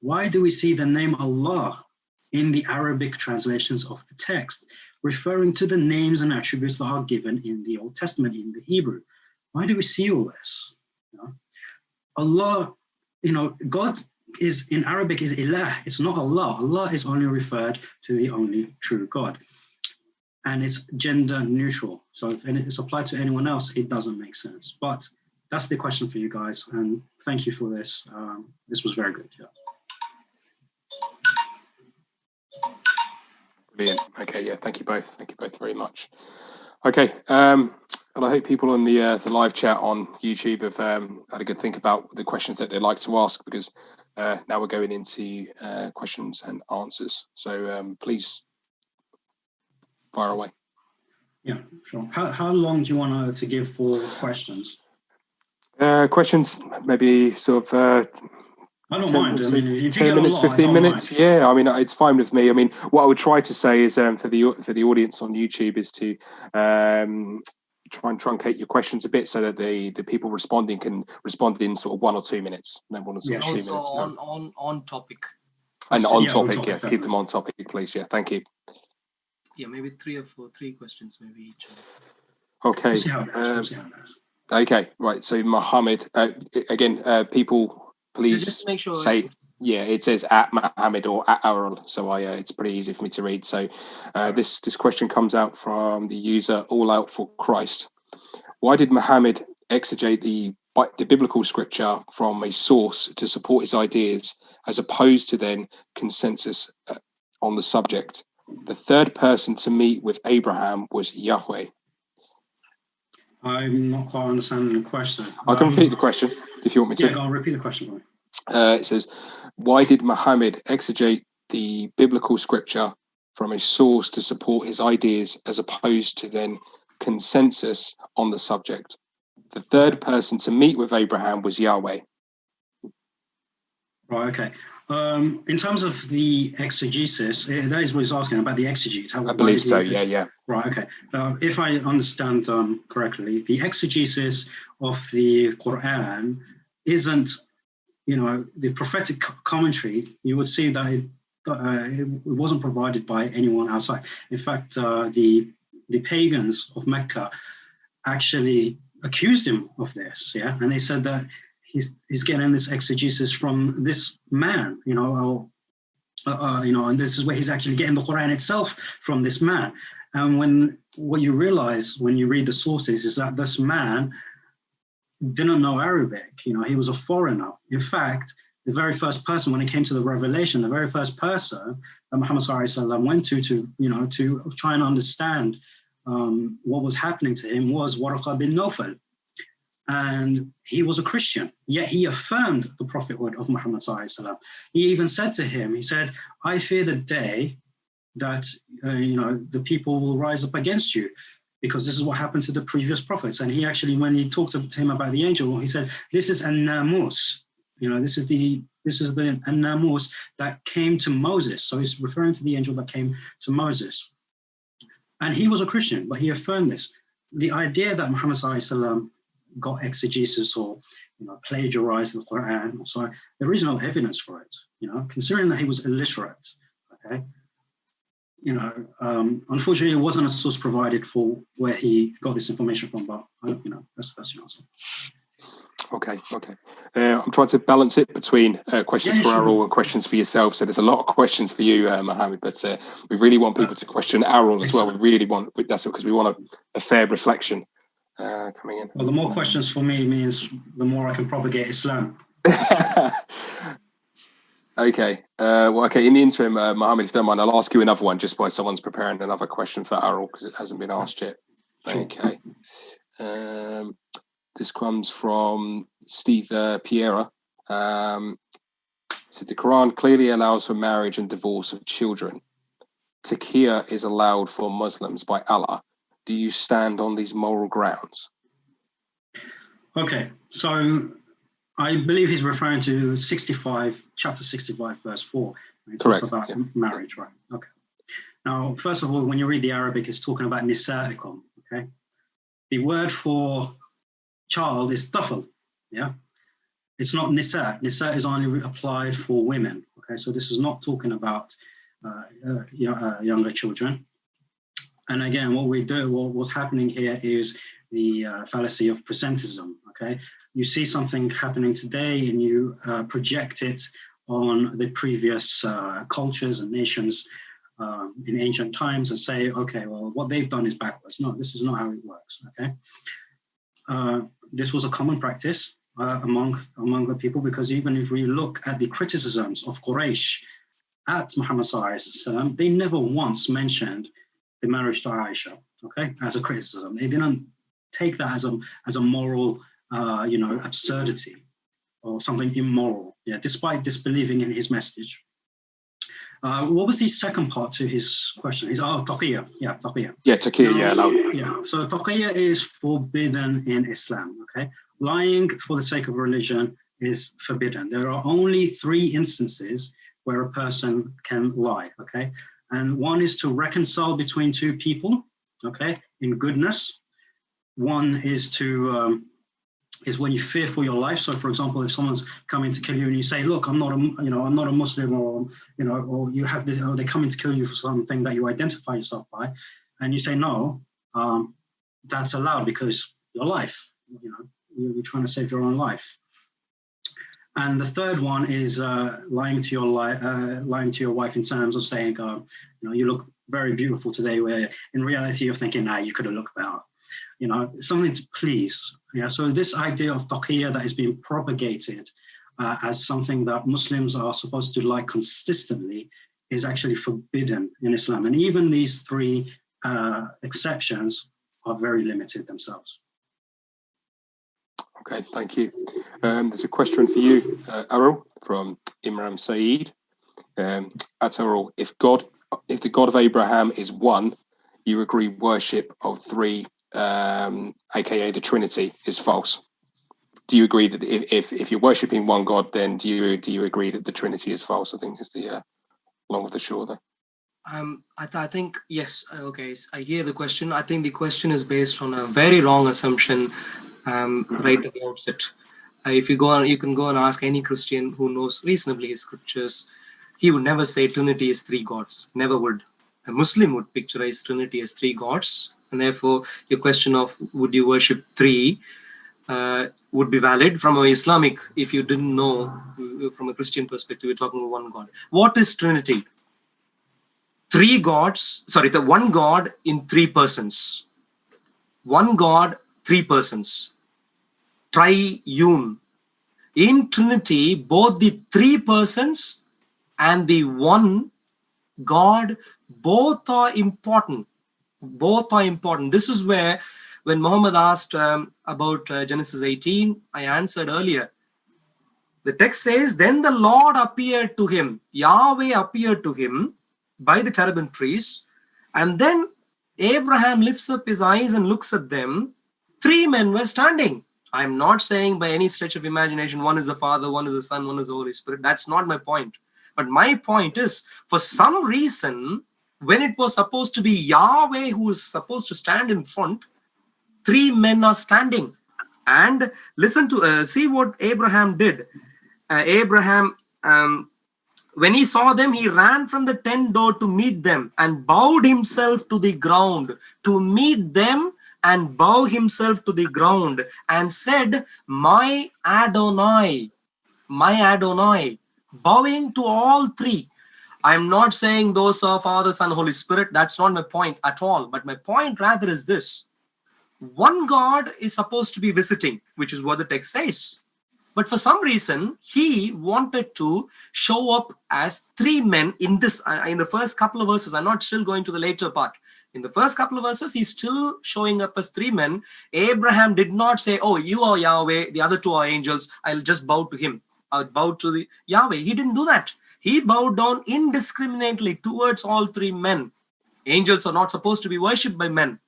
Why do we see the name Allah in the Arabic translations of the text, referring to the names and attributes that are given in the Old Testament, in the Hebrew? Why do we see all this? Allah, God is, in Arabic, is ilah. It's not Allah. Allah is only referred to the only true God. and it's gender neutral. So if it's applied to anyone else, it doesn't make sense. But that's the question for you guys, and thank you for this. This was very good. Yeah. Brilliant. Okay, yeah, thank you both. Thank you both very much. Okay, and I hope people on the live chat on YouTube have had a good think about the questions that they'd like to ask, because now we're going into questions and answers. So please fire away. Yeah, sure. How long do you want to give for questions? Questions, maybe sort of I don't mind. I mean, if you 10 get minutes, a lot, 15 minutes. Mind. Yeah, I mean, it's fine with me. I mean, what I would try to say is for the audience on YouTube is to try and truncate your questions a bit so that the people responding can respond in sort of 1 or 2 minutes. No more than sort of 2 minutes. Also on topic. And on topic, yes. Keep them on topic, please. Yeah, thank you. Yeah, maybe 3 questions, maybe each. Okay. Okay, right. So Muhammad, again, people, please just make sure say, yeah, it says at Muhammad or at Arul, so it's pretty easy for me to read. So this question comes out from the user All Out for Christ. Why did Muhammad exegete the biblical scripture from a source to support his ideas, as opposed to then consensus on the subject? The third person to meet with Abraham was Yahweh. I'm not quite understanding the question. I can repeat the question if you want me to. Yeah, go on, repeat the question. It says, why did Muhammad exegete the biblical scripture from a source to support his ideas, as opposed to then consensus on the subject? The third person to meet with Abraham was Yahweh. Right, okay. In terms of the exegesis, that is what he's asking about the exegete. I believe so, yeah. Right, okay. If I understand correctly, the exegesis of the Quran isn't, the prophetic commentary. You would see that it wasn't provided by anyone outside. In fact, the pagans of Mecca actually accused him of this, yeah, and they said that he's getting this exegesis from this man, and this is where he's actually getting the Quran itself from this man. And what you realize when you read the sources is that this man didn't know Arabic. He was a foreigner. In fact, the very first person, when it came to the revelation, the very first person that Muhammad SAW went to try and understand what was happening to him was Warqa bin Nawfal. And he was a Christian, yet he affirmed the prophethood of Muhammad SAW. He even said to him, he said, I fear the day that, the people will rise up against you, because this is what happened to the previous prophets. And he actually, when he talked to him about the angel, he said, this is an-namus. This is the an-namus that came to Moses. So he's referring to the angel that came to Moses. And he was a Christian, but he affirmed this. The idea that Muhammad SAW got exegesis or plagiarized the Quran, so there is no evidence for it. Considering that he was illiterate, okay. Unfortunately, it wasn't a source provided for where he got this information from, but that's your answer. Okay. I'm trying to balance it between questions for Arul and questions for yourself. So there's a lot of questions for you, Muhammad, but we really want people to question Arul as well. We really want, that's because we want a fair reflection coming in. Well, the more questions for me means the more I can propagate Islam. Okay. In the interim, Muhammad, if you don't mind, I'll ask you another one just while someone's preparing another question for Arul, because it hasn't been asked yet. Okay. This comes from Steve Piera. So the Quran clearly allows for marriage and divorce of children. Taqiyya is allowed for Muslims by Allah. Do you stand on these moral grounds? Okay, so I believe he's referring to chapter 65, verse 4. Correct. About marriage, right? Okay. Now, first of all, when you read the Arabic, it's talking about nisa'ikum, okay? The word for child is tafl, yeah? It's not nisa. Nisa is only applied for women, okay? So this is not talking about younger children. And again, what's happening here is the fallacy of presentism, okay? You see something happening today and you project it on the previous cultures and nations, in ancient times and say, okay, well, what they've done is backwards. No, this is not how it works, okay? This was a common practice among the people, because even if we look at the criticisms of Quraysh at Muhammad ﷺ, they never once mentioned the marriage to Aisha, okay, as a criticism. They didn't take that as a moral, absurdity or something immoral, despite disbelieving in his message. What was the second part to his question? Taqiyya. Yeah, taqiyya. Yeah, taqiyya, Yeah, so taqiyya is forbidden in Islam, okay? Lying for the sake of religion is forbidden. There are only 3 instances where a person can lie, okay? And one is to reconcile between 2 people, okay, in goodness. One is to is when you fear for your life. So, for example, if someone's coming to kill you and you say, "Look, I'm not a Muslim," or or you have this, or they're coming to kill you for something that you identify yourself by, and you say no, that's allowed because your life, you're trying to save your own life. And the third one is lying to your wife in terms of saying, you look very beautiful today, where in reality you're thinking, nah, you could have looked better. Something to please. Yeah. So this idea of taqiyya that is being propagated as something that Muslims are supposed to lie consistently is actually forbidden in Islam. And even these 3 exceptions are very limited themselves. Okay, thank you. There's a question for you, Arul, from Imran Saeed. At Arul, if the God of Abraham is one, you agree worship of 3, aka the Trinity, is false. Do you agree that if you're worshipping one God, then do you agree that the Trinity is false? I think is the long of the short there. I think yes. Okay, I hear the question. I think the question is based on a very wrong assumption. Right at the outset. If you go on, you can go and ask any Christian who knows reasonably his scriptures. He would never say Trinity is 3 gods. Never would. A Muslim would picturize Trinity as 3 gods, and therefore your question of would you worship 3 would be valid. From an Islamic, if you didn't know, from a Christian perspective, we're talking about 1 God. What is Trinity? 3 gods. Sorry, the 1 God in 3 persons. 1 God, 3 persons. Triune. In Trinity, both the 3 persons and the 1 God, both are important. Both are important. This is where, when Muhammad asked about Genesis 18, I answered earlier. The text says, then the Lord appeared to him. Yahweh appeared to him by the terebinth trees. And then Abraham lifts up his eyes and looks at them. 3 men were standing. I'm not saying by any stretch of imagination, one is the Father, one is the Son, one is the Holy Spirit. That's not my point. But my point is, for some reason, when it was supposed to be Yahweh who is supposed to stand in front, 3 men are standing. And listen to, see what Abraham did. Abraham, when he saw them, he ran from the tent door to meet them and bowed himself to the ground to meet them and bow himself to the ground and said, my Adonai, bowing to all 3. I'm not saying those are Father, Son, Holy Spirit. That's not my point at all. But my point rather is this. 1 God is supposed to be visiting, which is what the text says. But for some reason, he wanted to show up as 3 men in this, in the first couple of verses. I'm not still going to the later part. In the first couple of verses, he's still showing up as 3 men. Abraham did not say, oh, you are Yahweh, the other 2 are angels, I'll just bow to him. I'll bow to the Yahweh. He didn't do that. He bowed down indiscriminately towards all 3 men. Angels are not supposed to be worshipped by men.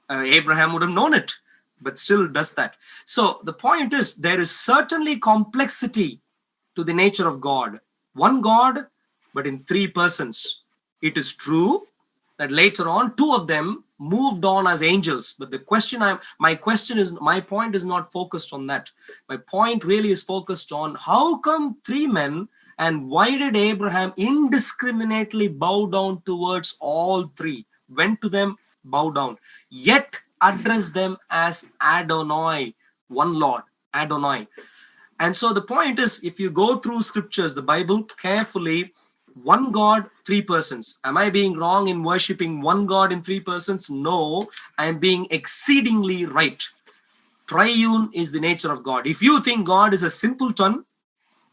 Abraham would have known it, but still does that. So the point is, there is certainly complexity to the nature of God. 1 God, but in 3 persons. It is true that later on, 2 of them moved on as angels. But the question, my point is not focused on that. My point really is focused on how come 3 men, and why did Abraham indiscriminately bow down towards all 3? Went to them, bow down, yet address them as Adonai, 1 Lord, Adonai. And so the point is, if you go through scriptures, the Bible carefully, one God, three persons. Am I being wrong in worshipping one God in three persons? No, I am being exceedingly right. Triune is the nature of God. If you think God is a simpleton,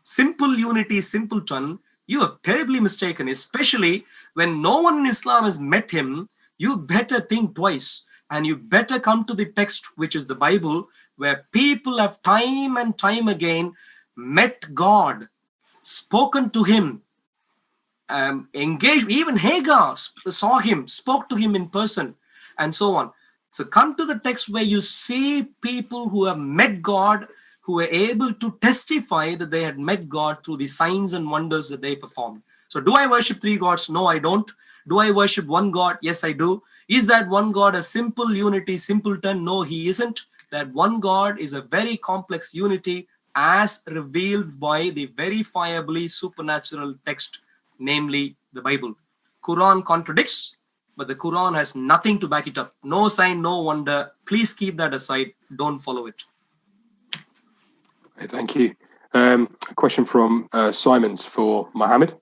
simple unity, simpleton, you have terribly mistaken, especially when no one in Islam has met him. You better think twice, and you better come to the text, which is the Bible, where people have time and time again met God, spoken to him, engaged. Even Hagar saw him, spoke to him in person, and so on. So come to the text where you see people who have met God, who were able to testify that they had met God through the signs and wonders that they performed. So do I worship three gods? No, I don't. Do I worship one God? Yes, I do. Is that one God a simple unity, simpleton? No, he isn't. That one God is a very complex unity as revealed by the verifiably supernatural text, namely the Bible. Quran contradicts, but the Quran has nothing to back it up. No sign, no wonder. Please keep that aside. Don't follow it. Okay, thank you. A question from Simons for Muhammad.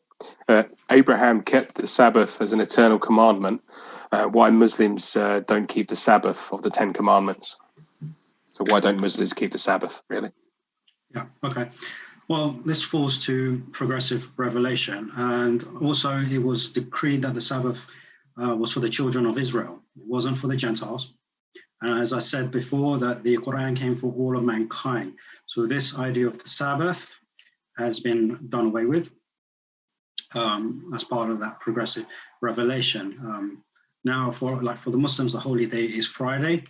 Abraham kept the Sabbath as an eternal commandment. Why Muslims don't keep the Sabbath of the 10 Commandments? So why don't Muslims keep the Sabbath, really? Yeah, okay. Well, this falls to progressive revelation, and also it was decreed that the Sabbath was for the children of Israel. It wasn't for the Gentiles. And as I said before, that the Quran came for all of mankind. So this idea of the Sabbath has been done away with as part of that progressive revelation. Now, for the Muslims, the holy day is Friday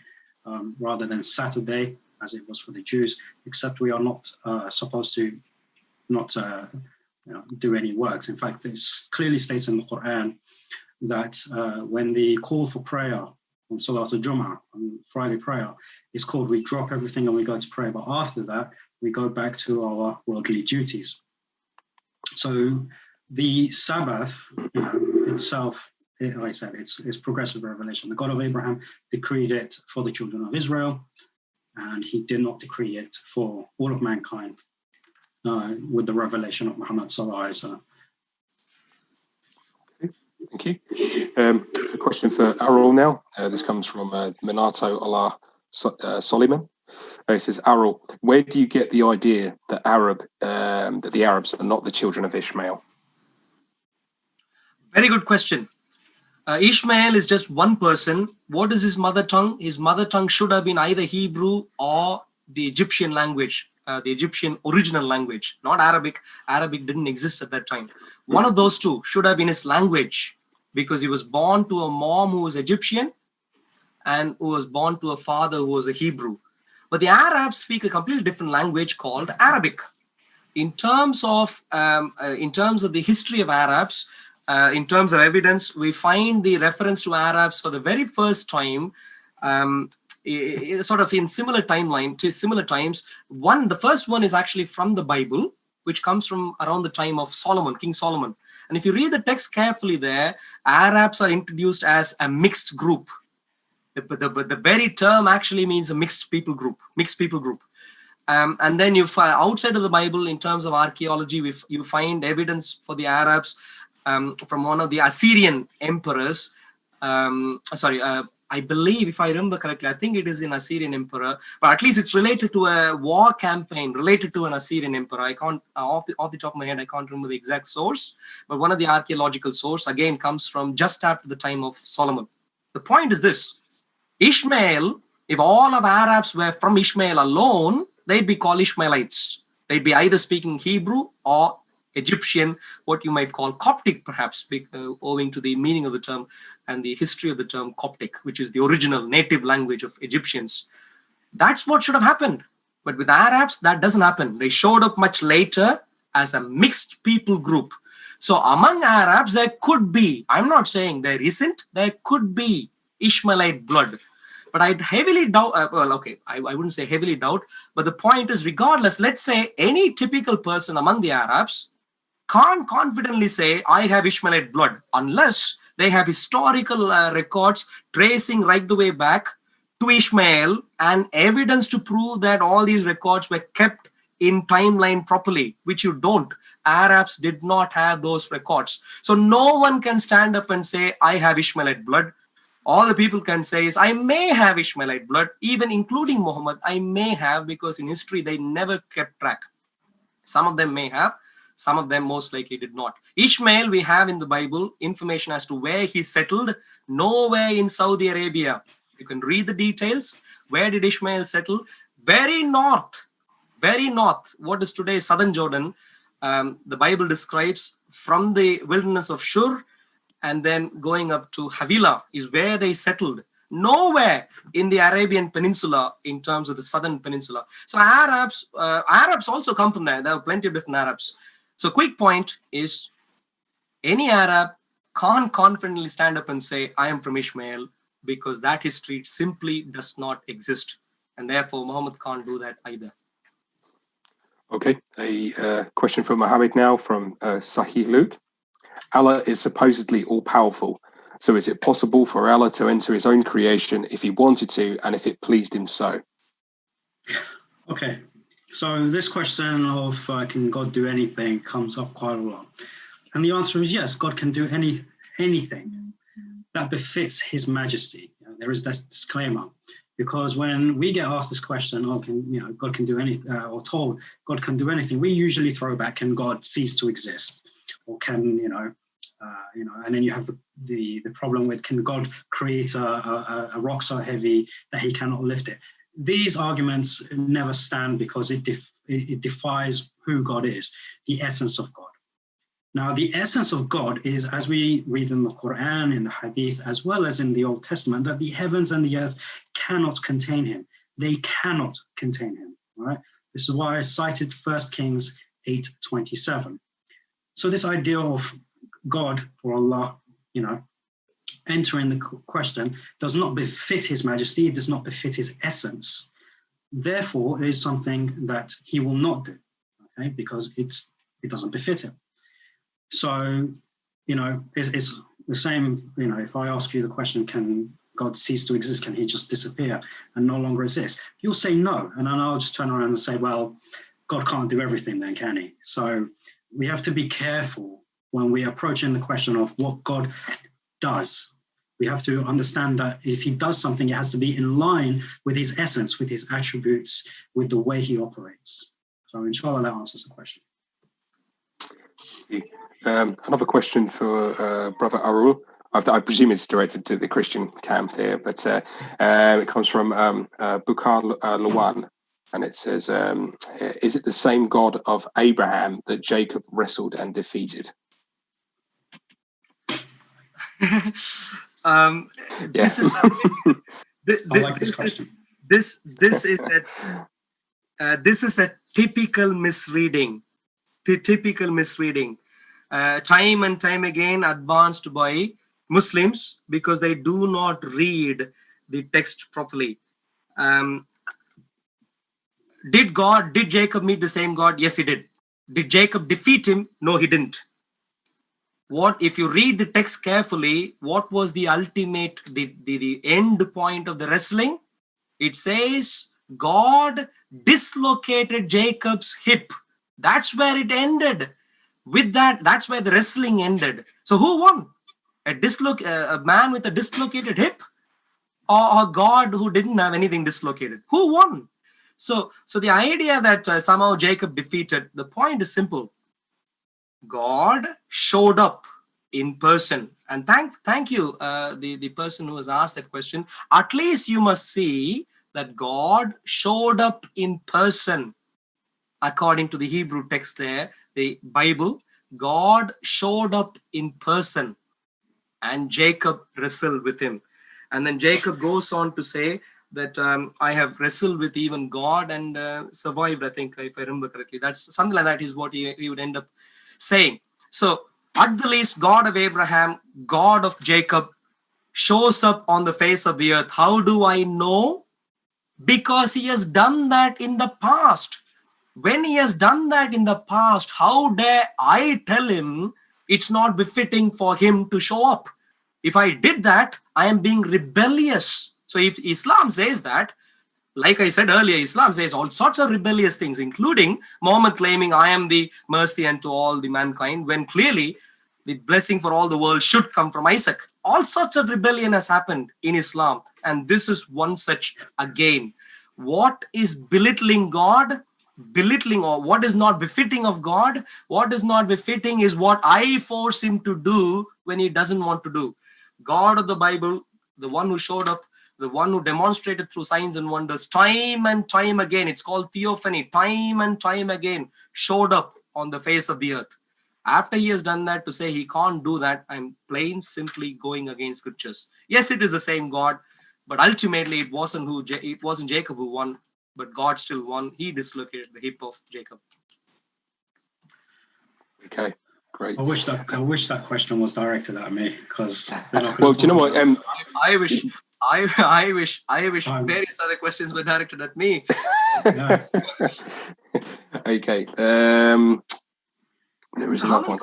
rather than Saturday, as it was for the Jews, except we are not supposed to do any works. In fact, it clearly states in the Quran that when the call for prayer on Salat al-Jum'ah, on Friday prayer, is called, we drop everything and we go to pray. But after that, we go back to our worldly duties. So the Sabbath itself, like I said, it's progressive revelation. The God of Abraham decreed it for the children of Israel, and he did not decree it for all of mankind with the revelation of Muhammad sallallahu alaihi wasallam. Thank you. A question for Arul now. This comes from Minato Allah Soliman. It says, Arul, where do you get the idea that the Arabs are not the children of Ishmael? Very good question. Ishmael is just one person. What is his mother tongue? His mother tongue should have been either Hebrew or the Egyptian language, the Egyptian original language, not Arabic. Arabic didn't exist at that time. One of those two should have been his language, because he was born to a mom who was Egyptian and who was born to a father who was a Hebrew. But the Arabs speak a completely different language called Arabic. In terms of the history of Arabs, in terms of evidence, we find the reference to Arabs for the very first time, sort of in similar timeline to similar times. The first one is actually from the Bible, which comes from around the time of Solomon, King Solomon. And if you read the text carefully there, Arabs are introduced as a mixed group. The very term actually means a mixed people group. And then you find outside of the Bible, in terms of archaeology, you find evidence for the Arabs from one of the Assyrian emperors. I believe, if I remember correctly, I think it is an Assyrian emperor, but at least it's related to a war campaign related to an Assyrian emperor. I can't, off the top of my head, I can't remember the exact source, but one of the archaeological source, again, comes from just after the time of Solomon. The point is this: Ishmael, if all of Arabs were from Ishmael alone, they'd be called Ishmaelites. They'd be either speaking Hebrew or Egyptian, what you might call Coptic, perhaps, owing to the meaning of the term and the history of the term Coptic, which is the original native language of Egyptians. That's what should have happened. But with Arabs, that doesn't happen. They showed up much later as a mixed people group. So among Arabs, there could be, I'm not saying there isn't, there could be Ishmaelite blood. But I'd heavily doubt, I wouldn't say heavily doubt, but the point is, regardless, let's say any typical person among the Arabs can't confidently say, I have Ishmaelite blood, unless they have historical records tracing right the way back to Ishmael and evidence to prove that all these records were kept in timeline properly, which you don't. Arabs did not have those records. So no one can stand up and say, I have Ishmaelite blood. All the people can say is, I may have Ishmaelite blood, even including Muhammad, I may have, because in history, they never kept track. Some of them may have, some of them most likely did not. Ishmael, we have in the Bible information as to where he settled, nowhere in Saudi Arabia. You can read the details. Where did Ishmael settle? Very north, what is today southern Jordan. The Bible describes from the wilderness of Shur and then going up to Havilah is where they settled. Nowhere in the Arabian Peninsula in terms of the southern peninsula. So Arabs also come from there. There are plenty of different Arabs. So quick point is, any Arab can't confidently stand up and say, I am from Ishmael, because that history simply does not exist. And therefore, Muhammad can't do that either. Okay, a question from Muhammad now from Sahih Luke. Allah is supposedly all-powerful. So is it possible for Allah to enter his own creation if he wanted to and if it pleased him so? Okay, so this question of can God do anything comes up quite a lot. And the answer is yes, God can do anything that befits his majesty. There is that disclaimer, because when we get asked this question, God can do anything, or told God can do anything, we usually throw back, can God cease to exist? Or can, and then you have the problem with, can God create a rock so heavy that he cannot lift it? These arguments never stand, because it defies who God is, the essence of God. Now, the essence of God is, as we read in the Quran, in the Hadith, as well as in the Old Testament, that the heavens and the earth cannot contain him. They cannot contain him, right? This is why I cited 1 Kings 8:27. So this idea of God, or Allah, entering the question does not befit his majesty, it does not befit his essence. Therefore, it is something that he will not do, okay, because it doesn't befit him. So, it's the same, if I ask you the question, can God cease to exist? Can he just disappear and no longer exist? You'll say no. And then I'll just turn around and say, well, God can't do everything then, can he? So we have to be careful when we approach in the question of what God does. We have to understand that if he does something, it has to be in line with his essence, with his attributes, with the way he operates. So inshallah, that answers the question. Another question for Brother Arul. I presume it's directed to the Christian camp here, but it comes from bukhoors, and it says, is it the same God of Abraham that Jacob wrestled and defeated? This is I like this question. This is a typical misreading. The typical misreading, time and time again advanced by Muslims, because they do not read the text properly. Did Jacob meet the same God? Yes, he did. Did Jacob defeat him? No, he didn't. If you read the text carefully, what was the ultimate, the end point of the wrestling? It says God dislocated Jacob's hip. That's where it ended. With that, that's where the wrestling ended. So who won? A man with a dislocated hip, or God who didn't have anything dislocated? Who won? So the idea that somehow Jacob defeated, the point is simple. God showed up in person. And thank you, the person who has asked that question. At least you must see that God showed up in person. According to the Hebrew text there, the Bible, God showed up in person and Jacob wrestled with him. And then Jacob goes on to say that I have wrestled with even God and survived, I think, if I remember correctly. That's something like that is what he would end up saying. So at the least, God of Abraham, God of Jacob shows up on the face of the earth. How do I know? Because he has done that in the past. When he has done that in the past, how dare I tell him it's not befitting for him to show up? If I did that, I am being rebellious. So if Islam says that, like I said earlier, Islam says all sorts of rebellious things, including Muhammad claiming, I am the mercy unto all the mankind, when clearly the blessing for all the world should come from Isaac. All sorts of rebellion has happened in Islam, and this is one such again. What is belittling God? Belittling, or what is not befitting of God? What is not befitting is what I force him to do when he doesn't want to do. God of the Bible, the one who showed up, the one who demonstrated through signs and wonders time and time again, it's called theophany, time and time again, showed up on the face of the earth. After he has done that, to say he can't do that, I'm plain simply going against scriptures. Yes, it is the same God, but ultimately it wasn't Jacob who won, but God still won. He dislocated the hip of Jacob. Okay, great. I wish that question was directed at me, because well, do you know what? I wish various other questions were directed at me. Okay. There is another one.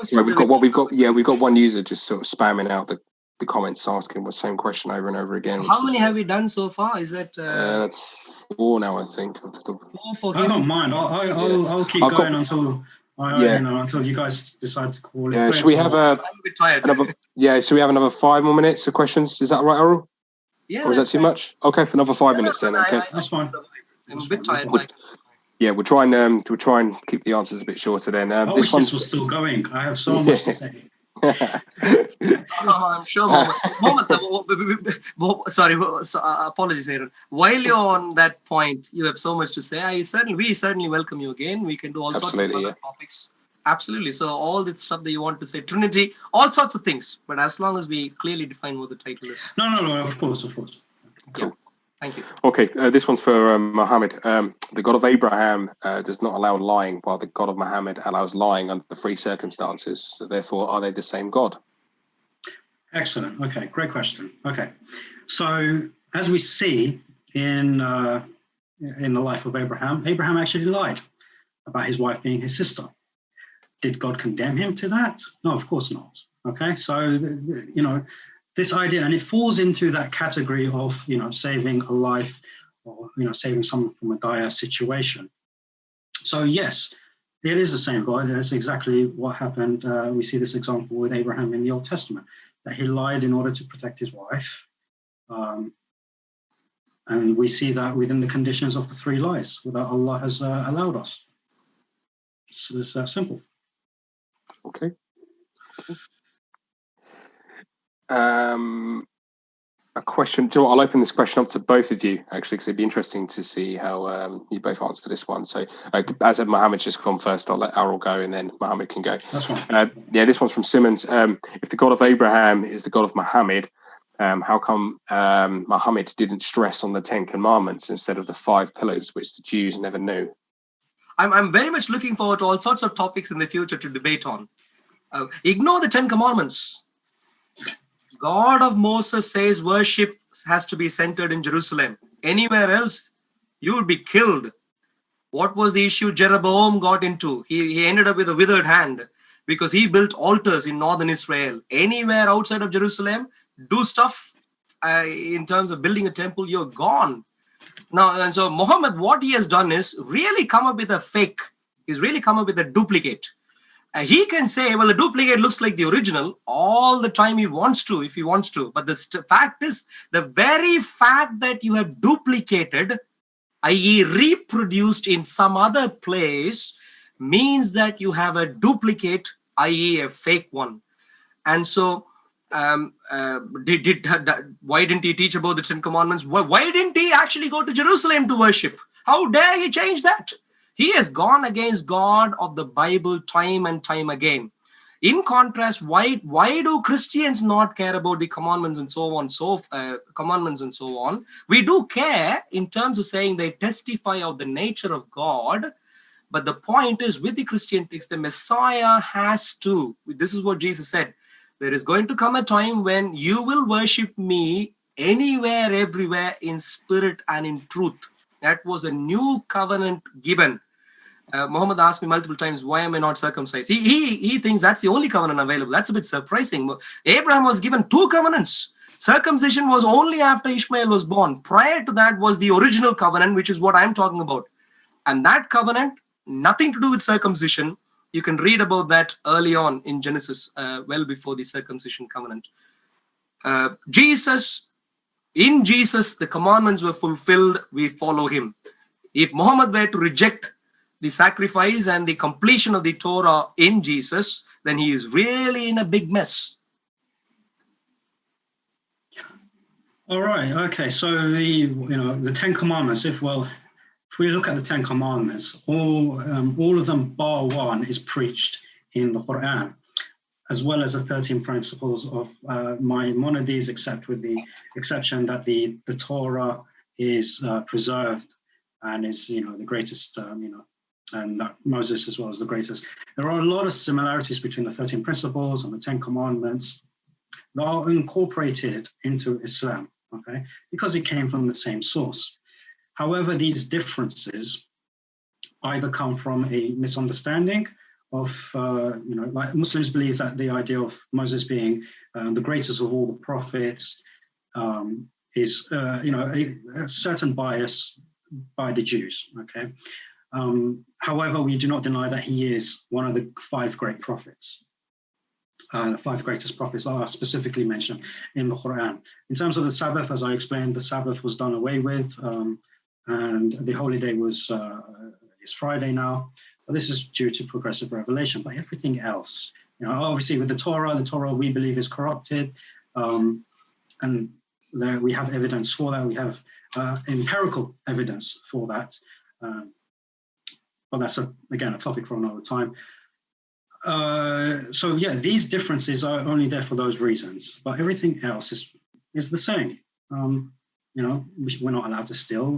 Yeah, we've got one user just sort of spamming out the comments, asking the same question over and over again. How many have we done so far? Is that that's 4 now, I think. 4 for him? I don't mind. I'll keep going until until you guys decide to call it. Yeah, should we have I'm a bit tired. should we have another 5 more minutes of questions? Is that right, Arul? Yeah. Or is that too much? Okay, for another 5 minutes then. Okay, that's fine. I'm a bit tired. Yeah, we'll try and keep the answers a bit shorter then. This was still going. I have so much to say. I'm sure. Sorry, apologies, Aaron. While you're on that point, you have so much to say. We certainly welcome you again. We can do all sorts of other topics. Absolutely. So all the stuff that you want to say, Trinity, all sorts of things. But as long as we clearly define what the title is. No. Of course. Cool. Yeah. Thank you. Okay, this one's for Muhammad. The God of Abraham does not allow lying, while the God of Muhammad allows lying under 3 circumstances. So therefore, are they the same God? Excellent. Okay, great question. Okay, so as we see in the life of Abraham, Abraham actually lied about his wife being his sister. Did God condemn him to that? No, of course not. Okay, so this idea, and it falls into that category of, saving a life, or, saving someone from a dire situation. So yes, it is the same God. That's exactly what happened. We see this example with Abraham in the Old Testament, that he lied in order to protect his wife. And we see that within the conditions of the 3 lies that Allah has allowed us. It's that simple. Okay. A question. I'll open this question up to both of you, actually, because it'd be interesting to see how you both answer this one. So, as Muhammad's just gone first, I'll let Arul go, and then Muhammad can go. That's fine. This one's from Simmons. If the God of Abraham is the God of Muhammad, how come Muhammad didn't stress on the 10 commandments instead of the 5 pillars, which the Jews never knew? I'm very much looking forward to all sorts of topics in the future to debate on. Ignore the 10 commandments. God of Moses says worship has to be centered in Jerusalem. Anywhere else, you would be killed. What was the issue Jeroboam got into? He ended up with a withered hand because he built altars in northern Israel. Anywhere outside of Jerusalem, do stuff in terms of building a temple, you're gone. Now, and so Muhammad, what he has done is really come up with a fake. He's really come up with a duplicate. He can say, well, the duplicate looks like the original all the time he wants to, if he wants to. But the fact is, the very fact that you have duplicated, i.e. reproduced in some other place, means that you have a duplicate, i.e. a fake one. And so, why didn't he teach about the 10 commandments? Why didn't he actually go to Jerusalem to worship? How dare he change that? He has gone against God of the Bible time and time again. In contrast, why do Christians not care about the commandments and so on? We do care in terms of saying they testify of the nature of God. But the point is, with the Christian text, the Messiah has to. This is what Jesus said. There is going to come a time when you will worship me anywhere, everywhere, in spirit and in truth. That was a new covenant given. Muhammad asked me multiple times, why am I not circumcised? He thinks that's the only covenant available. That's a bit surprising. Abraham was given 2 covenants. Circumcision was only after Ishmael was born. Prior to that was the original covenant, which is what I'm talking about. And that covenant, nothing to do with circumcision. You can read about that early on in Genesis, well before the circumcision covenant. In Jesus, the commandments were fulfilled. We follow him. If Muhammad were to reject the sacrifice and the completion of the Torah in Jesus, then he is really in a big mess. All right. Okay. So the Ten Commandments. If we look at the Ten Commandments, all of them bar one is preached in the Quran, as well as the 13 principles of Maimonides, except with the exception that the Torah is preserved and is the greatest, and that Moses as well as the greatest. There are a lot of similarities between the 13 principles and the 10 commandments that are incorporated into Islam, okay, because it came from the same source. However, these differences either come from a misunderstanding of, like Muslims believe that the idea of Moses being the greatest of all the prophets is, a certain bias by the Jews, okay? However, we do not deny that he is one of the 5 great prophets. The 5 greatest prophets are specifically mentioned in the Quran. In terms of the Sabbath, as I explained, the Sabbath was done away with, and the holy day is Friday now. But this is due to progressive revelation. But everything else, obviously with the Torah we believe is corrupted, and there we have evidence for that. We have empirical evidence for that. But that's again a topic for another time. So yeah, these differences are only there for those reasons, but everything else is the same. We're not allowed to steal.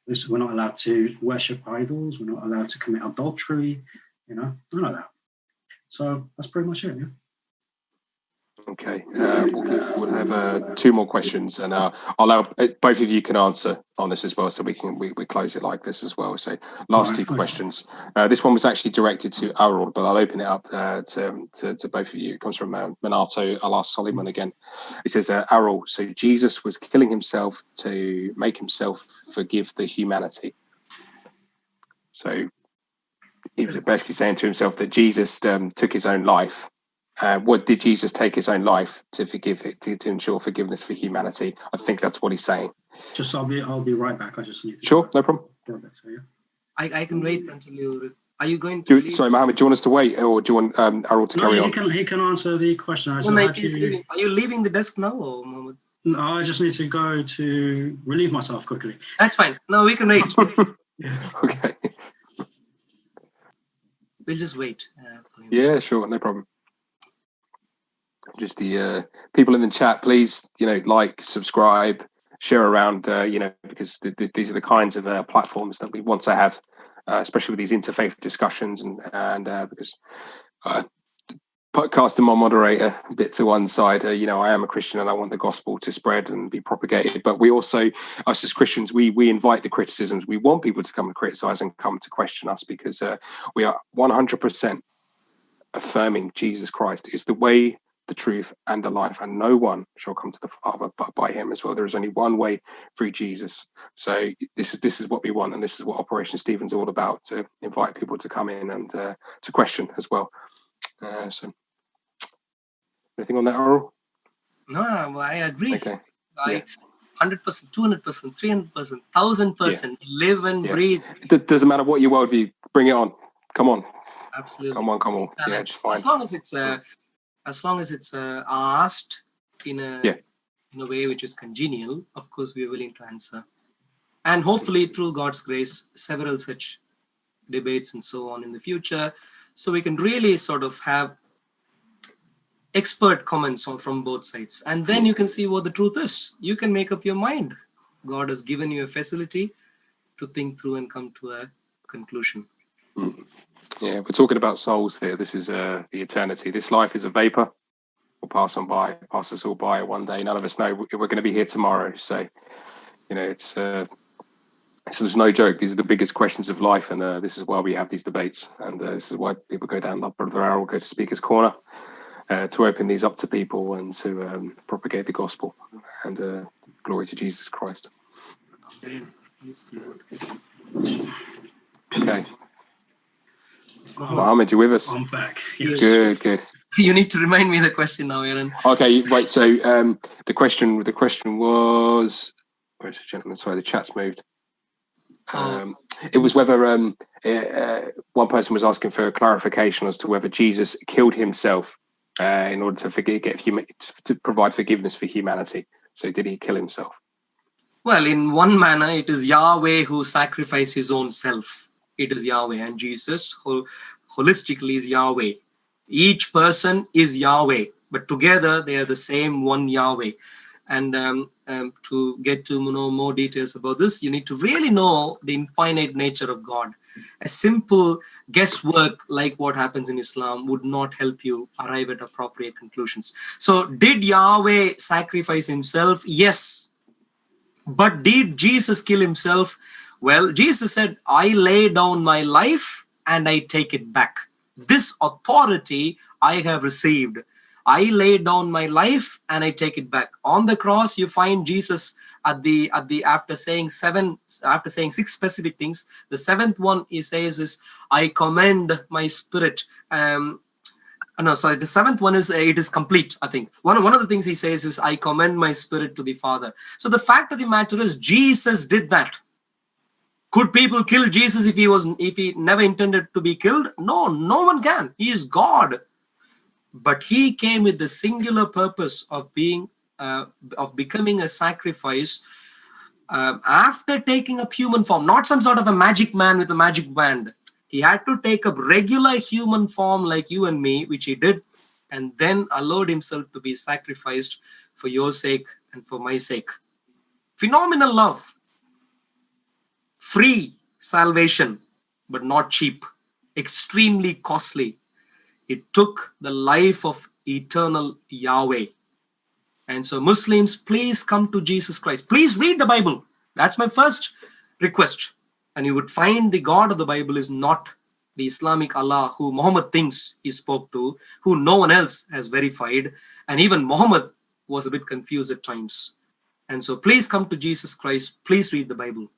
We're not allowed to worship idols. We're not allowed to commit adultery. None of that. So that's pretty much it. Yeah. Okay, we'll have 2 more questions, and I'll allow both of you can answer on this as well, so we close it like this as well. So last 2 questions. This one was actually directed to Arul, but I'll open it up to both of you. It comes from Minato. I'll ask Solomon again. It says, Arul, so Jesus was killing himself to make himself forgive the humanity. So he was basically saying to himself that Jesus took his own life. What did Jesus take his own life to forgive it, to ensure forgiveness for humanity? I think that's what he's saying. Just I'll be right back. I just need to. Sure, no problem. I can wait until you. Are you going to? Sorry, Mohammed. Do you want us to wait, or do you want Arul to carry on? He can answer the question. Are you leaving the desk now, or Mohammed? No, I just need to go to relieve myself quickly. That's fine. No, we can wait. Okay. We'll just wait. Yeah, sure, no problem. Just the people in the chat, please, like, subscribe, share around, because these are the kinds of platforms that we want to have, especially with these interfaith discussions, and because podcasting my moderator a bit to one side, I am a Christian and I want the gospel to spread and be propagated, but we also, us as Christians, we invite the criticisms. We want people to come and criticize and come to question us, because we are 100% affirming Jesus Christ is the way, the truth, and the life, and no one shall come to the Father but by him as well. There is only one way through Jesus. So this is what we want, and this is what Operation Stephen's all about, to invite people to come in and to question as well. So anything on that, Arul? No, I agree. Okay. 100%, 200%, 300%, 1,000%. Live and breathe. It doesn't matter what your worldview. Bring it on. Come on. Absolutely. Come on. Yeah, it's fine. As long as it's asked in a way which is congenial, of course we are willing to answer. And hopefully through God's grace, several such debates and so on in the future, so we can really sort of have expert comments from both sides. And then you can see what the truth is. You can make up your mind. God has given you a facility to think through and come to a conclusion. Yeah, we're talking about souls here. This is the eternity. This life is a vapor. We'll pass us all by one day. None of us know we're going to be here tomorrow. So, it's there's no joke. These are the biggest questions of life, and this is why we have these debates. And this is why people go down, like Brother Arul, go to Speaker's Corner. to open these up to people and to propagate the gospel. And glory to Jesus Christ. Okay. Muhammad, you with us? I'm back. Yes. Good. You need to remind me the question now, Aaron. Okay, right. So the question was, where's the gentleman? Sorry, the chat's moved. It was whether one person was asking for a clarification as to whether Jesus killed himself in order to provide forgiveness for humanity. So did he kill himself? Well, in one manner, it is Yahweh who sacrificed his own self. It is Yahweh, and Jesus, who holistically is Yahweh. Each person is Yahweh, but together they are the same one Yahweh. And to get to know more details about this, you need to really know the infinite nature of God. A simple guesswork like what happens in Islam would not help you arrive at appropriate conclusions. So did Yahweh sacrifice himself? Yes. But did Jesus kill himself? Well, Jesus said, I lay down my life and I take it back. This authority I have received. I lay down my life and I take it back. On the cross, you find Jesus after saying six specific things. The seventh one he says is, I commend my spirit. The seventh one is it is complete. I think one of the things he says is, I commend my spirit to the Father. So the fact of the matter is, Jesus did that. Could people kill Jesus if he never intended to be killed? No, no one can. He is God. But he came with the singular purpose of becoming a sacrifice after taking up human form, not some sort of a magic man with a magic wand. He had to take up regular human form like you and me, which he did, and then allowed himself to be sacrificed for your sake and for my sake. Phenomenal love. Free salvation, but not cheap. Extremely costly. It took the life of eternal Yahweh. And so Muslims, please come to Jesus Christ. Please read the Bible. That's my first request. And you would find the God of the Bible is not the Islamic Allah who Muhammad thinks he spoke to, who no one else has verified. And even Muhammad was a bit confused at times. And so please come to Jesus Christ. Please read the Bible.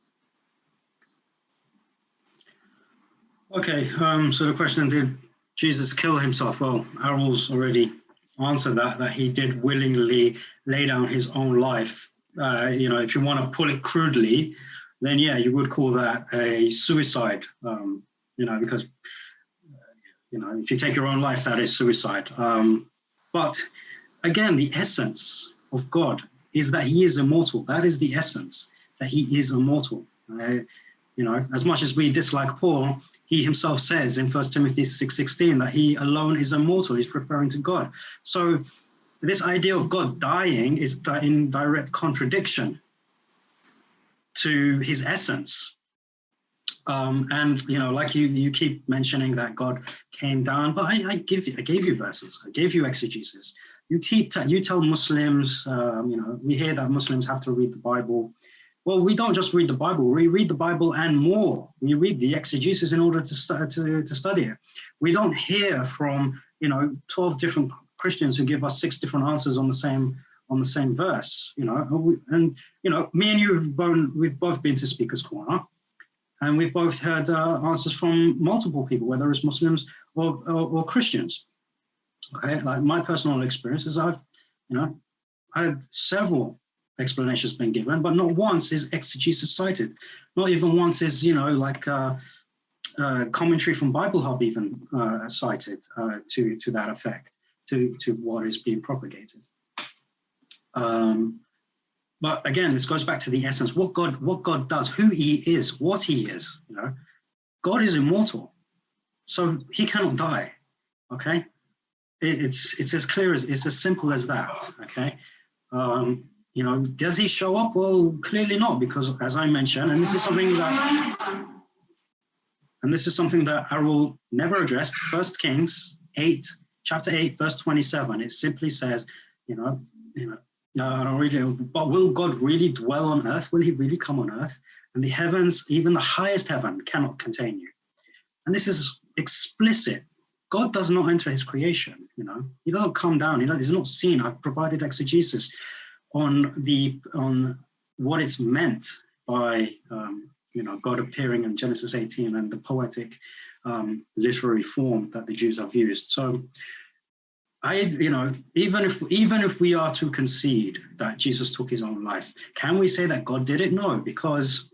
Okay, so the question, did Jesus kill himself? Well, Arul's already answered that he did willingly lay down his own life. If you want to pull it crudely, then yeah, you would call that a suicide, because, if you take your own life, that is suicide. But again, the essence of God is that he is immortal. That is the essence, that he is immortal. As much as we dislike Paul, he himself says in 1 Timothy 6:16 that he alone is immortal. He's referring to God. So this idea of God dying is in direct contradiction to his essence. Like you keep mentioning that God came down, but I gave you verses. I gave you exegesis. You tell Muslims, we hear that Muslims have to read the Bible. Well, we don't just read the Bible. We read the Bible and more. We read the exegesis in order to study it. We don't hear from 12 different Christians who give us 6 different answers on the same verse. Me and you, we've both been to Speaker's Corner, and we've both heard answers from multiple people, whether it's Muslims or Christians. Okay, like my personal experience is I've had several explanations been given, but not once is exegesis cited. Not even once is commentary from Bible Hub even cited to that effect, to what is being propagated. But again, this goes back to the essence, what God does, who he is, what he is. God is immortal, so he cannot die. Okay, it's as clear as, it's as simple as that. Okay. Does he show up? Well, clearly not, because as I mentioned, and this is something that Arul never addressed. 1 Kings 8, chapter 8, verse 27. It simply says, I'll read it, but will God really dwell on earth? Will he really come on earth? And the heavens, even the highest heaven, cannot contain you. And this is explicit God does not enter his creation, he doesn't come down, he's not seen. I've provided exegesis on what it's meant by, God appearing in Genesis 18 and the poetic literary form that the Jews have used. So even if we are to concede that Jesus took his own life, can we say that God did it? No, because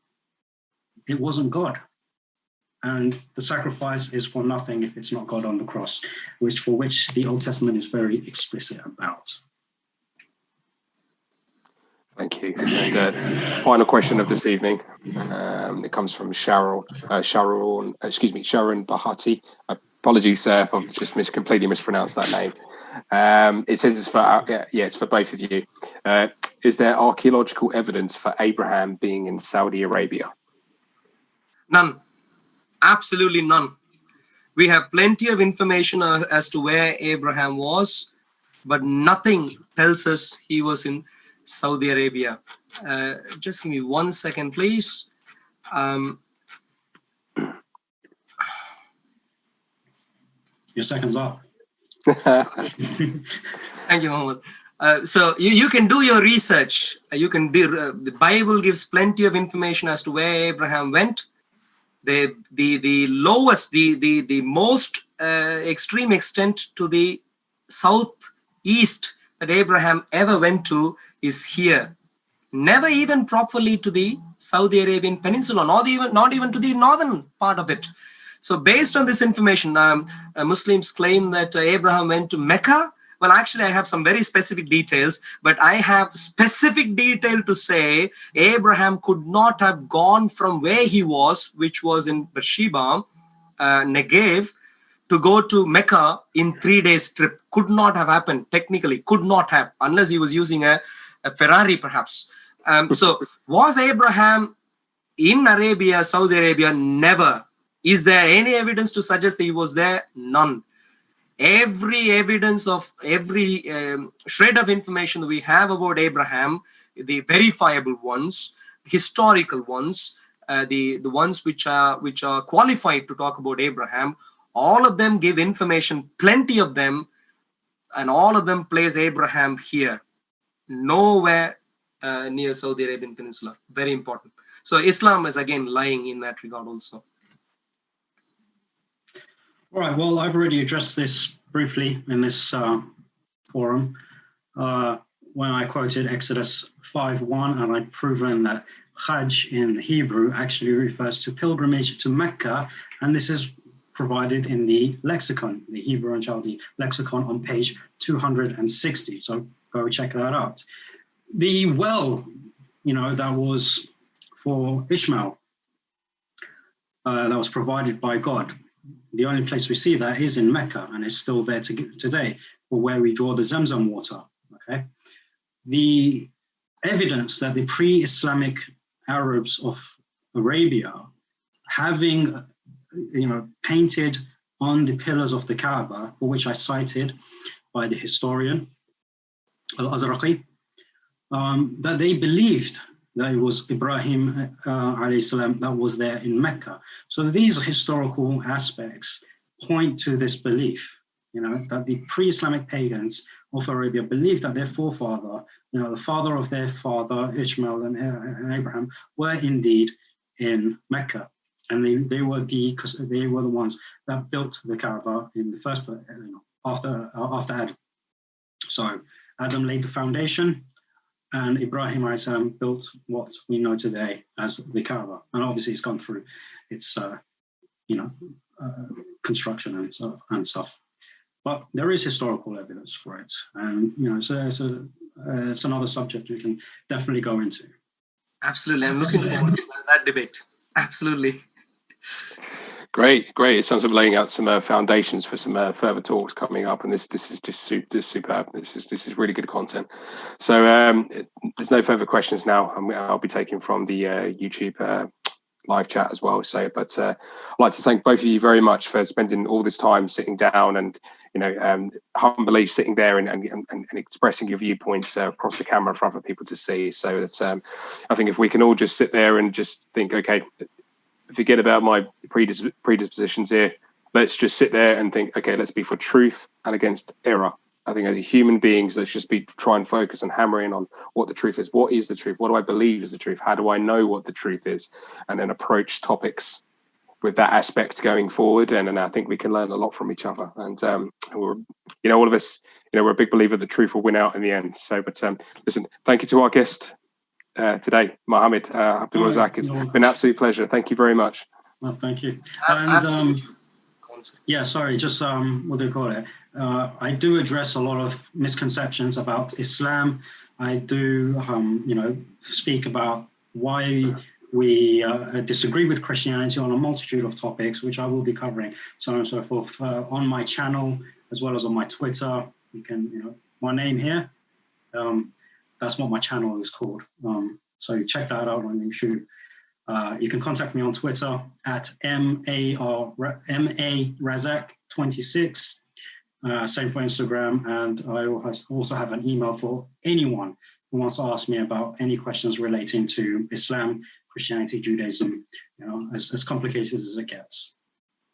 it wasn't God. And the sacrifice is for nothing if it's not God on the cross, for which the Old Testament is very explicit about. Thank you. And final question of this evening. It comes from Sharon Bahati. Apologies, sir, if I've just completely mispronounced that name. It says it's for both of you. Is there archaeological evidence for Abraham being in Saudi Arabia? None. Absolutely none. We have plenty of information as to where Abraham was, but nothing tells us he was in Saudi Arabia. Just give me 1 second, please. Your second's up. Thank you, Muhammad. So you can do your research. You can do. The Bible gives plenty of information as to where Abraham went. The lowest, the most extreme extent to the southeast that Abraham ever went to is here. Never even properly to the Saudi Arabian Peninsula, not even to the northern part of it. So based on this information, Muslims claim that Abraham went to Mecca. Well, actually, I have some very specific details, but I have specific detail to say Abraham could not have gone from where he was, which was in Beersheba, Negev, to go to Mecca in 3 days trip. Could not have happened, technically, could not have, unless he was using a Ferrari, perhaps. So was Abraham in Arabia, Saudi Arabia? Never. Is there any evidence to suggest that he was there? None. Every evidence of every shred of information that we have about Abraham, the verifiable ones, historical ones, the ones which are qualified to talk about Abraham, all of them give information, plenty of them, and all of them place Abraham here, nowhere near Saudi Arabian Peninsula. Very important. So Islam is again lying in that regard also. All right, well, I've already addressed this briefly in this forum when I quoted Exodus 5:1, and I've proven that Hajj in Hebrew actually refers to pilgrimage to Mecca, and this is provided in the lexicon, the Hebrew and Chaldee lexicon on page 260. So go check that out. The well, that was for Ishmael, that was provided by God. The only place we see that is in Mecca, and it's still there today, for where we draw the Zamzam water. Okay, the evidence that the pre-Islamic Arabs of Arabia, having painted on the pillars of the Kaaba, for which I cited by the historian al-Azraqi, that they believed that it was Ibrahim alayhi salam that was there in Mecca. So these historical aspects point to this belief, that the pre-Islamic pagans of Arabia believed that their forefather, the father of their father, Ishmael and Abraham, were indeed in Mecca. And they were the ones that built the Kaaba in the first place, after Adam. So Adam laid the foundation, and Ibrahim alayhi built what we know today as the Kaaba. And obviously it's gone through its construction and stuff. But there is historical evidence for it. And it's another subject we can definitely go into. Absolutely. I'm looking forward to that debate. Absolutely. Great. It sounds like laying out some foundations for some further talks coming up, and this is just superb. This is really good content. So there's no further questions now. I'll be taking from the YouTube live chat as well. So, but I'd like to thank both of you very much for spending all this time sitting down and humbly sitting there and expressing your viewpoints across the camera for other people to see. So that's I think if we can all just sit there and just think, okay, forget about my predispositions here, let's just sit there and think, okay, let's be for truth and against error. I think as human beings, let's just try and focus and hammer in on what the truth is. What is the truth? What do I believe is the truth? How do I know what the truth is? And then approach topics with that aspect going forward. And I think we can learn a lot from each other. And we're, all of us, we're a big believer that truth will win out in the end. So, but listen, thank you to our guest today, Muhammad PBUH. It's been an absolute pleasure. Thank you very much. Well, thank you. And yeah, sorry, just what do you call it? I do address a lot of misconceptions about Islam. I do, speak about why we disagree with Christianity on a multitude of topics, which I will be covering, so on and so forth, on my channel, as well as on my Twitter. You can, my name here, that's what my channel is called. So check that out on YouTube. You can contact me on Twitter at MARazak26. Same for Instagram. And I also have an email for anyone who wants to ask me about any questions relating to Islam, Christianity, Judaism, as complicated as it gets.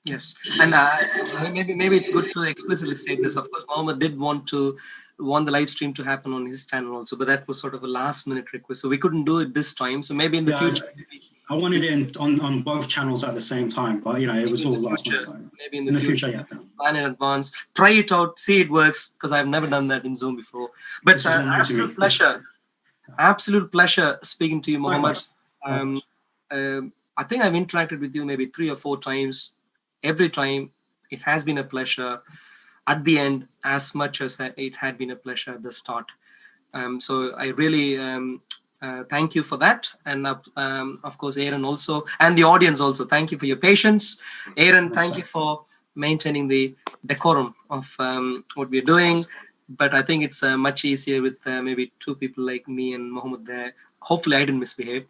Yes, and maybe it's good to explicitly state this. Of course, Muhammad did want the live stream to happen on his channel also, but that was sort of a last-minute request, so we couldn't do it this time. So maybe in the future, I wanted it on both channels at the same time, but it was all last minute. Maybe in the future, yeah. Plan in advance, try it out, see it works, because I've never done that in Zoom before. But absolute pleasure speaking to you, Muhammad. I think I've interacted with you maybe 3 or 4 times. Every time it has been a pleasure at the end, as much as it had been a pleasure at the start. So I really thank you for that. And of course, Aaron also, and the audience also, thank you for your patience. Aaron, thank you for maintaining the decorum of what we're doing. But I think it's much easier with maybe 2 people like me and Muhammad there. Hopefully I didn't misbehave,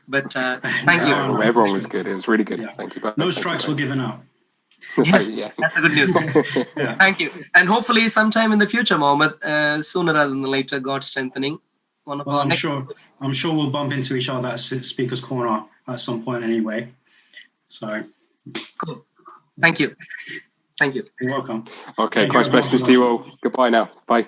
but thank you. Everyone was good. It was really good. Yeah. Thank you. No strikes were given out. Yes, that's the good news. Yeah. Thank you. And hopefully sometime in the future, Muhammad, sooner rather than later, God strengthening. I'm sure we'll bump into each other at Speaker's Corner at some point anyway. So cool. Thank you. You're welcome. Okay, Christ blessings to you all. Goodbye now. Bye.